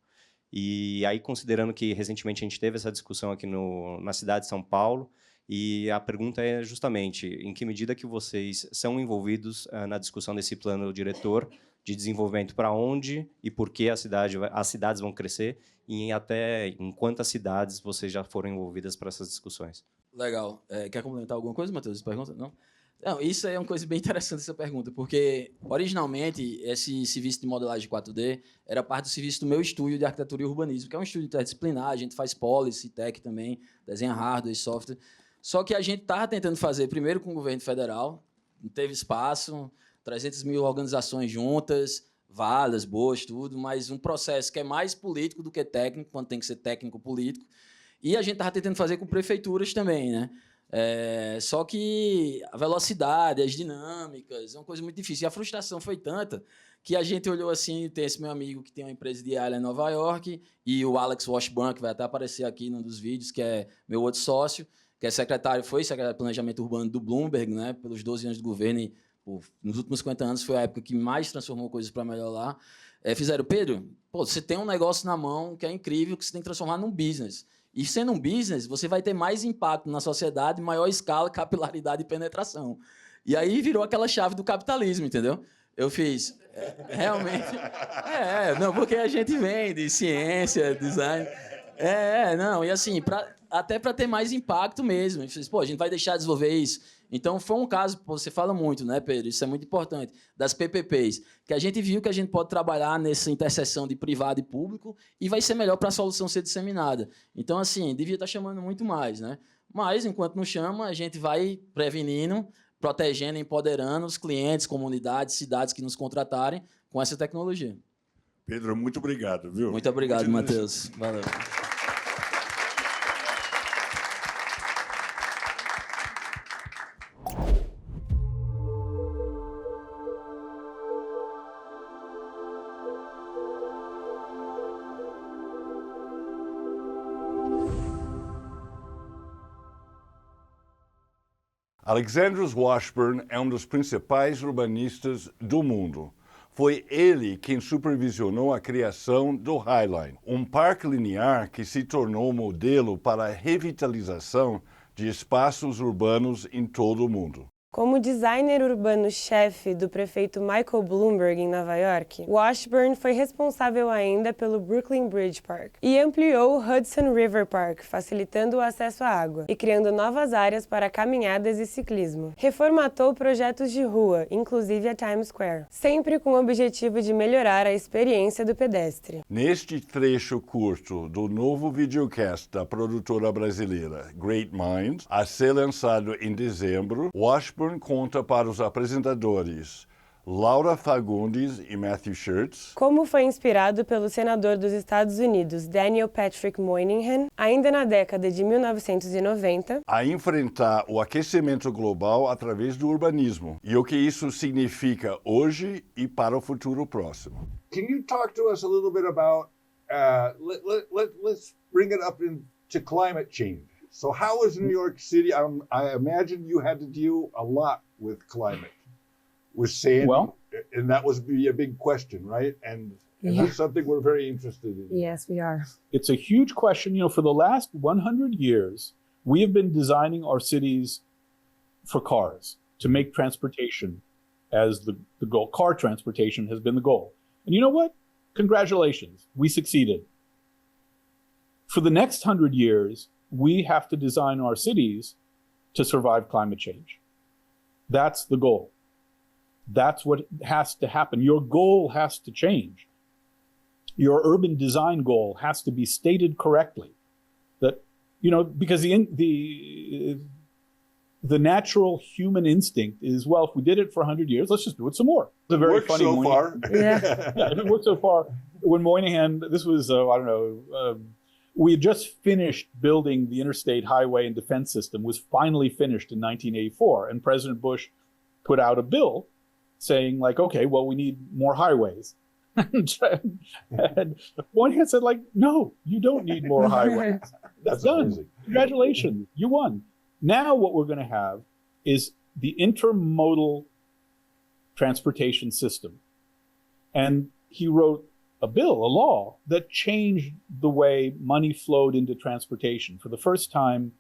E aí, considerando que recentemente a gente teve essa discussão aqui na cidade de São Paulo, e a pergunta é justamente em que medida que vocês são envolvidos na discussão desse plano diretor de desenvolvimento, para onde e por que as cidades vão crescer, e até em quantas cidades vocês já foram envolvidas para essas discussões. Legal. Quer complementar alguma coisa, Matheus? Pergunta? Não? Não, isso é uma coisa bem interessante, essa pergunta, porque, originalmente, esse serviço de modelagem 4D era parte do serviço do meu estúdio de arquitetura e urbanismo, que é um estúdio interdisciplinar, a gente faz policy, tech também, desenha hardware e software. Só que a gente estava tentando fazer, primeiro com o governo federal, não teve espaço, 300 mil organizações juntas, valas, boas, tudo, mas um processo que é mais político do que técnico, quando tem que ser técnico-político. E a gente estava tentando fazer com prefeituras também, né? Só que a velocidade, as dinâmicas, é uma coisa muito difícil. E a frustração foi tanta que a gente olhou assim, tem esse meu amigo que tem uma empresa de área em Nova York, e o Alex Washburn, que vai até aparecer aqui num dos vídeos, que é meu outro sócio, que é secretário de Planejamento Urbano do Bloomberg, né, pelos 12 anos de governo, e nos últimos 50 anos foi a época que mais transformou coisas para melhor lá. Fizeram, Pedro, você tem um negócio na mão que é incrível, que você tem que transformar num business. E sendo um business, você vai ter mais impacto na sociedade, maior escala, capilaridade e penetração. E aí virou aquela chave do capitalismo, entendeu? Eu fiz, realmente... não, porque a gente vende ciência, design... não, e assim, até para ter mais impacto mesmo. Eu fiz, a gente vai deixar de desenvolver isso. Então, foi um caso, você fala muito, né, Pedro? Isso é muito importante, das PPPs, que a gente viu que a gente pode trabalhar nessa interseção de privado e público e vai ser melhor para a solução ser disseminada. Então, assim, devia estar chamando muito mais, né? Mas, enquanto não chama, a gente vai prevenindo, protegendo, empoderando os clientes, comunidades, cidades que nos contratarem com essa tecnologia. Pedro, muito obrigado, viu? Muito obrigado, Matheus. Valeu. Alexander Washburn é um dos principais urbanistas do mundo. Foi ele quem supervisionou a criação do Highline, um parque linear que se tornou modelo para a revitalização de espaços urbanos em todo o mundo. Como designer urbano-chefe do prefeito Michael Bloomberg em Nova York, Washburn foi responsável ainda pelo Brooklyn Bridge Park e ampliou o Hudson River Park, facilitando o acesso à água e criando novas áreas para caminhadas e ciclismo. Reformatou projetos de rua, inclusive a Times Square, sempre com o objetivo de melhorar a experiência do pedestre. Neste trecho curto do novo videocast da produtora brasileira Great Minds, a ser lançado em dezembro, Washburn conta para os apresentadores Laura Fagundes e Matthew Shirts como foi inspirado pelo senador dos Estados Unidos Daniel Patrick Moynihan, ainda na década de 1990, a enfrentar o aquecimento global através do urbanismo e o que isso significa hoje e para o futuro próximo. Can you talk to us a little bit about let's bring it up into climate change? So how is New York City? I imagine you had to deal a lot with climate, with Sandy, and that was a big question, right? And that's something we're very interested in. Yes, we are. It's a huge question. You know, for the last 100 years, we have been designing our cities for cars, to make transportation as the goal. Car transportation has been the goal. And you know what? Congratulations, we succeeded. For the next 100 years, we have to design our cities to survive climate change. That's the goal. That's what has to happen. Your goal has to change. Your urban design goal has to be stated correctly. That, you know, because the natural human instinct is, well, if we did it for 100 years, let's just do it some more. It's a very Worked funny so far. Yeah, it worked so far. When Moynihan, this was, I don't know, we had just finished building the interstate highway and defense system, was finally finished in 1984. And President Bush put out a bill saying, like, okay, well, we need more highways. And Moynihan said, like, no, you don't need more highways. That's done. Amazing. Congratulations, you won. Now what we're going to have is the intermodal transportation system. And he wrote a bill, a law, that changed the way money flowed into transportation. For the first time,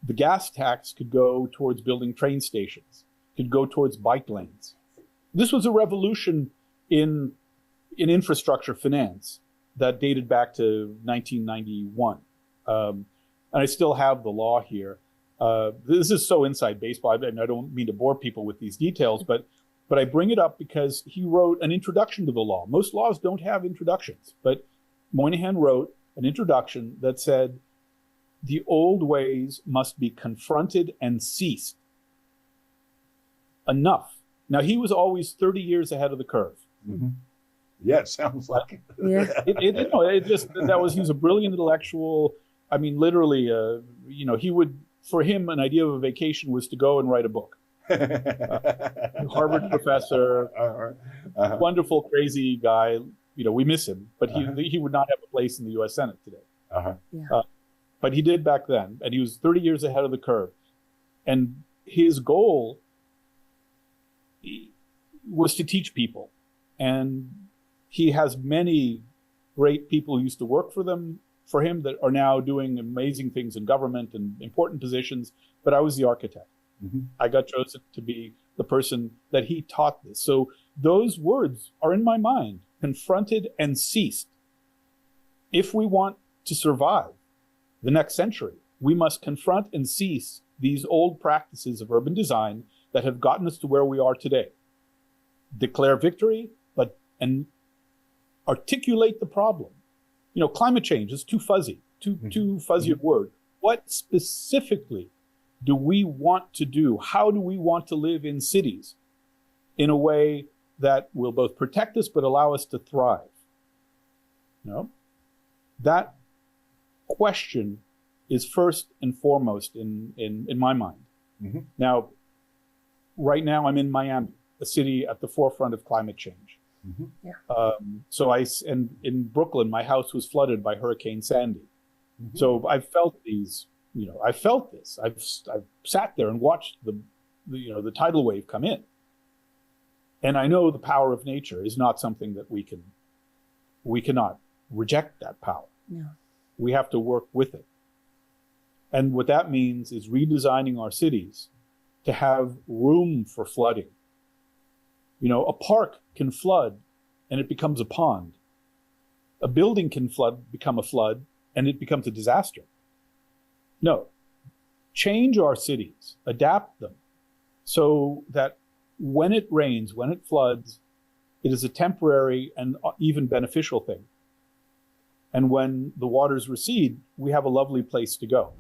the gas tax could go towards building train stations, could go towards bike lanes. This was a revolution in infrastructure finance that dated back to 1991. And I still have the law here. This is so inside baseball, and I don't mean to bore people with these details, but I bring it up because he wrote an introduction to the law. Most laws don't have introductions, but Moynihan wrote an introduction that said the old ways must be confronted and ceased. Enough. Now, he was always 30 years ahead of the curve. Mm-hmm. Yeah, it sounds like it. Yeah. He was a brilliant intellectual. I mean, literally, you know, for him, an idea of a vacation was to go and write a book. Harvard professor, wonderful, crazy guy. You know, we miss him, but he would not have a place in the U.S. Senate today. But he did back then, and he was 30 years ahead of the curve. And his goal was to teach people. And he has many great people who used to work for him that are now doing amazing things in government and important positions. But I was the architect. Mm-hmm. I got chosen to be the person that he taught this. So those words are in my mind, confronted and ceased. If we want to survive the next century, we must confront and cease these old practices of urban design that have gotten us to where we are today. Declare victory, and articulate the problem. You know, climate change is too fuzzy, too fuzzy a word. What specifically do we want to do? How do we want to live in cities in a way that will both protect us but allow us to thrive? You know, that question is first and foremost in my mind. Mm-hmm. Now, right now I'm in Miami, a city at the forefront of climate change. Mm-hmm. Yeah. And in Brooklyn, my house was flooded by Hurricane Sandy. Mm-hmm. So I've felt these, you know, I felt this. I've sat there and watched the tidal wave come in. And I know the power of nature is not something that we cannot reject that power. No. We have to work with it. And what that means is redesigning our cities to have room for flooding. You know, a park can flood and it becomes a pond. A building can become a flood and it becomes a disaster. No, change our cities, adapt them so that when it rains, when it floods, it is a temporary and even beneficial thing. And when the waters recede, we have a lovely place to go.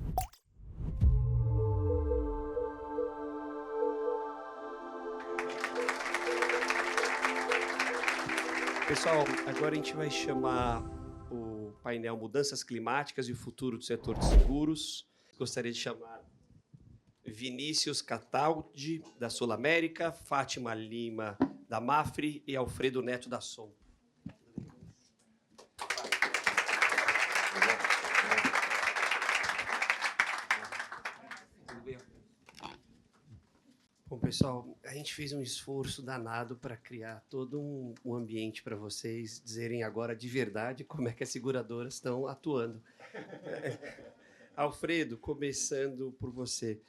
Pessoal, agora a gente vai chamar o painel Mudanças Climáticas e o Futuro do Setor de Seguros. Gostaria de chamar Vinícius Cataldi, da Sul América, Fátima Lima, da Mafre e Alfredo Neto, da SOM. Bom, pessoal, a gente fez um esforço danado para criar todo um ambiente para vocês dizerem agora de verdade como é que as seguradoras estão atuando. Alfredo, começando por você.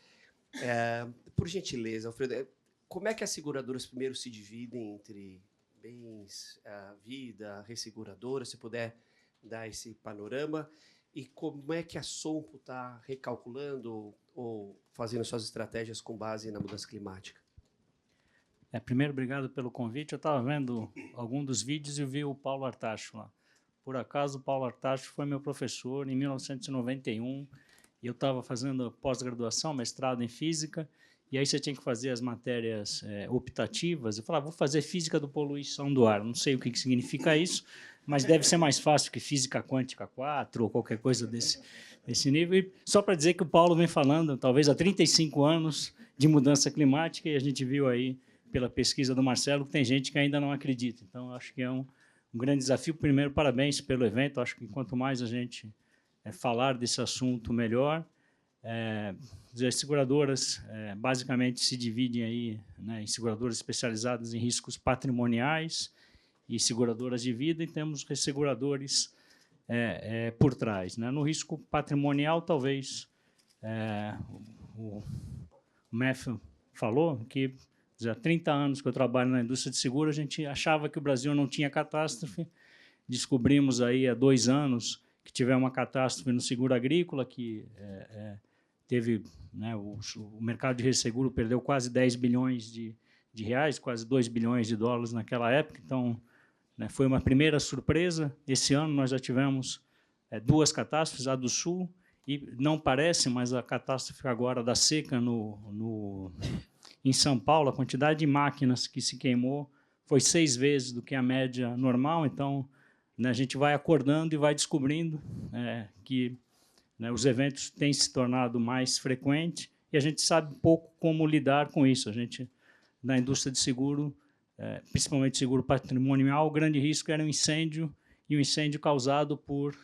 Por gentileza, Alfredo, como é que as seguradoras primeiro se dividem entre bens, vida, resseguradora, se puder dar esse panorama, e como é que a Sompo está recalculando ou fazendo suas estratégias com base na mudança climática? Primeiro, obrigado pelo convite. Eu estava vendo algum dos vídeos e vi o Paulo Artacho lá. Por acaso, o Paulo Artacho foi meu professor em 1991, e eu estava fazendo pós-graduação, mestrado em física, e aí você tinha que fazer as matérias optativas. Eu falava, vou fazer física da poluição do ar. Não sei o que significa isso, mas deve ser mais fácil que física quântica 4 ou qualquer coisa desse nível. E só para dizer que o Paulo vem falando, talvez há 35 anos, de mudança climática, e a gente viu aí, pela pesquisa do Marcelo, que tem gente que ainda não acredita. Então, acho que é um grande desafio. Primeiro, parabéns pelo evento. Acho que quanto mais a gente falar desse assunto, melhor. As seguradoras basicamente se dividem aí, né, em seguradoras especializadas em riscos patrimoniais e seguradoras de vida, e temos resseguradores por trás, né? No risco patrimonial, talvez o Matthew falou que há 30 anos que eu trabalho na indústria de seguro, a gente achava que o Brasil não tinha catástrofe. Descobrimos aí há 2 anos que tivemos uma catástrofe no seguro agrícola, que teve, né, o mercado de resseguro perdeu quase 10 bilhões de reais, quase 2 bilhões de dólares naquela época. Então, né, foi uma primeira surpresa. Esse ano nós já tivemos 2 catástrofes, a do Sul, e não parece, mas a catástrofe agora da seca em São Paulo, a quantidade de máquinas que se queimou foi 6 vezes do que a média normal. Então, né, a gente vai acordando e vai descobrindo que, né, os eventos têm se tornado mais frequentes, e a gente sabe pouco como lidar com isso. A gente, na indústria de seguro, principalmente seguro patrimonial, o grande risco era o incêndio, e o incêndio causado por,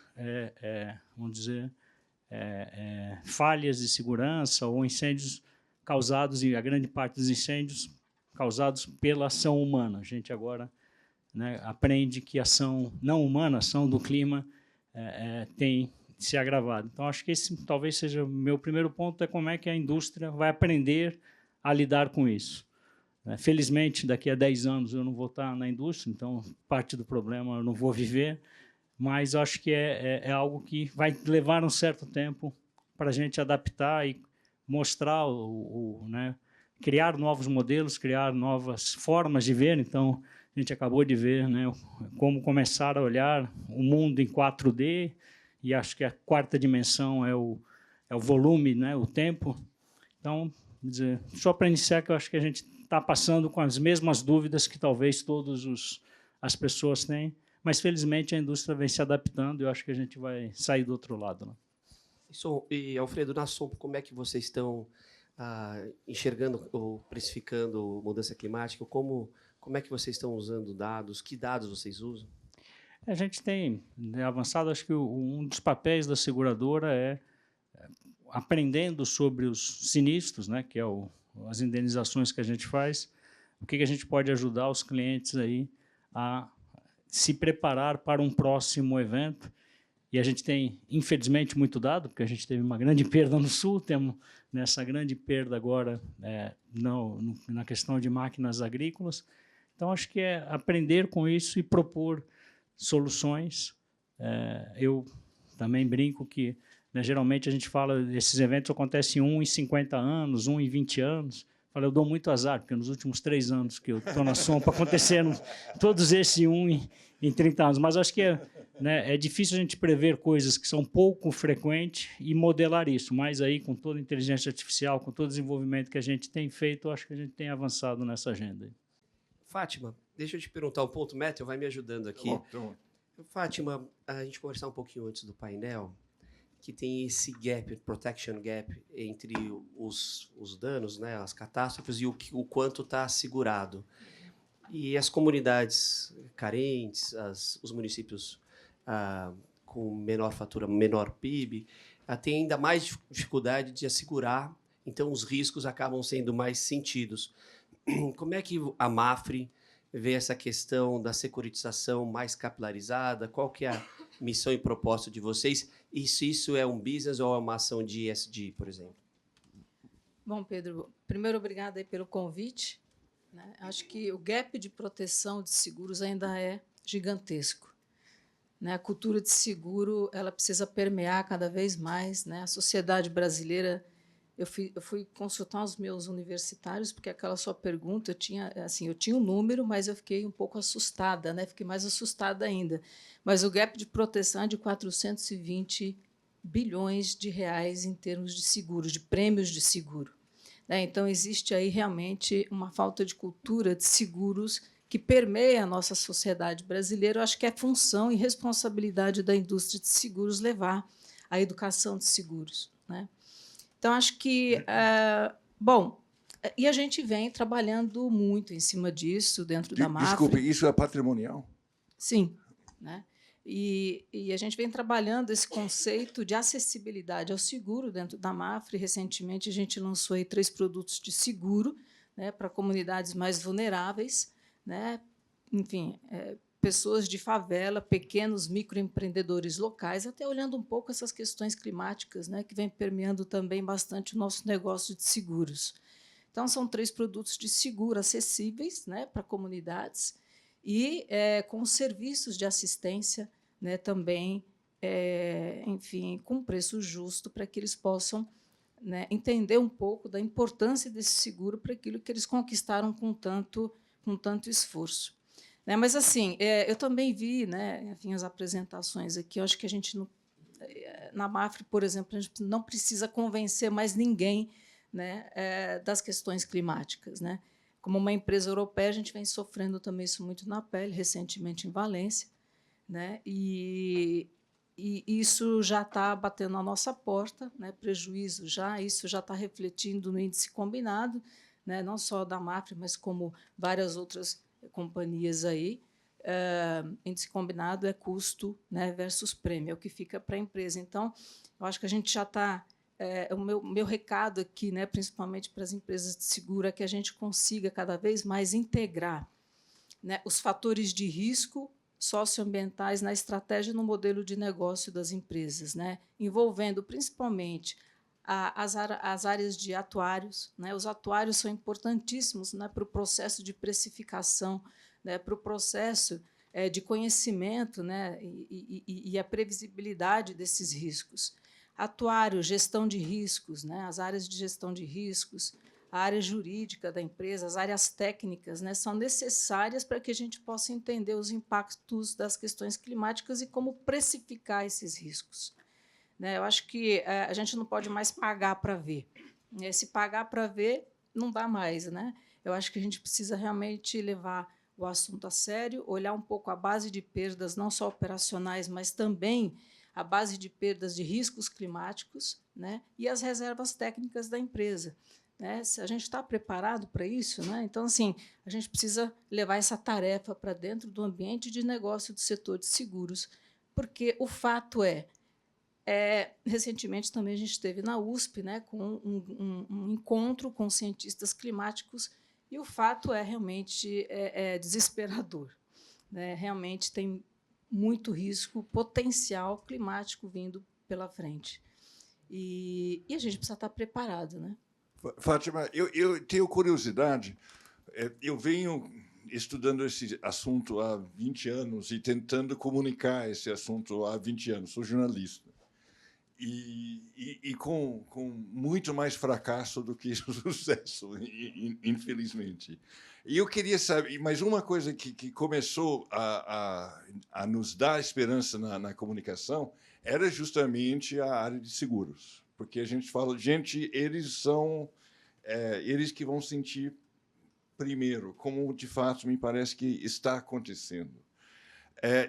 vamos dizer, falhas de segurança, ou incêndios causados, e a grande parte dos incêndios causados pela ação humana. A gente agora, né, aprende que a ação não humana, a ação do clima, tem se agravado. Então, acho que esse talvez seja o meu primeiro ponto, como é que a indústria vai aprender a lidar com isso. Felizmente, daqui a 10 anos eu não vou estar na indústria, então parte do problema eu não vou viver, mas acho que é algo que vai levar um certo tempo para a gente adaptar e mostrar, né, criar novos modelos, criar novas formas de ver. Então, a gente acabou de ver, né, como começar a olhar o mundo em 4D, e acho que a 4ª dimensão é o volume, né, o tempo. Então, dizer, só para iniciar, que eu acho que a gente está passando com as mesmas dúvidas que talvez todas as pessoas têm, mas, felizmente, a indústria vem se adaptando, e eu acho que a gente vai sair do outro lado, né? E, Alfredo, na Sompo, como é que vocês estão enxergando ou precificando mudança climática? Como é que vocês estão usando dados? Que dados vocês usam? A gente tem avançado. Acho que um dos papéis da seguradora é aprendendo sobre os sinistros, né, que é as indenizações que a gente faz, o que a gente pode ajudar os clientes aí a se preparar para um próximo evento. E a gente tem, infelizmente, muito dado, porque a gente teve uma grande perda no Sul, temos nessa grande perda agora na questão de máquinas agrícolas. Então, acho que é aprender com isso e propor soluções. Eu também brinco que, né, geralmente a gente fala, esses eventos acontecem 1 em 50 anos, 1 em 20 anos. Eu dou muito azar, porque nos últimos 3 anos que eu estou na Sompo aconteceram todos esses 1 em 30 anos. Mas acho que é difícil a gente prever coisas que são pouco frequentes e modelar isso. Mas aí, com toda a inteligência artificial, com todo o desenvolvimento que a gente tem feito, acho que a gente tem avançado nessa agenda. Fátima, deixa eu te perguntar um ponto. Matthew vai me ajudando aqui. Fátima, a gente conversar um pouquinho antes do painel, que tem esse gap, protection gap, entre os danos, né, as catástrofes, e o quanto está assegurado. E as comunidades carentes, os municípios com menor fatura, menor PIB, têm ainda mais dificuldade de assegurar, então os riscos acabam sendo mais sentidos. Como é que a Mapfre vê essa questão da securitização mais capilarizada? Qual que é a missão e propósito de vocês? E se isso é um business ou é uma ação de ESG, por exemplo? Bom, Pedro, primeiro, obrigada aí pelo convite, né? Acho que o gap de proteção de seguros ainda é gigantesco, né? A cultura de seguro, ela precisa permear cada vez mais, né? A sociedade brasileira, eu fui consultar os meus universitários, porque aquela sua pergunta, eu tinha um número, mas eu fiquei um pouco assustada, né? Fiquei mais assustada ainda. Mas o gap de proteção é de 420 bilhões de reais em termos de seguros, de prêmios de seguro. Né? Então, existe aí realmente uma falta de cultura de seguros que permeia a nossa sociedade brasileira. Eu acho que é função e responsabilidade da indústria de seguros levar a educação de seguros. Né? Então, acho que... e a gente vem trabalhando muito em cima disso dentro da Mafre. Desculpe, isso é patrimonial? Sim. Né? E a gente vem trabalhando esse conceito de acessibilidade ao seguro dentro da Mafre. Recentemente, a gente lançou aí 3 produtos de seguro, né, para comunidades mais vulneráveis, né? Enfim, pessoas de favela, pequenos microempreendedores locais, até olhando um pouco essas questões climáticas, né, que vem permeando também bastante o nosso negócio de seguros. Então, são 3 produtos de seguro acessíveis, né, para comunidades e com serviços de assistência, né, também, enfim, com preço justo para que eles possam, né, entender um pouco da importância desse seguro para aquilo que eles conquistaram com tanto esforço. Né, mas, assim, eu também vi, né, enfim, as apresentações aqui. Eu acho que a gente, na Mafre, por exemplo, a gente não precisa convencer mais ninguém, né, das questões climáticas. Né? Como uma empresa europeia, a gente vem sofrendo também isso muito na pele, recentemente em Valência. Né? E isso já está batendo na nossa porta, né? Prejuízo já, isso já está refletindo no índice combinado, né? Não só da Mafre, mas como várias outras companhias aí. Índice combinado é custo, né, versus prêmio, é o que fica para a empresa. Então, eu acho que a gente já está... o meu recado aqui, né, principalmente para as empresas de seguro, é que a gente consiga cada vez mais integrar, né, os fatores de risco socioambientais na estratégia e no modelo de negócio das empresas, né, envolvendo principalmente as áreas de atuários. Né, os atuários são importantíssimos, né, para o processo de precificação, né, para o processo de conhecimento, né, e a previsibilidade desses riscos. Atuário, gestão de riscos, né, as áreas de gestão de riscos, a área jurídica da empresa, as áreas técnicas, né, são necessárias para que a gente possa entender os impactos das questões climáticas e como precificar esses riscos. Né, eu acho que a gente não pode mais pagar para ver. Se pagar para ver, não dá mais. Né? Eu acho que a gente precisa realmente levar o assunto a sério, olhar um pouco a base de perdas, não só operacionais, mas também a base de perdas de riscos climáticos, né, e as reservas técnicas da empresa. Né? Se a gente está preparado para isso, né? Então, assim, a gente precisa levar essa tarefa para dentro do ambiente de negócio do setor de seguros, porque o fato recentemente também a gente esteve na USP, né, com um encontro com cientistas climáticos, e o fato realmente desesperador. Né? Realmente tem muito risco potencial climático vindo pela frente. E a gente precisa estar preparado. Né? Fátima, eu tenho curiosidade. Eu venho estudando esse assunto há 20 anos e tentando comunicar esse assunto há 20 anos. Sou jornalista. E com muito mais fracasso do que sucesso, infelizmente. E eu queria saber, mas uma coisa que começou a nos dar esperança na comunicação era justamente a área de seguros, porque a gente fala, eles são eles que vão sentir primeiro, como de fato me parece que está acontecendo.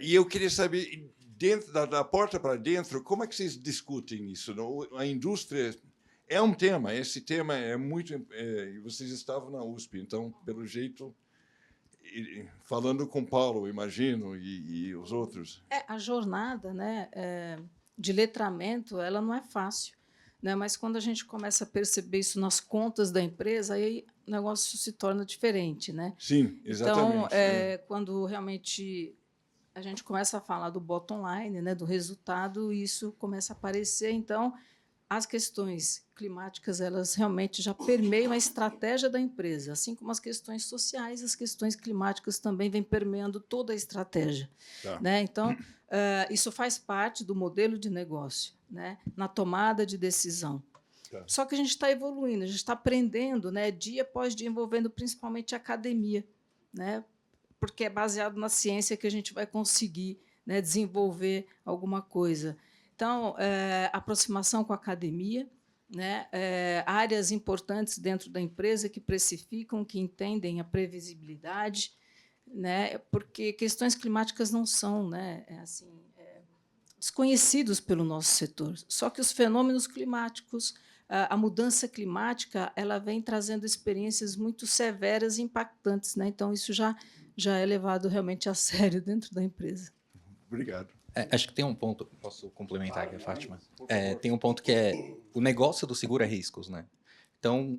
E eu queria saber, dentro da porta para dentro, como é que vocês discutem isso? A indústria é um tema, esse tema é muito... vocês estavam na USP, então, pelo jeito, falando com Paulo, imagino, e os outros. A jornada, né, de letramento, ela não é fácil, né, mas quando a gente começa a perceber isso nas contas da empresa, aí o negócio se torna diferente. Né? Sim, exatamente. Então, quando realmente a gente começa a falar do bottom line, né, do resultado, e isso começa a aparecer. Então, as questões climáticas, elas realmente já permeiam a estratégia da empresa, assim como as questões sociais, as questões climáticas também vêm permeando toda a estratégia. Tá. Né? Então, isso faz parte do modelo de negócio, né, na tomada de decisão. Só que a gente está evoluindo, a gente está aprendendo, né, dia após dia, envolvendo principalmente a academia, né, porque é baseado na ciência que a gente vai conseguir, né, desenvolver alguma coisa. Então, aproximação com a academia, né, áreas importantes dentro da empresa que precificam, que entendem a previsibilidade, né, porque questões climáticas não são, né, desconhecidos pelo nosso setor. Só que os fenômenos climáticos, a mudança climática, ela vem trazendo experiências muito severas e impactantes, né? Então, isso já é levado realmente a sério dentro da empresa. Obrigado. Acho que tem um ponto, posso complementar aqui, Fátima? Tem um ponto que é o negócio do seguro é riscos, né? Então,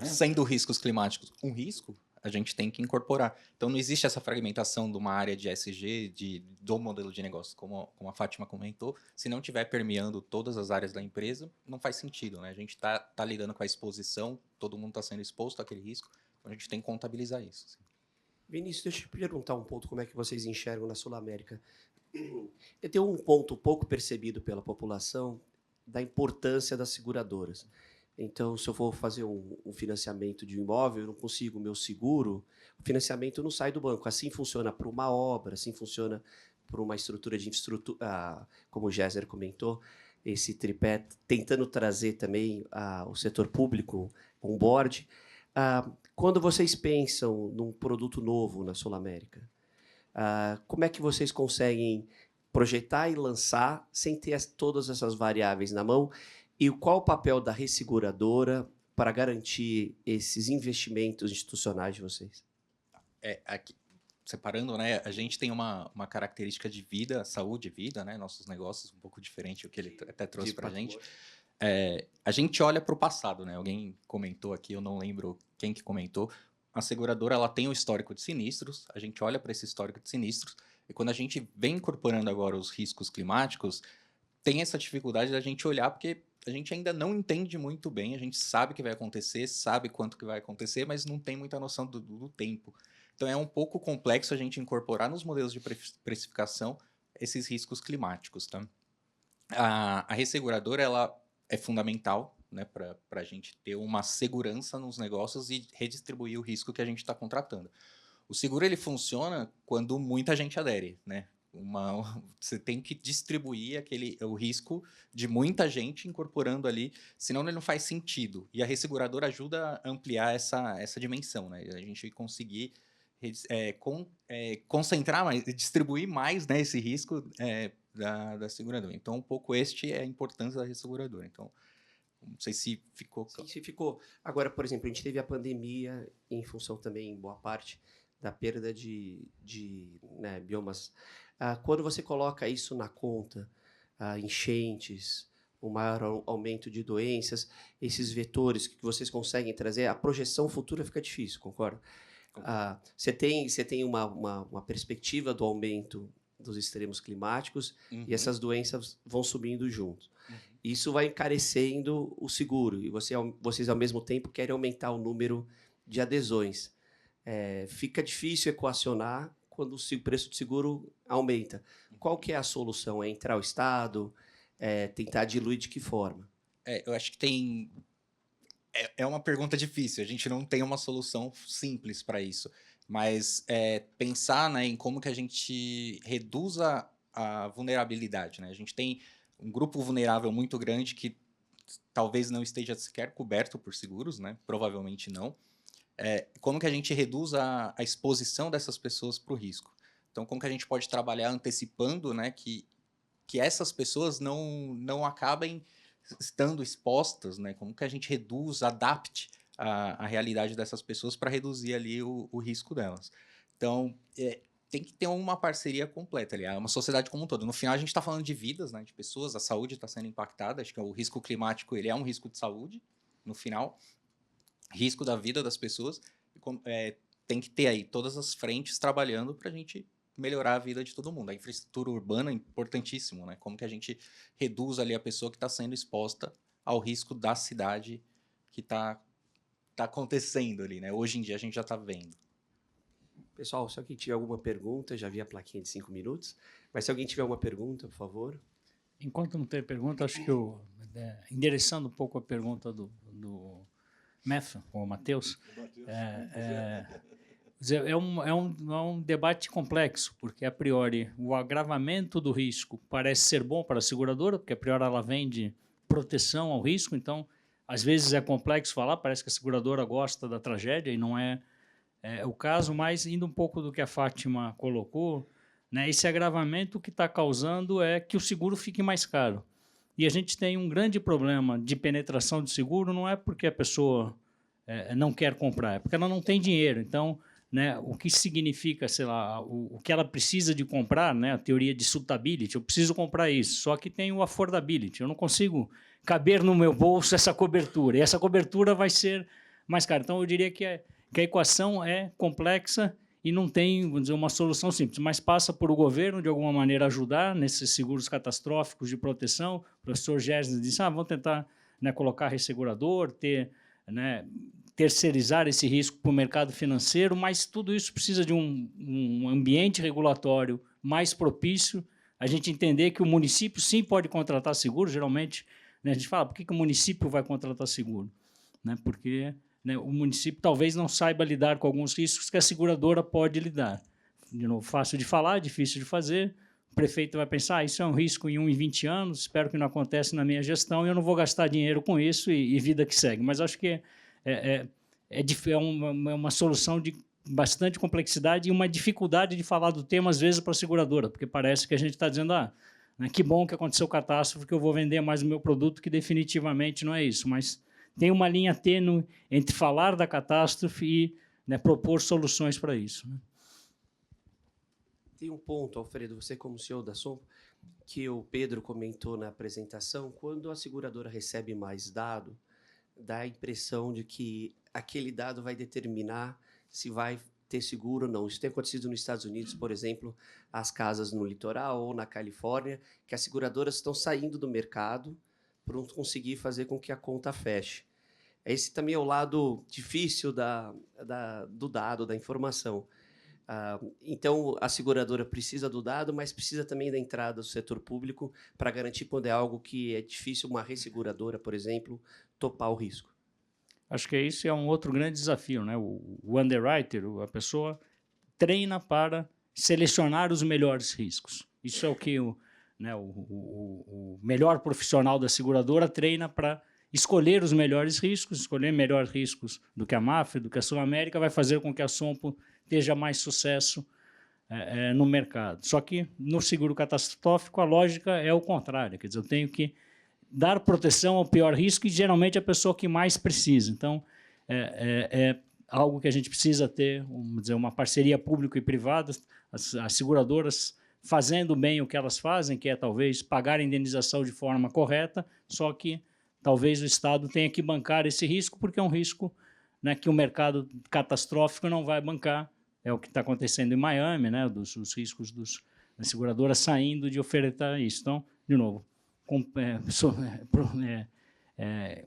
sendo riscos climáticos um risco, a gente tem que incorporar. Então, não existe essa fragmentação de uma área de ESG, do modelo de negócio, como a Fátima comentou. Se não estiver permeando todas as áreas da empresa, não faz sentido, né? A gente está lidando com a exposição, todo mundo está sendo exposto àquele risco, então a gente tem que contabilizar isso. Assim. Vinícius, deixa eu te perguntar um ponto como é que vocês enxergam na Sul-América. Tem um ponto pouco percebido pela população da importância das seguradoras. Então, se eu for fazer um financiamento de um imóvel, eu não consigo o meu seguro, o financiamento não sai do banco. Assim funciona para uma obra, assim funciona para uma estrutura de infraestrutura, como o Géser comentou, esse tripé, tentando trazer também o setor público on board. Quando vocês pensam num produto novo na Sul-América, como é que vocês conseguem projetar e lançar sem ter todas essas variáveis na mão? E qual o papel da resseguradora para garantir esses investimentos institucionais de vocês? Aqui, separando, né, a gente tem uma característica de vida, saúde e vida, né, nossos negócios, um pouco diferente do que ele até trouxe para a gente. A gente olha para o passado, né? Alguém comentou aqui, eu não lembro quem que comentou, a seguradora ela tem um histórico de sinistros, a gente olha para esse histórico de sinistros, e quando a gente vem incorporando agora os riscos climáticos, tem essa dificuldade da gente olhar, porque a gente ainda não entende muito bem, a gente sabe o que vai acontecer, sabe quanto que vai acontecer, mas não tem muita noção do tempo. Então é um pouco complexo a gente incorporar nos modelos de precificação esses riscos climáticos. Tá? A resseguradora ela é fundamental, né, para a gente ter uma segurança nos negócios e redistribuir o risco que a gente está contratando. O seguro ele funciona quando muita gente adere, né? Você tem que distribuir o risco de muita gente incorporando ali, senão ele não faz sentido. E a resseguradora ajuda a ampliar essa dimensão, né? A gente conseguir concentrar mais, distribuir mais, né, esse risco da seguradora. Então, um pouco este é a importância da resseguradora. Então, não sei se ficou... Sim, se ficou. Agora, por exemplo, a gente teve a pandemia em função também, em boa parte, da perda de biomas. Quando você coloca isso na conta, enchentes, o maior aumento de doenças, esses vetores que vocês conseguem trazer, a projeção futura fica difícil, concorda? Você tem uma perspectiva do aumento dos extremos climáticos e essas doenças vão subindo junto. Isso vai encarecendo o seguro e vocês, ao mesmo tempo, querem aumentar o número de adesões. Fica difícil equacionar quando o preço do seguro aumenta. Qual que é a solução? É entrar o Estado? Tentar diluir de que forma? Eu acho que tem... É uma pergunta difícil. A gente não tem uma solução simples para isso. Mas pensar, né, em como que a gente reduz a vulnerabilidade. Né? A gente tem um grupo vulnerável muito grande que talvez não esteja sequer coberto por seguros, né? Provavelmente não. Como que a gente reduz a exposição dessas pessoas para o risco? Então, como que a gente pode trabalhar antecipando, né, que essas pessoas não acabem estando expostas, né? Como que a gente adapte a realidade dessas pessoas para reduzir ali o risco delas? Então, tem que ter uma parceria completa ali, uma sociedade como um todo. No final, a gente está falando de vidas, né, de pessoas, a saúde está sendo impactada, acho que o risco climático ele é um risco de saúde, no final, risco da vida das pessoas, tem que ter aí todas as frentes trabalhando para a gente melhorar a vida de todo mundo. A infraestrutura urbana é importantíssimo, né? Como que a gente reduz ali a pessoa que está sendo exposta ao risco da cidade que está acontecendo ali, né? Hoje em dia a gente já está vendo. Pessoal, se alguém tiver alguma pergunta, já vi a plaquinha de 5 minutos, mas se alguém tiver alguma pergunta, por favor. Enquanto não tem pergunta, acho que eu, endereçando um pouco a pergunta do Matthew, ou Matheus, é um debate complexo, porque, a priori, o agravamento do risco parece ser bom para a seguradora, porque, a priori, ela vende proteção ao risco, então, às vezes é complexo falar, parece que a seguradora gosta da tragédia, e não é o caso, mas, indo um pouco do que a Fátima colocou, né, esse agravamento que está causando é que o seguro fique mais caro. E a gente tem um grande problema de penetração de seguro, não é porque a pessoa não quer comprar, é porque ela não tem dinheiro. Então, né, o que significa, sei lá, o que ela precisa de comprar, né, a teoria de suitability, eu preciso comprar isso, só que tem o affordability, eu não consigo caber no meu bolso essa cobertura, e essa cobertura vai ser mais cara. Então, eu diria que a equação é complexa e não tem, vamos dizer, uma solução simples, mas passa por o governo, de alguma maneira, ajudar nesses seguros catastróficos de proteção. O professor Gessner disse, vamos tentar, né, colocar ressegurador, terceirizar esse risco para o mercado financeiro, mas tudo isso precisa de um ambiente regulatório mais propício, a gente entender que o município, sim, pode contratar seguro. Geralmente, né, a gente fala, por que o município vai contratar seguro? Né, porque... né, o município talvez não saiba lidar com alguns riscos que a seguradora pode lidar. De novo, fácil de falar, difícil de fazer. O prefeito vai pensar, isso é um risco em 20 anos, espero que não aconteça na minha gestão, e eu não vou gastar dinheiro com isso, e vida que segue. Mas acho que é uma solução de bastante complexidade e uma dificuldade de falar do tema, às vezes, para a seguradora, porque parece que a gente está dizendo, né, que bom que aconteceu catástrofe, que eu vou vender mais o meu produto, que definitivamente não é isso, mas tem uma linha tênue entre falar da catástrofe e, né, propor soluções para isso. Né? Tem um ponto, Alfredo, você como CEO da Sompo, que o Pedro comentou na apresentação, quando a seguradora recebe mais dado, dá a impressão de que aquele dado vai determinar se vai ter seguro ou não. Isso tem acontecido nos Estados Unidos, por exemplo, as casas no litoral ou na Califórnia, que as seguradoras estão saindo do mercado para não conseguir fazer com que a conta feche. Esse também é o lado difícil do dado, da informação. Então, a seguradora precisa do dado, mas precisa também da entrada do setor público para garantir quando é algo que é difícil uma resseguradora, por exemplo, topar o risco. Acho que isso é um outro grande desafio, né? O underwriter, a pessoa, treina para selecionar os melhores riscos. Isso é o que o melhor profissional da seguradora treina para escolher os melhores riscos, escolher melhores riscos do que a Mafra, do que a Sul América, vai fazer com que a Sompo tenha mais sucesso no mercado. Só que no seguro catastrófico a lógica é o contrário, quer dizer, eu tenho que dar proteção ao pior risco e geralmente a pessoa que mais precisa. Então, é algo que a gente precisa ter, vamos dizer, uma parceria público e privada, as seguradoras fazendo bem o que elas fazem, que é talvez pagar a indenização de forma correta, só que talvez o Estado tenha que bancar esse risco, porque é um risco, né, que o mercado catastrófico não vai bancar. É o que está acontecendo em Miami, né, os riscos das seguradoras saindo de ofertar isso. Então, de novo,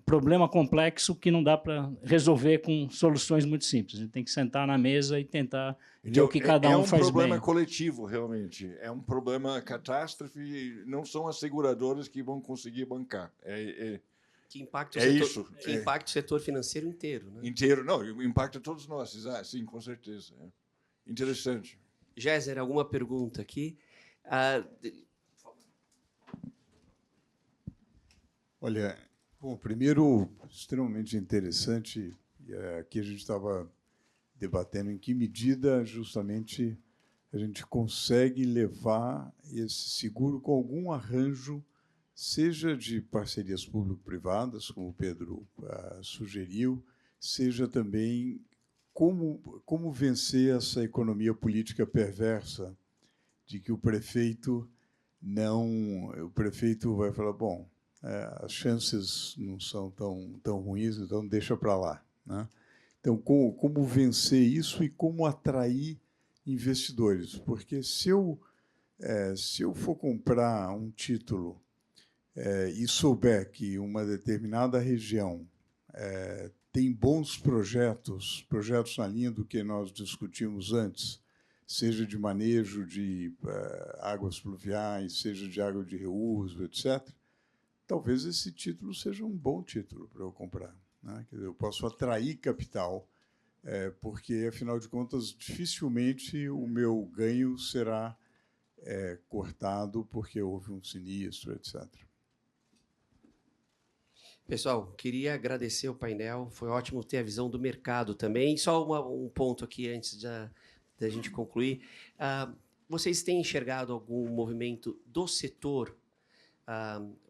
problema complexo que não dá para resolver com soluções muito simples. A gente tem que sentar na mesa e tentar ver o que cada um faz bem. É um problema coletivo, realmente. É um problema catástrofe. Não são as seguradoras que vão conseguir bancar. Que impacta o setor financeiro inteiro. Né? Inteiro. Não, impacta todos nós. Sim, com certeza. Interessante. Gessner, alguma pergunta aqui? Olha, bom, primeiro, extremamente interessante, aqui a gente estava debatendo em que medida justamente a gente consegue levar esse seguro com algum arranjo, seja de parcerias público-privadas, como o Pedro sugeriu, seja também como vencer essa economia política perversa de que o prefeito vai falar, bom, as chances não são tão ruins, então deixa para lá. Né? Então, como vencer isso e como atrair investidores? Porque se eu for comprar um título e souber que uma determinada região tem bons projetos na linha do que nós discutimos antes, seja de manejo de águas pluviais, seja de água de reuso, etc., talvez esse título seja um bom título para eu comprar, né? Quer dizer, eu posso atrair capital, porque, afinal de contas, dificilmente o meu ganho será cortado porque houve um sinistro, etc. Pessoal, queria agradecer o painel, foi ótimo ter a visão do mercado também. Só um ponto aqui antes da gente concluir. Vocês têm enxergado algum movimento do setor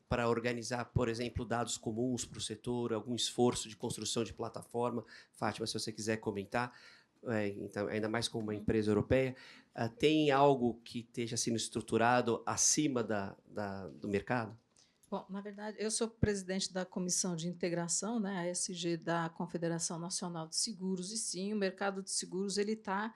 para organizar, por exemplo, dados comuns para o setor, algum esforço de construção de plataforma? Fátima, se você quiser comentar, então, ainda mais como uma empresa europeia, tem algo que esteja sendo estruturado acima do mercado? Bom, na verdade, eu sou presidente da Comissão de Integração, né, a ESG da Confederação Nacional de Seguros, e sim, o mercado de seguros ele tá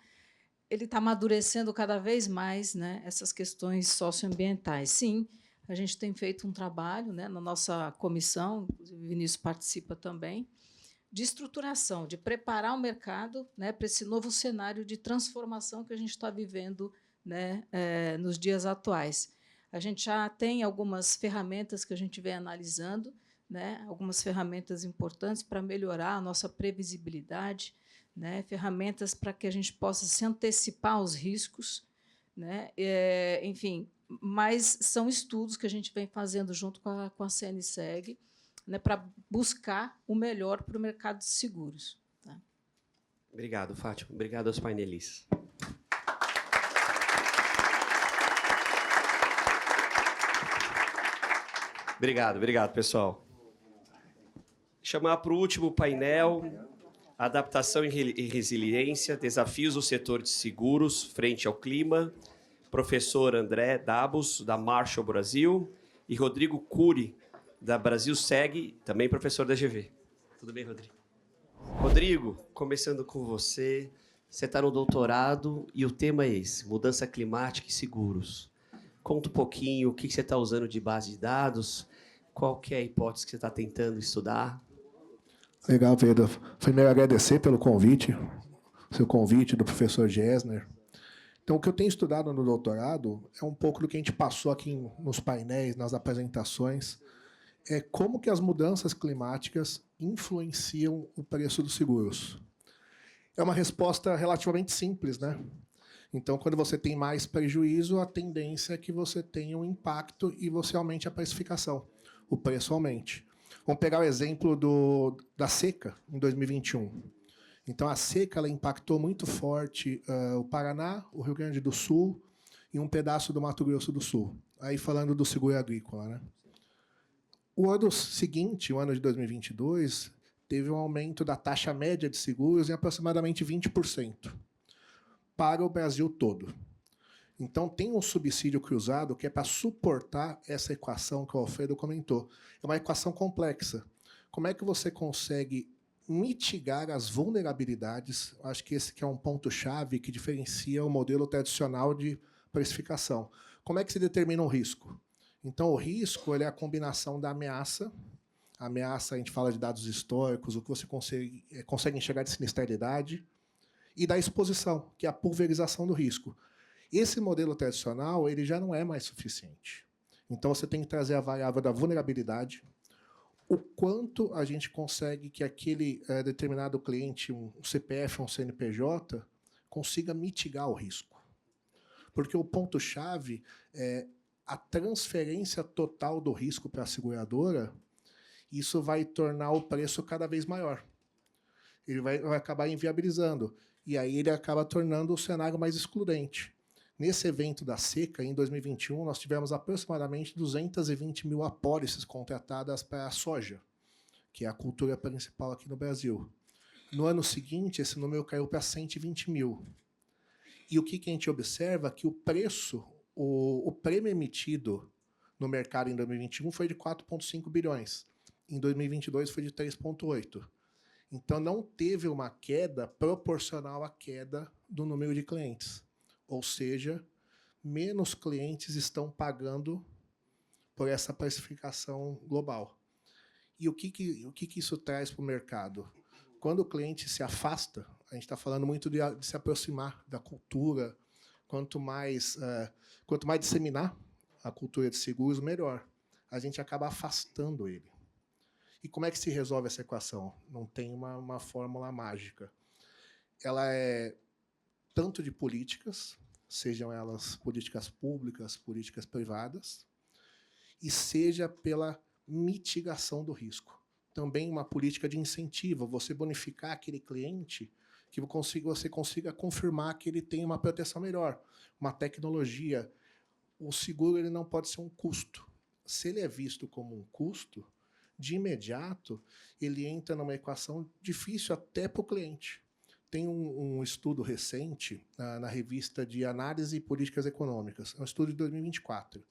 amadurecendo cada vez mais, né, essas questões socioambientais. Sim, a gente tem feito um trabalho, né, na nossa comissão, inclusive o Vinícius participa também, de estruturação, de preparar o mercado, né, para esse novo cenário de transformação que a gente está vivendo, né, nos dias atuais. A gente já tem algumas ferramentas que a gente vem analisando, né, algumas ferramentas importantes para melhorar a nossa previsibilidade, né, ferramentas para que a gente possa se antecipar aos riscos, né, enfim, mas são estudos que a gente vem fazendo junto com a CNSEG, né, para buscar o melhor para o mercado de seguros. Tá? Obrigado, Fátima. Obrigado aos painelistas. Obrigado, pessoal. Chamar para o último painel, adaptação e resiliência, desafios do setor de seguros frente ao clima, professor André Dabos, da Marshall Brasil, e Rodrigo Cury, da Brasil Seg, também professor da GV. Tudo bem, Rodrigo? Rodrigo, começando com você, você está no doutorado e o tema é esse, mudança climática e seguros. Conta um pouquinho o que você está usando de base de dados, qual que é a hipótese que você está tentando estudar. Legal, Pedro. Primeiro, agradecer pelo convite, seu convite do professor Gessner. Então, o que eu tenho estudado no doutorado é um pouco do que a gente passou aqui nos painéis, nas apresentações, é como que as mudanças climáticas influenciam o preço dos seguros. É uma resposta relativamente simples, né? Então, quando você tem mais prejuízo, a tendência é que você tenha um impacto e você aumente a precificação, o preço aumente. Vamos pegar o exemplo da seca em 2021. Então, a seca ela impactou muito forte o Paraná, o Rio Grande do Sul e um pedaço do Mato Grosso do Sul. Aí falando do seguro agrícola, né? O ano seguinte, o ano de 2022, teve um aumento da taxa média de seguros em aproximadamente 20%. Para o Brasil todo. Então, tem um subsídio cruzado que é para suportar essa equação que o Alfredo comentou. É uma equação complexa. Como é que você consegue mitigar as vulnerabilidades? Acho que esse que é um ponto-chave que diferencia o modelo tradicional de precificação. Como é que se determina um risco? Então, o risco ele é a combinação da ameaça. A ameaça, a gente fala de dados históricos, o que você consegue enxergar de sinistralidade, e da exposição, que é a pulverização do risco. Esse modelo tradicional ele já não é mais suficiente. Então, você tem que trazer a variável da vulnerabilidade, o quanto a gente consegue que aquele determinado cliente, um CPF, um CNPJ, consiga mitigar o risco. Porque o ponto-chave é a transferência total do risco para a seguradora, isso vai tornar o preço cada vez maior. Ele vai acabar inviabilizando. E aí ele acaba tornando o cenário mais excludente. Nesse evento da seca, em 2021, nós tivemos aproximadamente 220 mil apólices contratadas para a soja, que é a cultura principal aqui no Brasil. No ano seguinte, esse número caiu para 120 mil. E o que a gente observa? Que o preço, o prêmio emitido no mercado em 2021 foi de 4,5 bilhões. Em 2022 foi de 3,8. Então, não teve uma queda proporcional à queda do número de clientes. Ou seja, menos clientes estão pagando por essa precificação global. E o que isso traz para o mercado? Quando o cliente se afasta, a gente está falando muito de se aproximar da cultura, Quanto mais disseminar a cultura de seguros, melhor. A gente acaba afastando ele. E como é que se resolve essa equação? Não tem uma fórmula mágica. Ela é tanto de políticas, sejam elas políticas públicas, políticas privadas, e seja pela mitigação do risco. Também uma política de incentivo, você bonificar aquele cliente que você consiga confirmar que ele tem uma proteção melhor, uma tecnologia. O seguro ele não pode ser um custo. Se ele é visto como um custo, de imediato, ele entra numa equação difícil até para o cliente. Tem um estudo recente na revista de Análise e Políticas Econômicas, é um estudo de 2024.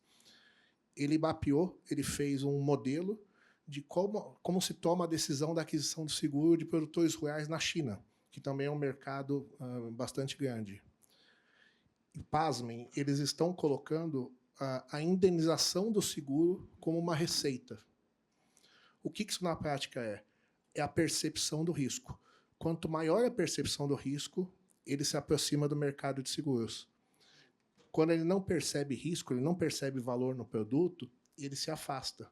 Ele mapeou, ele fez um modelo de como se toma a decisão da aquisição do seguro de produtores rurais na China, que também é um mercado bastante grande. E, pasmem, eles estão colocando a indenização do seguro como uma receita. O que isso na prática é? É a percepção do risco. Quanto maior a percepção do risco, ele se aproxima do mercado de seguros. Quando ele não percebe risco, ele não percebe valor no produto, ele se afasta.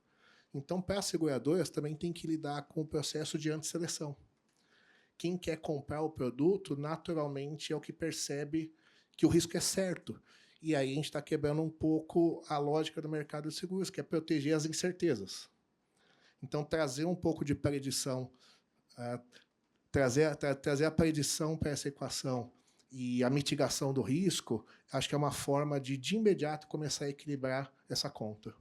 Então, para as seguradoras, também tem que lidar com o processo de antisseleção. Quem quer comprar o produto, naturalmente, é o que percebe que o risco é certo. E aí a gente está quebrando um pouco a lógica do mercado de seguros, que é proteger as incertezas. Então, trazer um pouco de predição, trazer a predição para essa equação e a mitigação do risco, acho que é uma forma de imediato, começar a equilibrar essa conta.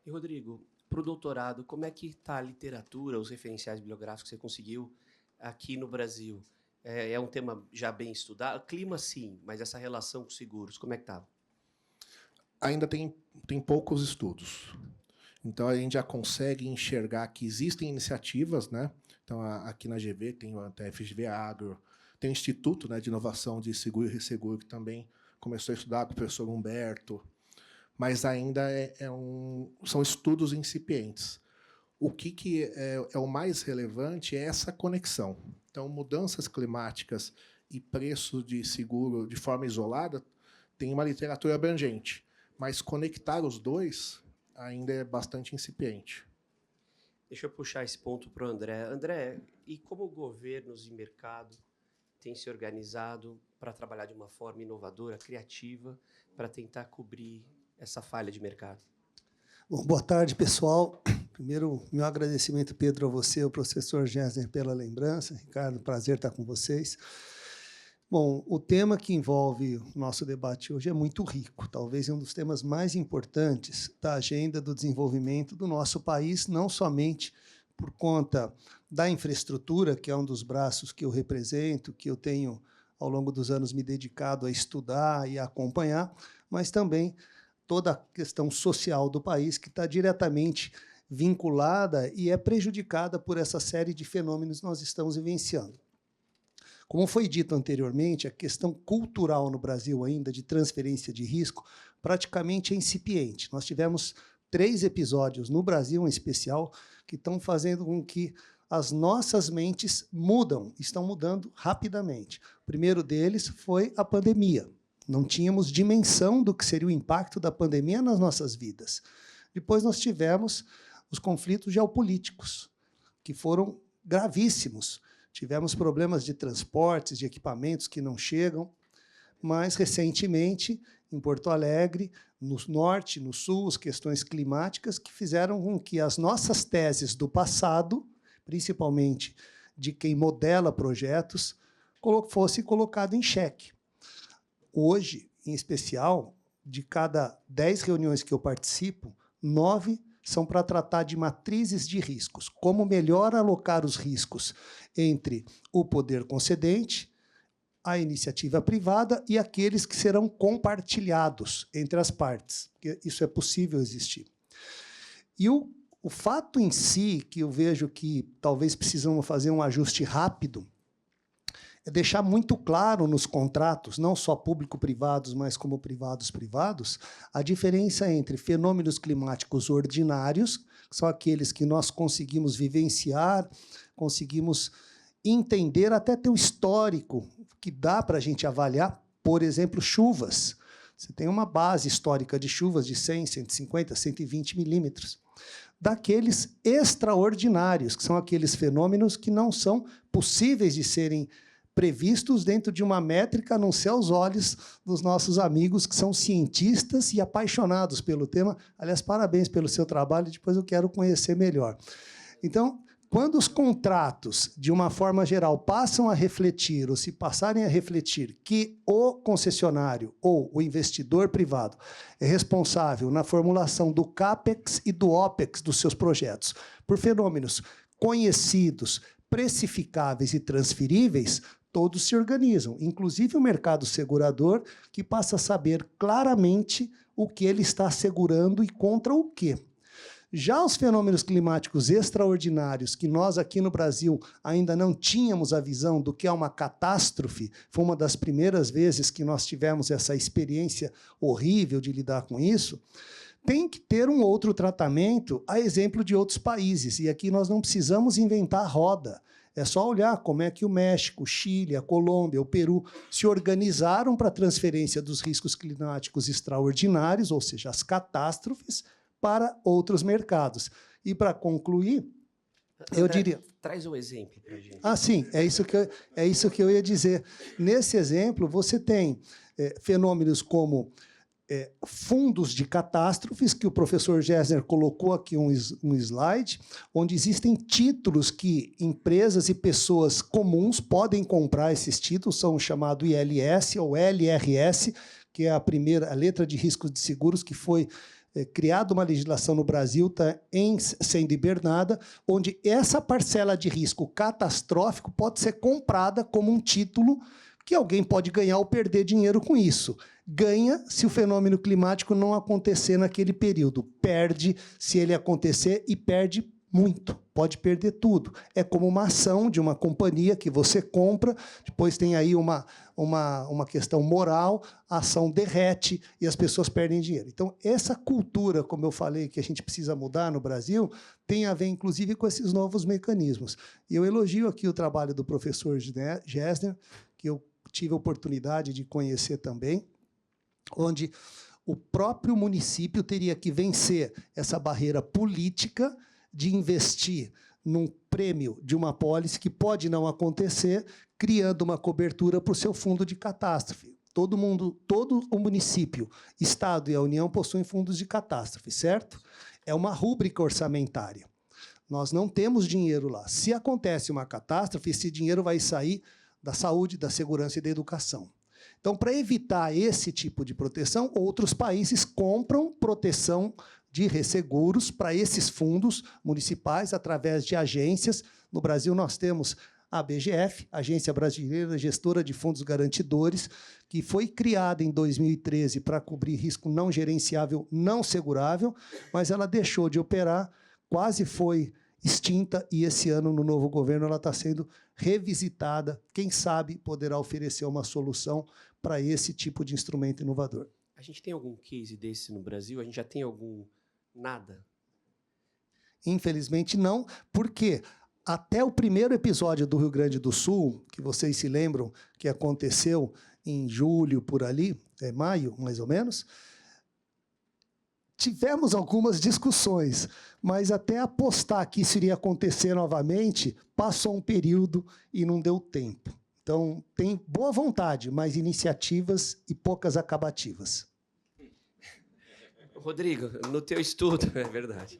E, Rodrigo, para o doutorado, como é que está a literatura, os referenciais bibliográficos que você conseguiu aqui no Brasil? É um tema já bem estudado? Clima, sim, mas essa relação com seguros, como é que está? Ainda tem poucos estudos. Então, a gente já consegue enxergar que existem iniciativas, né? Então, aqui na GV tem a FGV Agro, tem o Instituto, né, de Inovação de Seguro e Resseguro, que também começou a estudar com o professor Humberto, mas ainda são estudos incipientes. O que é o mais relevante é essa conexão. Então, mudanças climáticas e preço de seguro de forma isolada tem uma literatura abrangente, mas conectar os dois ainda é bastante incipiente. Deixa eu puxar esse ponto para o André. André, e como governos e mercado têm se organizado para trabalhar de uma forma inovadora, criativa, para tentar cobrir essa falha de mercado? Bom, boa tarde, pessoal. Primeiro, meu agradecimento, Pedro, a você, ao professor Gessner, pela lembrança. Ricardo, prazer estar com vocês. Bom, o tema que envolve o nosso debate hoje é muito rico, talvez um dos temas mais importantes da agenda do desenvolvimento do nosso país, não somente por conta da infraestrutura, que é um dos braços que eu represento, que eu tenho, ao longo dos anos, me dedicado a estudar e a acompanhar, mas também toda a questão social do país, que está diretamente vinculada e é prejudicada por essa série de fenômenos que nós estamos vivenciando. Como foi dito anteriormente, a questão cultural no Brasil ainda de transferência de risco praticamente é incipiente. Nós tivemos 3 episódios no Brasil, em especial, que estão fazendo com que as nossas mentes estão mudando rapidamente. O primeiro deles foi a pandemia. Não tínhamos dimensão do que seria o impacto da pandemia nas nossas vidas. Depois nós tivemos os conflitos geopolíticos, que foram gravíssimos. Tivemos problemas de transportes, de equipamentos que não chegam, mas, recentemente, em Porto Alegre, no norte, no sul, as questões climáticas que fizeram com que as nossas teses do passado, principalmente de quem modela projetos, fosse colocado em xeque. Hoje, em especial, de cada 10 reuniões que eu participo, 9 são para tratar de matrizes de riscos, como melhor alocar os riscos entre o poder concedente, a iniciativa privada e aqueles que serão compartilhados entre as partes, porque isso é possível existir. E o fato em si, que eu vejo que talvez precisamos fazer um ajuste rápido, é deixar muito claro nos contratos, não só público-privados, mas como privados-privados, a diferença entre fenômenos climáticos ordinários, que são aqueles que nós conseguimos vivenciar, conseguimos entender, até ter um histórico que dá para a gente avaliar, Por exemplo, chuvas. Você tem uma base histórica de chuvas de 100, 150, 120 milímetros. Daqueles extraordinários, que são aqueles fenômenos que não são possíveis de serem previstos dentro de uma métrica, a não ser aos olhos dos nossos amigos que são cientistas e apaixonados pelo tema. Aliás, parabéns pelo seu trabalho, depois eu quero conhecer melhor. Então, quando os contratos, de uma forma geral, passam a refletir, ou se passarem a refletir, que o concessionário ou o investidor privado é responsável na formulação do CAPEX e do OPEX dos seus projetos, por fenômenos conhecidos, precificáveis e transferíveis, todos se organizam, inclusive o mercado segurador, que passa a saber claramente o que ele está assegurando e contra o quê. Já os fenômenos climáticos extraordinários, que nós aqui no Brasil ainda não tínhamos a visão do que é uma catástrofe, foi uma das primeiras vezes que nós tivemos essa experiência horrível de lidar com isso, tem que ter um outro tratamento, a exemplo de outros países. E aqui nós não precisamos inventar a roda. É só olhar como é que o México, o Chile, a Colômbia, o Peru se organizaram para a transferência dos riscos climáticos extraordinários, ou seja, as catástrofes, para outros mercados. E, para concluir, eu diria... Traz um exemplo para a gente. Sim, é isso que eu ia dizer. Nesse exemplo, você tem fenômenos como fundos de catástrofes, que o professor Gessner colocou aqui um slide, onde existem títulos que empresas e pessoas comuns podem comprar. Esses títulos são chamados ILS ou LRS, que é a letra de riscos de seguros que foi criada uma legislação no Brasil, está sendo hibernada, onde essa parcela de risco catastrófico pode ser comprada como um título que alguém pode ganhar ou perder dinheiro com isso. Ganha se o fenômeno climático não acontecer naquele período. Perde se ele acontecer e perde muito. Pode perder tudo. É como uma ação de uma companhia que você compra, depois tem aí uma questão moral, a ação derrete e as pessoas perdem dinheiro. Então, essa cultura, como eu falei, que a gente precisa mudar no Brasil, tem a ver, inclusive, com esses novos mecanismos. E eu elogio aqui o trabalho do professor Gessner, que eu tive a oportunidade de conhecer também, onde o próprio município teria que vencer essa barreira política de investir num prêmio de uma apólice que pode não acontecer, criando uma cobertura para o seu fundo de catástrofe. Todo o município, Estado e a União possuem fundos de catástrofe, certo? É uma rúbrica orçamentária. Nós não temos dinheiro lá. Se acontece uma catástrofe, esse dinheiro vai sair da saúde, da segurança e da educação. Então, para evitar esse tipo de proteção, outros países compram proteção de resseguros para esses fundos municipais através de agências. No Brasil, nós temos a BGF, Agência Brasileira Gestora de Fundos Garantidores, que foi criada em 2013 para cobrir risco não gerenciável, não segurável, mas ela deixou de operar, quase foi extinta, e esse ano, no novo governo, ela está sendo revisitada. Quem sabe poderá oferecer uma solução para esse tipo de instrumento inovador. A gente tem algum case desse no Brasil? A gente já tem algum... Nada? Infelizmente, não, porque até o primeiro episódio do Rio Grande do Sul, que vocês se lembram que aconteceu em julho, por ali, maio, mais ou menos, tivemos algumas discussões, mas até apostar que isso iria acontecer novamente, passou um período e não deu tempo. Então, tem boa vontade, mas iniciativas e poucas acabativas. Rodrigo, no teu estudo, é verdade.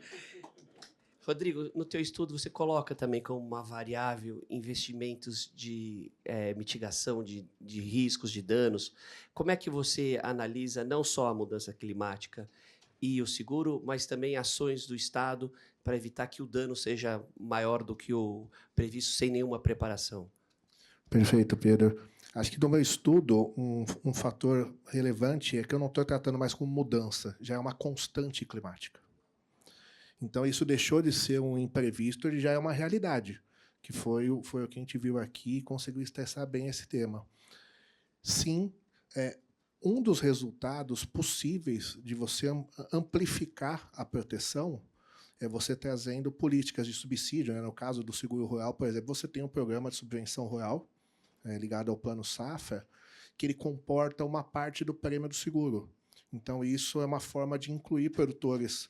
Rodrigo, no teu estudo você coloca também como uma variável investimentos de mitigação de riscos, de danos. Como é que você analisa não só a mudança climática e o seguro, mas também ações do Estado para evitar que o dano seja maior do que o previsto sem nenhuma preparação? Perfeito, Pedro. Acho que no meu estudo, um fator relevante é que eu não estou tratando mais como mudança, já é uma constante climática. Então, isso deixou de ser um imprevisto e já é uma realidade, que foi o que a gente viu aqui e conseguiu expressar bem esse tema. Sim, um dos resultados possíveis de você amplificar a proteção é você trazendo políticas de subsídio, né? No caso do seguro rural, por exemplo, você tem um programa de subvenção rural, ligado ao Plano Safra, que ele comporta uma parte do prêmio do seguro. Então, isso é uma forma de incluir produtores,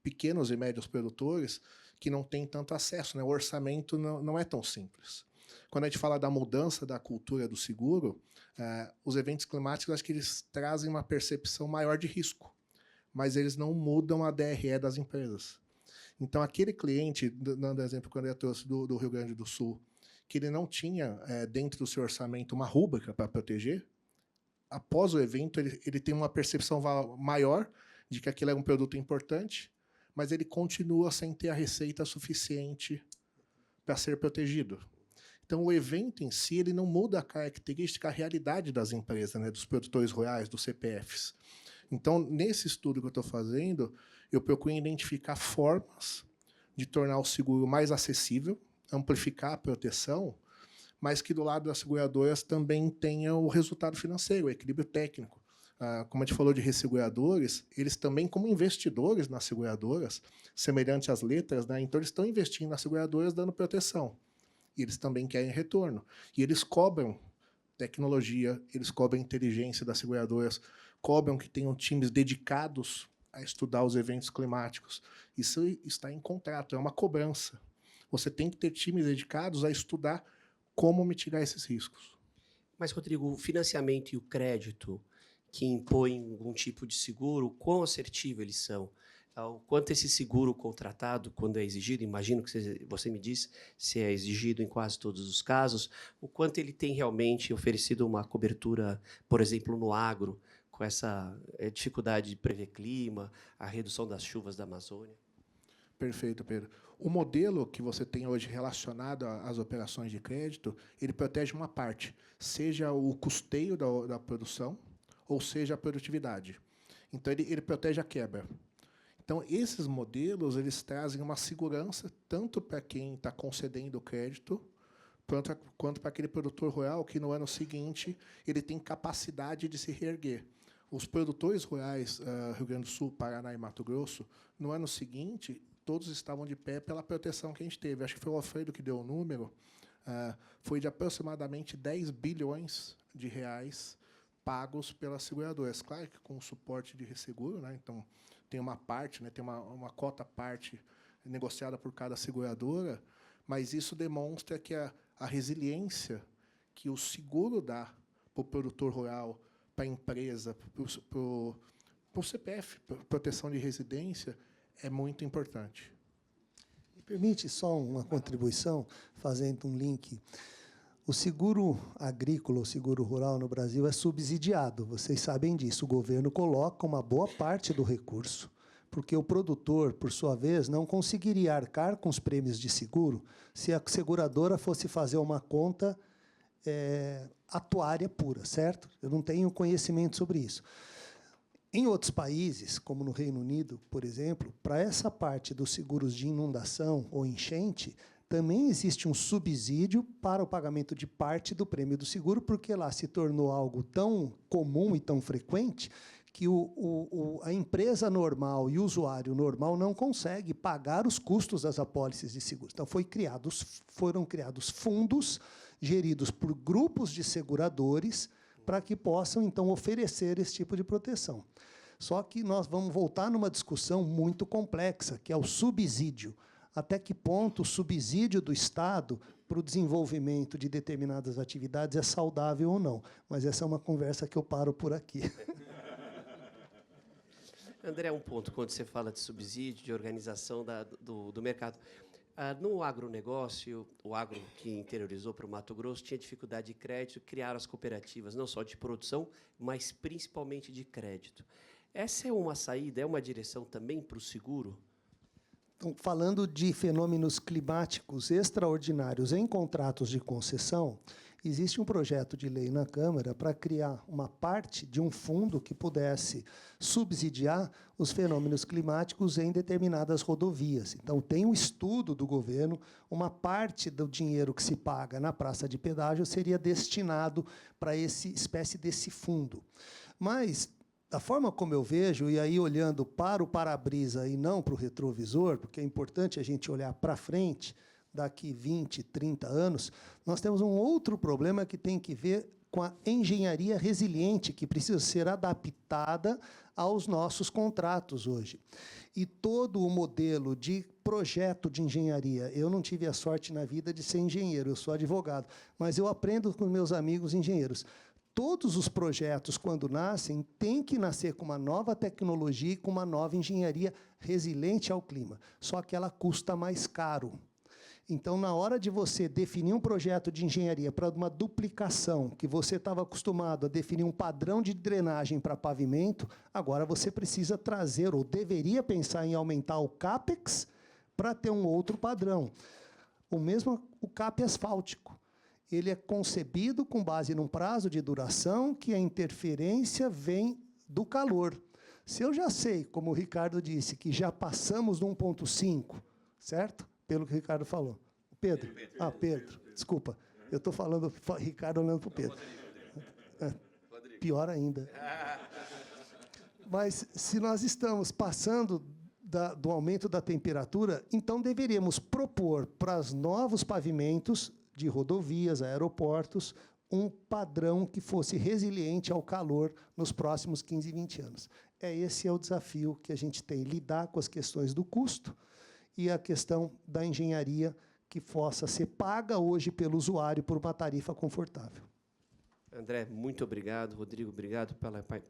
pequenos e médios produtores, que não têm tanto acesso, né? O orçamento não é tão simples. Quando a gente fala da mudança da cultura do seguro, os eventos climáticos, acho que eles trazem uma percepção maior de risco, mas eles não mudam a DRE das empresas. Então, aquele cliente, dando exemplo quando eu trouxe do Rio Grande do Sul, que ele não tinha dentro do seu orçamento uma rúbrica para proteger, após o evento ele tem uma percepção maior de que aquilo é um produto importante, mas ele continua sem ter a receita suficiente para ser protegido. Então, o evento em si ele não muda a característica, a realidade das empresas, né, dos produtores rurais, dos CPFs. Então, nesse estudo que eu estou fazendo, eu procuro identificar formas de tornar o seguro mais acessível, amplificar a proteção, mas que do lado das seguradoras também tenha o resultado financeiro, o equilíbrio técnico. Como a gente falou de resseguradores, eles também, como investidores nas seguradoras, semelhante às letras, né, então eles estão investindo nas seguradoras dando proteção. E eles também querem retorno. E eles cobram tecnologia, eles cobram inteligência das seguradoras, cobram que tenham times dedicados a estudar os eventos climáticos. Isso está em contrato, é uma cobrança. Você tem que ter times dedicados a estudar como mitigar esses riscos. Mas, Rodrigo, o financiamento e o crédito que impõem algum tipo de seguro, quão assertivo eles são? O quanto esse seguro contratado, quando é exigido, imagino que você me disse, se é exigido em quase todos os casos, o quanto ele tem realmente oferecido uma cobertura, por exemplo, no agro, com essa dificuldade de prever clima, a redução das chuvas da Amazônia? Perfeito, Pedro. O modelo que você tem hoje relacionado às operações de crédito, ele protege uma parte, seja o custeio da produção, ou seja a produtividade. Então, ele protege a quebra. Então, esses modelos eles trazem uma segurança tanto para quem está concedendo o crédito, quanto para aquele produtor rural que, no ano seguinte, ele tem capacidade de se reerguer. Os produtores rurais, Rio Grande do Sul, Paraná e Mato Grosso, no ano seguinte, todos estavam de pé pela proteção que a gente teve. Acho que foi o Alfredo que deu o número, foi de aproximadamente 10 bilhões de reais pagos pelas seguradoras. Claro que com o suporte de resseguro, né? Então, tem uma parte, né? Tem uma cota parte negociada por cada seguradora, mas isso demonstra que a resiliência que o seguro dá para o produtor rural, para a empresa, para o CPF, proteção de residência, é muito importante. Me permite só uma contribuição, fazendo um link. O seguro agrícola, o seguro rural no Brasil é subsidiado, vocês sabem disso. O governo coloca uma boa parte do recurso, porque o produtor, por sua vez, não conseguiria arcar com os prêmios de seguro se a seguradora fosse fazer uma conta atuária pura, certo? Eu não tenho conhecimento sobre isso. Em outros países, como no Reino Unido, por exemplo, para essa parte dos seguros de inundação ou enchente, também existe um subsídio para o pagamento de parte do prêmio do seguro, porque lá se tornou algo tão comum e tão frequente que a empresa normal e o usuário normal não consegue pagar os custos das apólices de seguro. Então, foram criados fundos geridos por grupos de seguradores para que possam, então, oferecer esse tipo de proteção. Só que nós vamos voltar numa discussão muito complexa, que é o subsídio. Até que ponto o subsídio do Estado para o desenvolvimento de determinadas atividades é saudável ou não. Mas essa é uma conversa que eu paro por aqui. André, um ponto, quando você fala de subsídio, de organização do mercado. No agronegócio, o agro que interiorizou para o Mato Grosso tinha dificuldade de crédito, criaram as cooperativas, não só de produção, mas principalmente de crédito. Essa é uma saída, é uma direção também para o seguro? Então, falando de fenômenos climáticos extraordinários em contratos de concessão, existe um projeto de lei na Câmara para criar uma parte de um fundo que pudesse subsidiar os fenômenos climáticos em determinadas rodovias. Então, tem um estudo do governo, uma parte do dinheiro que se paga na praça de pedágio seria destinado para essa espécie desse fundo. Mas, da forma como eu vejo, e aí olhando para o para-brisa e não para o retrovisor, porque é importante a gente olhar para frente, daqui 20, 30 anos, nós temos um outro problema que tem que ver com a engenharia resiliente, que precisa ser adaptada aos nossos contratos hoje. E todo o modelo de projeto de engenharia, eu não tive a sorte na vida de ser engenheiro, eu sou advogado, mas eu aprendo com meus amigos engenheiros. Todos os projetos, quando nascem, têm que nascer com uma nova tecnologia e com uma nova engenharia resiliente ao clima, só que ela custa mais caro. Então, na hora de você definir um projeto de engenharia para uma duplicação, que você estava acostumado a definir um padrão de drenagem para pavimento, agora você precisa trazer, ou deveria pensar em aumentar o CAPEX para ter um outro padrão. O mesmo o CAP asfáltico. Ele é concebido com base num prazo de duração que a interferência vem do calor. Se eu já sei, como o Ricardo disse, que já passamos do 1.5, certo? Pelo que o Ricardo falou. Pedro. Pedro. Desculpa. Eu estou falando Ricardo olhando para o Pedro. Pior ainda. Mas se nós estamos passando do aumento da temperatura, então deveríamos propor para os novos pavimentos de rodovias, aeroportos, um padrão que fosse resiliente ao calor nos próximos 15, 20 anos. Esse é o desafio que a gente tem, lidar com as questões do custo e a questão da engenharia que possa ser paga hoje pelo usuário por uma tarifa confortável. André, muito obrigado. Rodrigo, obrigado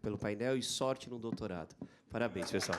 pelo painel e sorte no doutorado. Parabéns, pessoal.